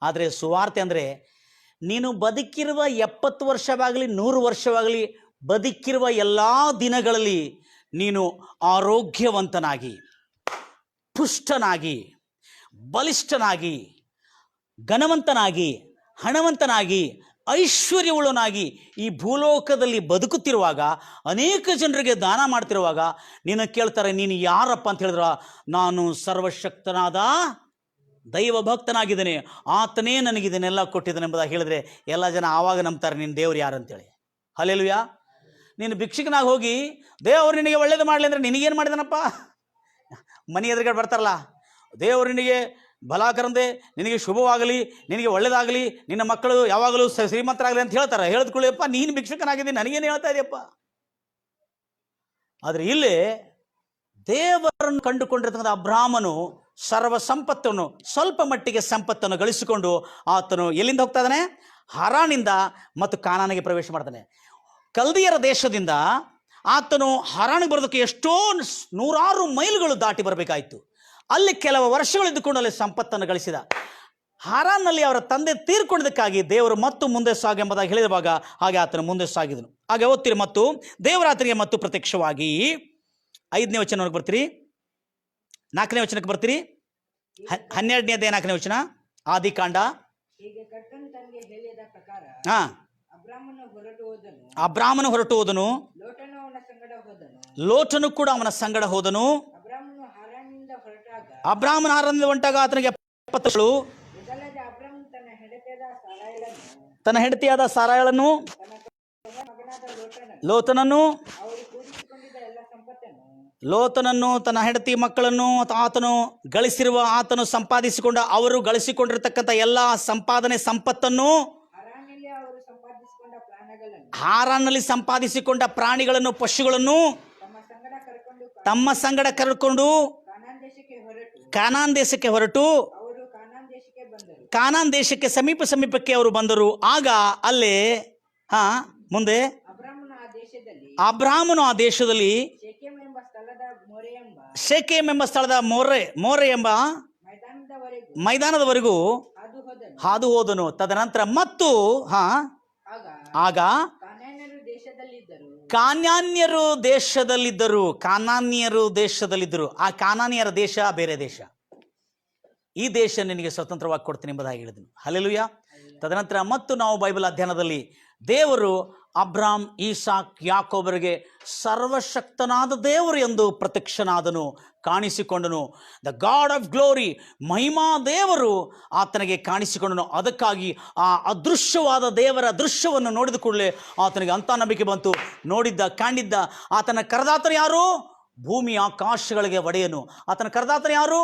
ಆದರೆ ಸುವಾರ್ತೆ ಅಂದರೆ ನೀನು ಬದುಕಿರುವ 70 ವರ್ಷವಾಗಲಿ 100 ವರ್ಷವಾಗಲಿ ಬದುಕಿರುವ ಎಲ್ಲ ದಿನಗಳಲ್ಲಿ ನೀನು ಆರೋಗ್ಯವಂತನಾಗಿ, ಪುಷ್ಟನಾಗಿ, ಬಲಿಷ್ಠನಾಗಿ, ಘನವಂತನಾಗಿ, ಹಣವಂತನಾಗಿ, ಐಶ್ವರ್ಯವುಳ್ಳನಾಗಿ ಈ ಭೂಲೋಕದಲ್ಲಿ ಬದುಕುತ್ತಿರುವಾಗ, ಅನೇಕ ಜನರಿಗೆ ದಾನ ಮಾಡ್ತಿರುವಾಗ ನೀನು ಕೇಳ್ತಾರೆ, ನೀನು ಯಾರಪ್ಪ ಅಂತ ಹೇಳಿದ್ರ, ನಾನು ಸರ್ವಶಕ್ತನಾದ ದೈವ ಭಕ್ತನಾಗಿದ್ದೇನೆ, ಆತನೇ ನನಗಿದನ್ನೆಲ್ಲ ಕೊಟ್ಟಿದ್ದಾನೆ ಎಂಬುದಾಗಿ ಹೇಳಿದ್ರೆ ಎಲ್ಲ ಜನ ಆವಾಗ ನಂಬ್ತಾರೆ ನಿನ್ನ ದೇವ್ರು ಯಾರು ಅಂತೇಳಿ. ಹಲ್ಲೆಲೂಯಾ. ನೀನು ಭಿಕ್ಷುಕನಾಗಿ ಹೋಗಿ ದೇವರು ನಿನಗೆ ಒಳ್ಳೇದು ಮಾಡಲಿ ಅಂದರೆ ನಿನಗೇನು ಮಾಡಿದಾನಪ್ಪ? ಮನೆ ಎದುರುಗಡೆ ಬರ್ತಾರಲ್ಲ, ದೇವರು ನಿನಗೆ ಬಲಾಕರಂದೆ, ನಿನಗೆ ಶುಭವಾಗಲಿ, ನಿನಗೆ ಒಳ್ಳೇದಾಗಲಿ, ನಿನ್ನ ಮಕ್ಕಳು ಯಾವಾಗಲೂ ಶ್ರೀಮಂತರಾಗಲಿ ಅಂತ ಹೇಳ್ತಾರೆ. ಹೇಳಿದ್ಕೊಳ್ಳಿಯಪ್ಪ, ನೀನು ಭಿಕ್ಷುಕನಾಗಿದ್ದೀನಿ, ನನಗೇನು ಹೇಳ್ತಾ ಇದೆಯಪ್ಪ? ಆದರೆ ಇಲ್ಲಿ ದೇವರನ್ನು ಕಂಡುಕೊಂಡಿರ್ತಕ್ಕಂಥ ಅಬ್ರಾಮನು ಸರ್ವ ಸಂಪತ್ತನ್ನು, ಸ್ವಲ್ಪ ಮಟ್ಟಿಗೆ ಸಂಪತ್ತನ್ನು ಗಳಿಸಿಕೊಂಡು ಆತನು ಎಲ್ಲಿಂದ ಹೋಗ್ತಾ ಇದ್ದಾನೆ? ಹಾರಾನಿಂದ ಮತ್ತು ಕಾನಾನಿಗೆ ಪ್ರವೇಶ ಮಾಡ್ತಾನೆ. ಕಲ್ದಿಯರ ದೇಶದಿಂದ ಆತನು ಹಾರಾನಿಗೆ ಬರೋದಕ್ಕೆ ಎಷ್ಟೋ 100 ಮೈಲುಗಳು ದಾಟಿ ಬರಬೇಕಾಯಿತು. ಅಲ್ಲಿ ಕೆಲವು ವರ್ಷಗಳಿದ್ದುಕೊಂಡು ಅಲ್ಲಿ ಸಂಪತ್ತನ್ನು ಗಳಿಸಿದ. ಹಾರಾನ್ನಲ್ಲಿ ಅವರ ತಂದೆ ತೀರ್ಕೊಂಡದಕ್ಕಾಗಿ ದೇವರು ಮತ್ತು ಮುಂದೆ ಸಾಗು ಎಂಬುದಾಗಿ ಹೇಳಿರುವಾಗ ಹಾಗೆ ಆತನು ಮುಂದೆ ಸಾಗಿದನು. ಹಾಗೆ ಓದ್ತೀರಿ, ಮತ್ತು ದೇವರಾತನಿಗೆ ಮತ್ತು ಪ್ರತ್ಯಕ್ಷವಾಗಿ 5ನೇ ವಚನಕ್ಕೆ ಬರ್ತೀರಿ, 4ನೇ ವಚನಕ್ಕೆ ಬರ್ತೀರಿ, 12ನೇ ಅಧ್ಯಾಯ 4ನೇ ವಚನ, ಆದಿಕಾಂಡ. ಅಬ್ರಾಮನು ಹೊರಟು ಹೋದನು, ಲೋಟನು ಕೂಡ ಅವನ ಸಂಗಡ ಹೋದನು. ಅಬ್ರಾಮನ ಹಾರಾನಿಂದ ಹೊಂಟಾಗ ಆತನಿಗೆ 70 ವರ್ಷಗಳು. ತನ್ನ ಹೆಂಡತಿಯಾದ ಸಾರಾಯಳನ್ನು, ಲೋತನನ್ನು, ತನ್ನ ಹೆಂಡತಿ ಮಕ್ಕಳನ್ನು ಆತನು ಗಳಿಸಿರುವ, ಆತನು ಸಂಪಾದಿಸಿಕೊಂಡ, ಅವರು ಗಳಿಸಿಕೊಂಡಿರತಕ್ಕಂಥ ಎಲ್ಲ ಸಂಪಾದನೆ ಸಂಪತ್ತನ್ನು, ಹಾರಾನಲ್ಲಿ ಸಂಪಾದಿಸಿಕೊಂಡ ಪ್ರಾಣಿಗಳನ್ನು, ಪಶುಗಳನ್ನು ತಮ್ಮ ಸಂಗಡ ಕರೆದುಕೊಂಡು ಕಾನಾನ್ ದೇಶಕ್ಕೆ ಹೊರಟು ಕಾನಾನ್ ದೇಶಕ್ಕೆ ಸಮೀಪಕ್ಕೆ ಅವರು ಬಂದರು. ಆಗ ಅಲ್ಲೇ ಮುಂದೆ ಅಬ್ರಾಮನು ಆ ದೇಶದಲ್ಲಿ ಶೆಕೆಮ್ ಎಂಬ ಸ್ಥಳದ ಮೋರೆ ಎಂಬ ಮೈದಾನದವರೆಗೂ ಹಾದು ಹೋದನು. ತದನಂತರ ಮತ್ತು ಆಗ ಕಾನಾನ್ಯರು ದೇಶದಲ್ಲಿದ್ದರು. ಆ ಕಾನಾನ್ಯರ ದೇಶ ಬೇರೆ ದೇಶ. ಈ ದೇಶ ನಿನಗೆ ಸ್ವತಂತ್ರವಾಗಿ ಕೊಡ್ತೀನಿ ಎಂಬುದಾಗಿ ಹೇಳಿದನು. ಹಲ್ಲೆಲೂಯಾ. ತದನಂತರ ಮತ್ತು ನಾವು ಬೈಬಲ್ ಅಧ್ಯಯನದಲ್ಲಿ ದೇವರು ಅಬ್ರಾಮ್, ಈಸಾಕ್, ಯಾಕೋಬರಿಗೆ ಸರ್ವಶಕ್ತನಾದ ದೇವರು ಎಂದು ಪ್ರತ್ಯಕ್ಷನಾದನು, ಕಾಣಿಸಿಕೊಂಡನು. ದ ಗಾಡ್ ಆಫ್ ಗ್ಲೋರಿ, ಮಹಿಮಾ ದೇವರು ಆತನಿಗೆ ಕಾಣಿಸಿಕೊಂಡನು. ಅದಕ್ಕಾಗಿ ಆ ಅದೃಶ್ಯವಾದ ದೇವರ ದೃಶ್ಯವನ್ನು ನೋಡಿದ ಕೂಡಲೇ ಆತನಿಗೆ ಅಂಥ ನಂಬಿಕೆ ಬಂತು. ಕಂಡಿದ್ದ ಆತನ ಕರೆದಾತನ ಯಾರು? ಭೂಮಿ ಆಕಾಶಗಳಿಗೆ ಒಡೆಯನು. ಆತನ ಕರೆದಾತನ ಯಾರು?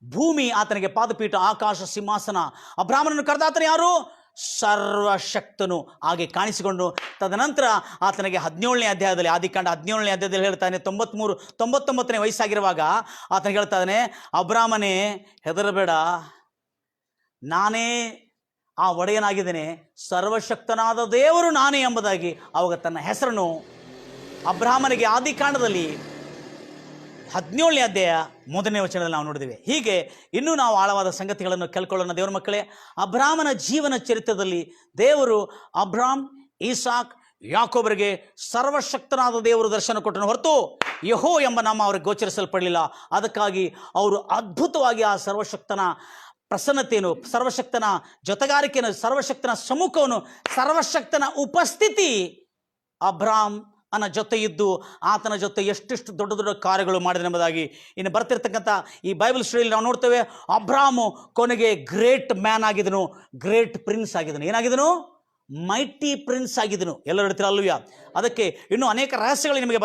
ಭೂಮಿ ಆತನಿಗೆ ಪಾದಪೀಠ, ಆಕಾಶ ಸಿಂಹಾಸನ. ಅಬ್ರಾಮನನ್ನು ಕರೆದಾತನ ಯಾರು? ಸರ್ವಶಕ್ತನು. ಹಾಗೆ ಕಾಣಿಸಿಕೊಂಡು ತದನಂತರ ಆತನಿಗೆ 17ನೇ ಅಧ್ಯಾಯದಲ್ಲಿ, ಆದಿಕಾಂಡ 17ನೇ ಅಧ್ಯಾಯದಲ್ಲಿ ಹೇಳ್ತಾನೆ, 99ನೇ ವಯಸ್ಸಾಗಿರುವಾಗ ಆತನಿಗೆ ಹೇಳ್ತಾನೆ, ಅಬ್ರಾಮನೇ ಹೆದರಬೇಡ, ನಾನೇ ಆ ಒಡೆಯನಾಗಿದ್ದೇನೆ, ಸರ್ವಶಕ್ತನಾದ ದೇವರು ನಾನೇ ಎಂಬುದಾಗಿ ಅವಾಗ ತನ್ನ ಹೆಸರನ್ನು ಅಬ್ರಾಮನಿಗೆ ಆದಿಕಾಂಡದಲ್ಲಿ 17ನೇ ಅಧ್ಯಾಯ 1ನೇ ವಚನದಲ್ಲಿ ನಾವು ನೋಡಿದ್ದೇವೆ. ಹೀಗೆ ಇನ್ನೂ ನಾವು ಆಳವಾದ ಸಂಗತಿಗಳನ್ನು ಕೇಳ್ಕೊಳ್ಳೋಣ ದೇವರ ಮಕ್ಕಳೇ. ಅಬ್ರಾಮನ ಜೀವನ ಚರಿತ್ರದಲ್ಲಿ ದೇವರು ಅಬ್ರಾಮ್, ಈಸಾಕ್, ಯಾಕೋಬರಿಗೆ ಸರ್ವಶಕ್ತನಾದ ದೇವರು ದರ್ಶನ ಕೊಟ್ಟನು ಹೊರತು ಯೆಹೋ ಎಂಬ ನಾಮ ಅವರಿಗೆ ಗೋಚರಿಸಲ್ಪಡಲಿಲ್ಲ. ಅದಕ್ಕಾಗಿ ಅವರು ಅದ್ಭುತವಾಗಿ ಆ ಸರ್ವಶಕ್ತನ ಪ್ರಸನ್ನತೆಯನ್ನು, ಸರ್ವಶಕ್ತನ ಜೊತೆಗಾರಿಕೆಯನ್ನು, ಸರ್ವಶಕ್ತನ ಸಮ್ಮುಖವನ್ನು, ಸರ್ವಶಕ್ತನ ಉಪಸ್ಥಿತಿ ಅಬ್ರಾಮ್ ಅನ್ನ ಜೊತೆ ಇದ್ದು ಆತನ ಜೊತೆ ಎಷ್ಟೆಷ್ಟು ದೊಡ್ಡ ದೊಡ್ಡ ಕಾರ್ಯಗಳು ಮಾಡಿದೆ ಎಂಬುದಾಗಿ ಇನ್ನು ಬರ್ತಿರ್ತಕ್ಕಂಥ ಈ ಬೈಬಲ್ ಸ್ಟೋರಿಯಲ್ಲಿ ನಾವು ನೋಡ್ತೇವೆ. ಅಬ್ರಾಮು ಕೊನೆಗೆ ಗ್ರೇಟ್ ಮ್ಯಾನ್ ಆಗಿದನು, ಗ್ರೇಟ್ ಪ್ರಿನ್ಸ್ ಆಗಿದನು. ಏನಾಗಿದನು? ಮೈಟಿ ಪ್ರಿನ್ಸ್ ಆಗಿದನು. ಎಲ್ಲರೂ ಹೇಳ್ತೀರಾ ಅಲ್ವಯ್ಯ? ಅದಕ್ಕೆ ಇನ್ನೂ ಅನೇಕ ರಹಸ್ಯಗಳು ನಿಮಗೆ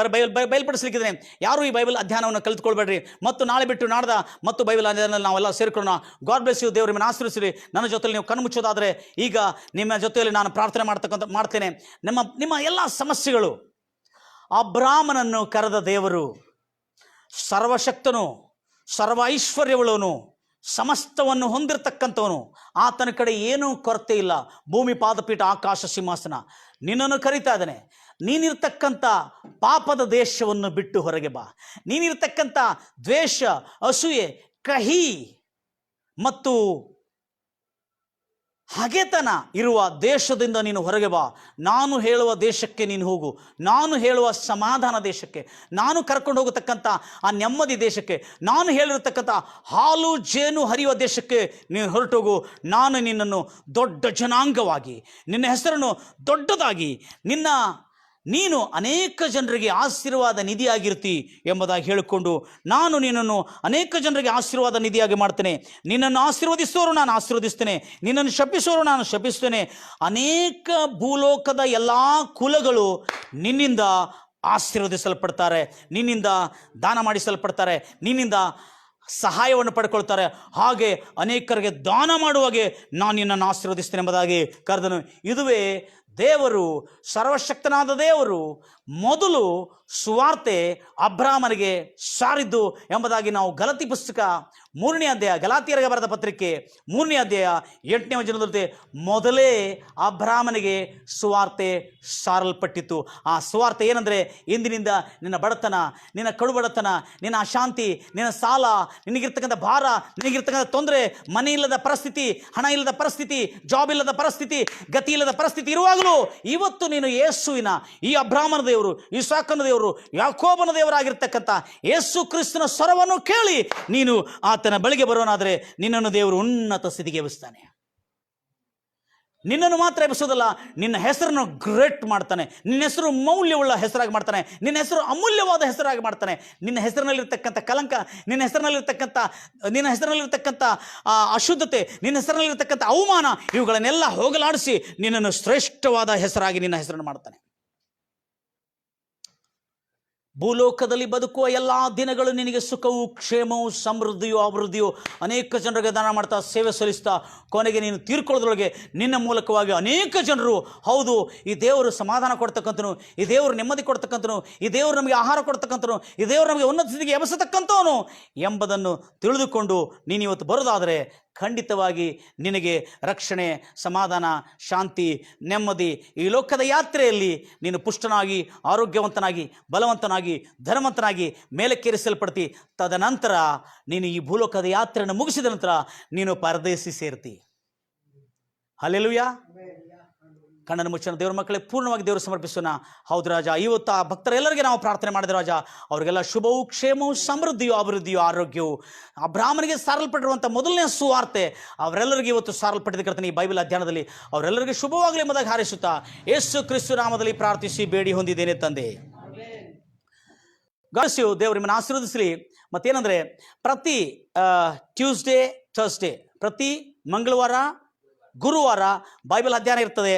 ಬಯಲ್ಪಡಿಸಲಿಕ್ಕಿದ್ದೇನೆ. ಯಾರು ಈ ಬೈಬಲ್ ಅಧ್ಯಯನವನ್ನು ಕಲಿತುಕೊಳ್ಬೇಡ್ರಿ. ಮತ್ತು ನಾಳೆ ಬಿಟ್ಟು ನಾಡ್ದ ಮತ್ತು ಬೈಬಲ್ ಅಧ್ಯಯನದಲ್ಲಿ ನಾವೆಲ್ಲ ಸೇರ್ಕೊಳ್ಳೋಣ. God bless you. ದೇವರು ನಿಮ್ಮನ್ನು ಆಶೀರ್ವದಿಸಲಿ. ನನ್ನ ಜೊತೆಯಲ್ಲಿ ನೀವು ಕಣ್ಣು ಮುಚ್ಚೋದಾದರೆ ಈಗ ನಿಮ್ಮ ಜೊತೆಯಲ್ಲಿ ನಾನು ಪ್ರಾರ್ಥನೆ ಮಾಡ್ತೇನೆ. ನಿಮ್ಮ ಎಲ್ಲ ಸಮಸ್ಯೆಗಳು, ಅಬ್ರಾಮನನ್ನು ಕರೆದ ದೇವರು ಸರ್ವಶಕ್ತನು, ಸರ್ವ ಐಶ್ವರ್ಯವುಳ್ಳವನು, ಸಮಸ್ತವನ್ನು ಹೊಂದಿರತಕ್ಕಂಥವನು. ಆತನ ಕಡೆ ಏನೂ ಕೊರತೆ ಇಲ್ಲ. ಭೂಮಿ ಪಾದಪೀಠ, ಆಕಾಶ ಸಿಂಹಾಸನ. ನಿನ್ನನ್ನು ಕರೀತಾ ಇದ್ದಾನೆ. ನೀನಿರ್ತಕ್ಕಂಥ ಪಾಪದ ದೇಶವನ್ನು ಬಿಟ್ಟು ಹೊರಗೆ ಬಾ. ನೀನಿರ್ತಕ್ಕಂಥ ದ್ವೇಷ, ಅಸೂಯೆ, ಕಹಿ ಮತ್ತು ಹಗೆತನ ಇರುವ ದೇಶದಿಂದ ನೀನು ಹೊರಗೆ ಬಾ. ನಾನು ಹೇಳುವ ದೇಶಕ್ಕೆ ನೀನು ಹೋಗು. ನಾನು ಹೇಳುವ ಸಮಾಧಾನ ದೇಶಕ್ಕೆ, ನಾನು ಕರ್ಕೊಂಡು ಹೋಗತಕ್ಕಂಥ ಆ ನೆಮ್ಮದಿ ದೇಶಕ್ಕೆ, ನಾನು ಹೇಳಿರತಕ್ಕಂಥ ಹಾಲು ಜೇನು ಹರಿಯುವ ದೇಶಕ್ಕೆ ನೀನು ಹೊರಟೋಗು. ನಾನು ನಿನ್ನನ್ನು ದೊಡ್ಡ ಜನಾಂಗವಾಗಿ, ನಿನ್ನ ಹೆಸರನ್ನು ದೊಡ್ಡದಾಗಿ, ನೀನು ಅನೇಕ ಜನರಿಗೆ ಆಶೀರ್ವಾದ ನಿಧಿಯಾಗಿರ್ತಿ ಎಂಬುದಾಗಿ ಹೇಳಿಕೊಂಡು, ನಾನು ನಿನ್ನನ್ನು ಅನೇಕ ಜನರಿಗೆ ಆಶೀರ್ವಾದ ನಿಧಿಯಾಗಿ ಮಾಡ್ತೇನೆ. ನಿನ್ನನ್ನು ಆಶೀರ್ವದಿಸೋರು ನಾನು ಆಶೀರ್ವದಿಸ್ತೇನೆ, ನಿನ್ನನ್ನು ಶಪಿಸೋರು ನಾನು ಶಪಿಸ್ತೇನೆ. ಅನೇಕ ಭೂಲೋಕದ ಎಲ್ಲ ಕುಲಗಳು ನಿನ್ನಿಂದ ಆಶೀರ್ವದಿಸಲ್ಪಡ್ತಾರೆ, ನಿನ್ನಿಂದ ದಾನ ಮಾಡಿಸಲ್ಪಡ್ತಾರೆ, ನಿನ್ನಿಂದ ಸಹಾಯವನ್ನು ಪಡ್ಕೊಳ್ತಾರೆ. ಹಾಗೆ ಅನೇಕರಿಗೆ ದಾನ ಮಾಡುವಾಗೆ ನಾನು ನಿನ್ನನ್ನು ಆಶೀರ್ವದಿಸ್ತೇನೆ ಎಂಬುದಾಗಿ ಕರೆದನು. ಇದುವೇ ದೇವರು, ಸರ್ವಶಕ್ತನಾದ ದೇವರು ಮೊದಲು ಸುವಾರ್ತೆ ಅಬ್ರಾಮನಿಗೆ ಸಾರಿದ್ದು ಎಂಬುದಾಗಿ ನಾವು ಗಲಾತಿ ಪುಸ್ತಕ 3ನೇ ಅಧ್ಯಾಯ, ಗಲಾತಿಯರಿಗೆ ಬರೆದ ಪತ್ರಿಕೆ 3ನೇ ಅಧ್ಯಾಯ 8ನೇ ವಚನದಲ್ಲಿ ಮೊದಲೇ ಅಬ್ರಾಮನಿಗೆ ಸುವಾರ್ತೆ ಸಾರಲ್ಪಟ್ಟಿತ್ತು. ಆ ಸುವಾರ್ತೆ ಏನಂದರೆ, ಇಂದಿನಿಂದ ನಿನ್ನ ಬಡತನ, ನಿನ್ನ ಕಡುಬಡತನ, ನಿನ್ನ ಅಶಾಂತಿ, ನಿನ್ನ ಸಾಲ, ನಿನಗಿರ್ತಕ್ಕಂಥ ಭಾರ, ನಿನಗಿರ್ತಕ್ಕಂಥ ತೊಂದರೆ, ಮನೆ ಇಲ್ಲದ ಪರಿಸ್ಥಿತಿ, ಹಣ ಇಲ್ಲದ ಪರಿಸ್ಥಿತಿ, ಜಾಬ್ ಇಲ್ಲದ ಪರಿಸ್ಥಿತಿ, ಗತಿ ಇಲ್ಲದ ಪರಿಸ್ಥಿತಿ ಇರುವಾಗಲೂ ಇವತ್ತು ನೀನು ಯೇಸುವಿನ, ಈ ಅಬ್ರಾಮನ ದೇವರು, ಇಸಾಕನ ದೇವರು, ಯಾಕೋಬನ ದೇವರಾಗಿರ್ತಕ್ಕಂಥ ಯೇಸು ಕ್ರಿಸ್ತನ ಸ್ವರವನ್ನು ಕೇಳಿ ನೀನು ಆತನ ಬಳಿಗೆ ಬರೋನಾದರೆ ನಿನ್ನನ್ನು ದೇವರು ಉನ್ನತ ಸ್ಥಿತಿಗೆ ಎಬ್ಬಿಸ್ತಾನೆ. ನಿನ್ನನ್ನು ಮಾತ್ರ ಎಬ್ಬಿಸೋದಲ್ಲ, ನಿನ್ನ ಹೆಸರನ್ನು ಗ್ರೇಟ್ ಮಾಡ್ತಾನೆ. ನಿನ್ನ ಹೆಸರು ಮೌಲ್ಯವುಳ್ಳ ಹೆಸರಾಗಿ ಮಾಡ್ತಾನೆ. ನಿನ್ನ ಹೆಸರು ಅಮೂಲ್ಯವಾದ ಹೆಸರಾಗಿ ಮಾಡ್ತಾನೆ. ನಿನ್ನ ಹೆಸರಿನಲ್ಲಿರ್ತಕ್ಕಂಥ ಕಲಂಕ, ನಿನ್ನ ಹೆಸರಿನಲ್ಲಿರ್ತಕ್ಕಂಥ ಅಶುದ್ಧತೆ, ನಿನ್ನ ಹೆಸರಿನಲ್ಲಿರ್ತಕ್ಕಂಥ ಅವಮಾನ, ಇವುಗಳನ್ನೆಲ್ಲ ಹೋಗಲಾಡಿಸಿ ನಿನ್ನನ್ನು ಶ್ರೇಷ್ಠವಾದ ಹೆಸರಾಗಿ ನಿನ್ನ ಹೆಸರನ್ನು ಮಾಡ್ತಾನೆ. ಭೂಲೋಕದಲ್ಲಿ ಬದುಕುವ ಎಲ್ಲ ದಿನಗಳು ನಿನಗೆ ಸುಖವೂ, ಕ್ಷೇಮವೂ, ಸಮೃದ್ಧಿಯೂ, ಅಭಿವೃದ್ಧಿಯೂ, ಅನೇಕ ಜನರಿಗೆ ದಾನ ಮಾಡ್ತಾ, ಸೇವೆ ಸಲ್ಲಿಸ್ತಾ, ಕೊನೆಗೆ ನೀನು ತೀರ್ಕೊಳ್ಳೋದ್ರೊಳಗೆ ನಿನ್ನ ಮೂಲಕವಾಗಿ ಅನೇಕ ಜನರು, ಹೌದು ಈ ದೇವರು ಸಮಾಧಾನ ಕೊಡ್ತಕ್ಕಂಥನು, ಈ ದೇವರು ನೆಮ್ಮದಿ ಕೊಡ್ತಕ್ಕಂಥನು, ಈ ದೇವರು ನಮಗೆ ಆಹಾರ ಕೊಡ್ತಕ್ಕಂಥನು, ಈ ದೇವರು ನಮಗೆ ಉನ್ನತ ಸ್ಥಿತಿಗೆ ಎಬ್ಬಿಸತಕ್ಕಂಥವನು ಎಂಬುದನ್ನು ತಿಳಿದುಕೊಂಡು ನೀನು ಇವತ್ತು ಬರೋದಾದರೆ ಖಂಡಿತವಾಗಿ ನಿನಗೆ ರಕ್ಷಣೆ, ಸಮಾಧಾನ, ಶಾಂತಿ, ನೆಮ್ಮದಿ, ಈ ಲೋಕದ ಯಾತ್ರೆಯಲ್ಲಿ ನೀನು ಪುಷ್ಟನಾಗಿ, ಆರೋಗ್ಯವಂತನಾಗಿ, ಬಲವಂತನಾಗಿ, ಧನವಂತನಾಗಿ ಮೇಲಕ್ಕೇರಿಸಲ್ಪಡ್ತಿ. ತದನಂತರ ನೀನು ಈ ಭೂಲೋಕದ ಯಾತ್ರೆಯನ್ನು ಮುಗಿಸಿದ ನಂತರ ನೀನು ಪರದೇಶಿ ಸೇರ್ತಿ. ಹಲ್ಲೆಲೂಯಾ. ಕಣ್ಣನ್ನು ಮುಚ್ಚೋಣ. ದೇವ್ರ ಮಕ್ಕಳಿಗೆ ಪೂರ್ಣವಾಗಿ ದೇವರು ಸಮರ್ಪಿಸೋಣ. ಹೌದು ರಾಜ, ಇವತ್ತು ಆ ಭಕ್ತರೆಲ್ಲರಿಗೆ ನಾವು ಪ್ರಾರ್ಥನೆ ಮಾಡಿದೆ ರಾಜ, ಅವರಿಗೆಲ್ಲ ಶುಭವೂ ಕ್ಷೇಮವೂ ಸಮೃದ್ಧಿಯೂ ಅಭಿವೃದ್ಧಿಯೂ ಆರೋಗ್ಯವು ಅಬ್ರಾಹ್ಮನಿಗೆ ಸಾರಲ್ಪಟ್ಟಿರುವಂಥ ಮೊದಲನೇ ಸುವಾರ್ತೆ ಅವರೆಲ್ಲರಿಗೂ ಇವತ್ತು ಸಾರಲ್ಪಟ್ಟಿದೆ ಕರ್ತನೆ. ಈ ಬೈಬಲ್ ಅಧ್ಯಯನದಲ್ಲಿ ಅವರೆಲ್ಲರಿಗೂ ಶುಭವಾಗಲಿ ಎಂಬುದಾಗಿ ಹಾರೈಸುತ್ತಾ ಯೇಸು ಕ್ರಿಸ್ತು ನಾಮದಲ್ಲಿ ಪ್ರಾರ್ಥಿಸಿ ಬೇಡಿ ಹೊಂದಿದ್ದೇನೆ ತಂದೆ. ಗಾಸಿಯು ದೇವರು ನಿಮ್ಮನ್ನು ಆಶೀರ್ವದಿಸಲಿ. ಮತ್ತೇನೆಂದರೆ, ಪ್ರತಿ ಟ್ಯೂಸ್ಡೇ, ಥರ್ಸ್ಡೇ, ಪ್ರತಿ ಮಂಗಳವಾರ, ಗುರುವಾರ ಬೈಬಲ್ ಅಧ್ಯಯನ ಇರ್ತದೆ.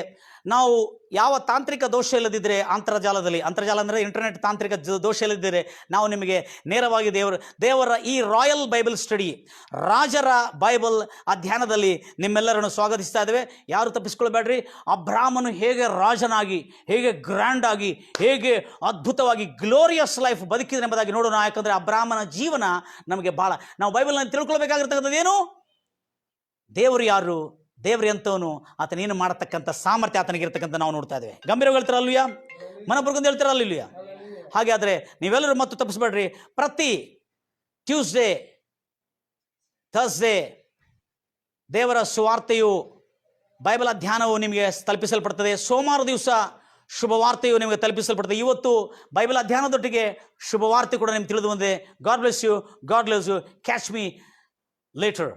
ನಾವು ಯಾವ ತಾಂತ್ರಿಕ ದೋಷ ಇಲ್ಲದಿದ್ದರೆ ಅಂತರ್ಜಾಲ ಅಂದರೆ ಇಂಟರ್ನೆಟ್ ತಾಂತ್ರಿಕ ದೋಷ ಇಲ್ಲದಿದ್ದರೆ ನಾವು ನಿಮಗೆ ನೇರವಾಗಿ ದೇವರ ಈ ರಾಯಲ್ ಬೈಬಲ್ ಸ್ಟಡಿ, ರಾಜರ ಬೈಬಲ್ ಅಧ್ಯಯನದಲ್ಲಿ ನಿಮ್ಮೆಲ್ಲರನ್ನು ಸ್ವಾಗತಿಸ್ತಾ ಇದ್ದೇವೆ. ಯಾರು ತಪ್ಪಿಸ್ಕೊಳ್ಬೇಡ್ರಿ. ಅಬ್ರಾಮನು ಹೇಗೆ ರಾಜನಾಗಿ, ಹೇಗೆ ಗ್ರ್ಯಾಂಡ್ ಆಗಿ, ಹೇಗೆ ಅದ್ಭುತವಾಗಿ ಗ್ಲೋರಿಯಸ್ ಲೈಫ್ ಬದುಕಿದ್ರೆ ಎಂಬುದಾಗಿ ನೋಡೋಣ. ಯಾಕಂದರೆ ಅಬ್ರಾಮನ ಜೀವನ ನಮಗೆ ಭಾಳ, ನಾವು ಬೈಬಲ್ನಲ್ಲಿ ತಿಳ್ಕೊಳ್ಬೇಕಾಗಿರ್ತಕ್ಕಂಥದ್ದು ಏನು, ದೇವರು ಯಾರು, ದೇವ್ರು ಎಂತವನು, ಆತನೇನು ಮಾಡತಕ್ಕಂಥ ಸಾಮರ್ಥ್ಯ ಆತನಿಗಿರ್ತಕ್ಕಂಥ ನಾವು ನೋಡ್ತಾ ಇದ್ದೇವೆ. ಗಂಭೀರವಾಗಿ ಹೇಳ್ತಾರ ಅಲ್ಲೂಯ, ಮನಪುರ್ಗೊಂದು ಹೇಳ್ತಾರ ಅಲ್ಲಿಯ. ಹಾಗೆ ಆದರೆ ನೀವೆಲ್ಲರೂ ಮತ್ತು ತಪ್ಪಿಸ್ಬೇಡ್ರಿ. ಪ್ರತಿ ಟ್ಯೂಸ್ಡೇ, ಥರ್ಸ್ಡೇ ದೇವರ ಸುವಾರ್ತೆಯು, ಬೈಬಲ್ ಅಧ್ಯಯನವು ನಿಮಗೆ ತಲುಪಿಸಲ್ಪಡ್ತದೆ. ಸೋಮವಾರ ದಿವಸ ಶುಭವಾರ್ತೆಯು ನಿಮಗೆ ತಲುಪಿಸಲ್ಪಡ್ತದೆ. ಇವತ್ತು ಬೈಬಲ್ ಅಧ್ಯಯನದೊಟ್ಟಿಗೆ ಶುಭವಾರ್ತೆ ಕೂಡ ನಿಮ್ಗೆ ತಿಳಿದು ಬಂದಿದೆ. God bless you, God loves you. Catch me litre.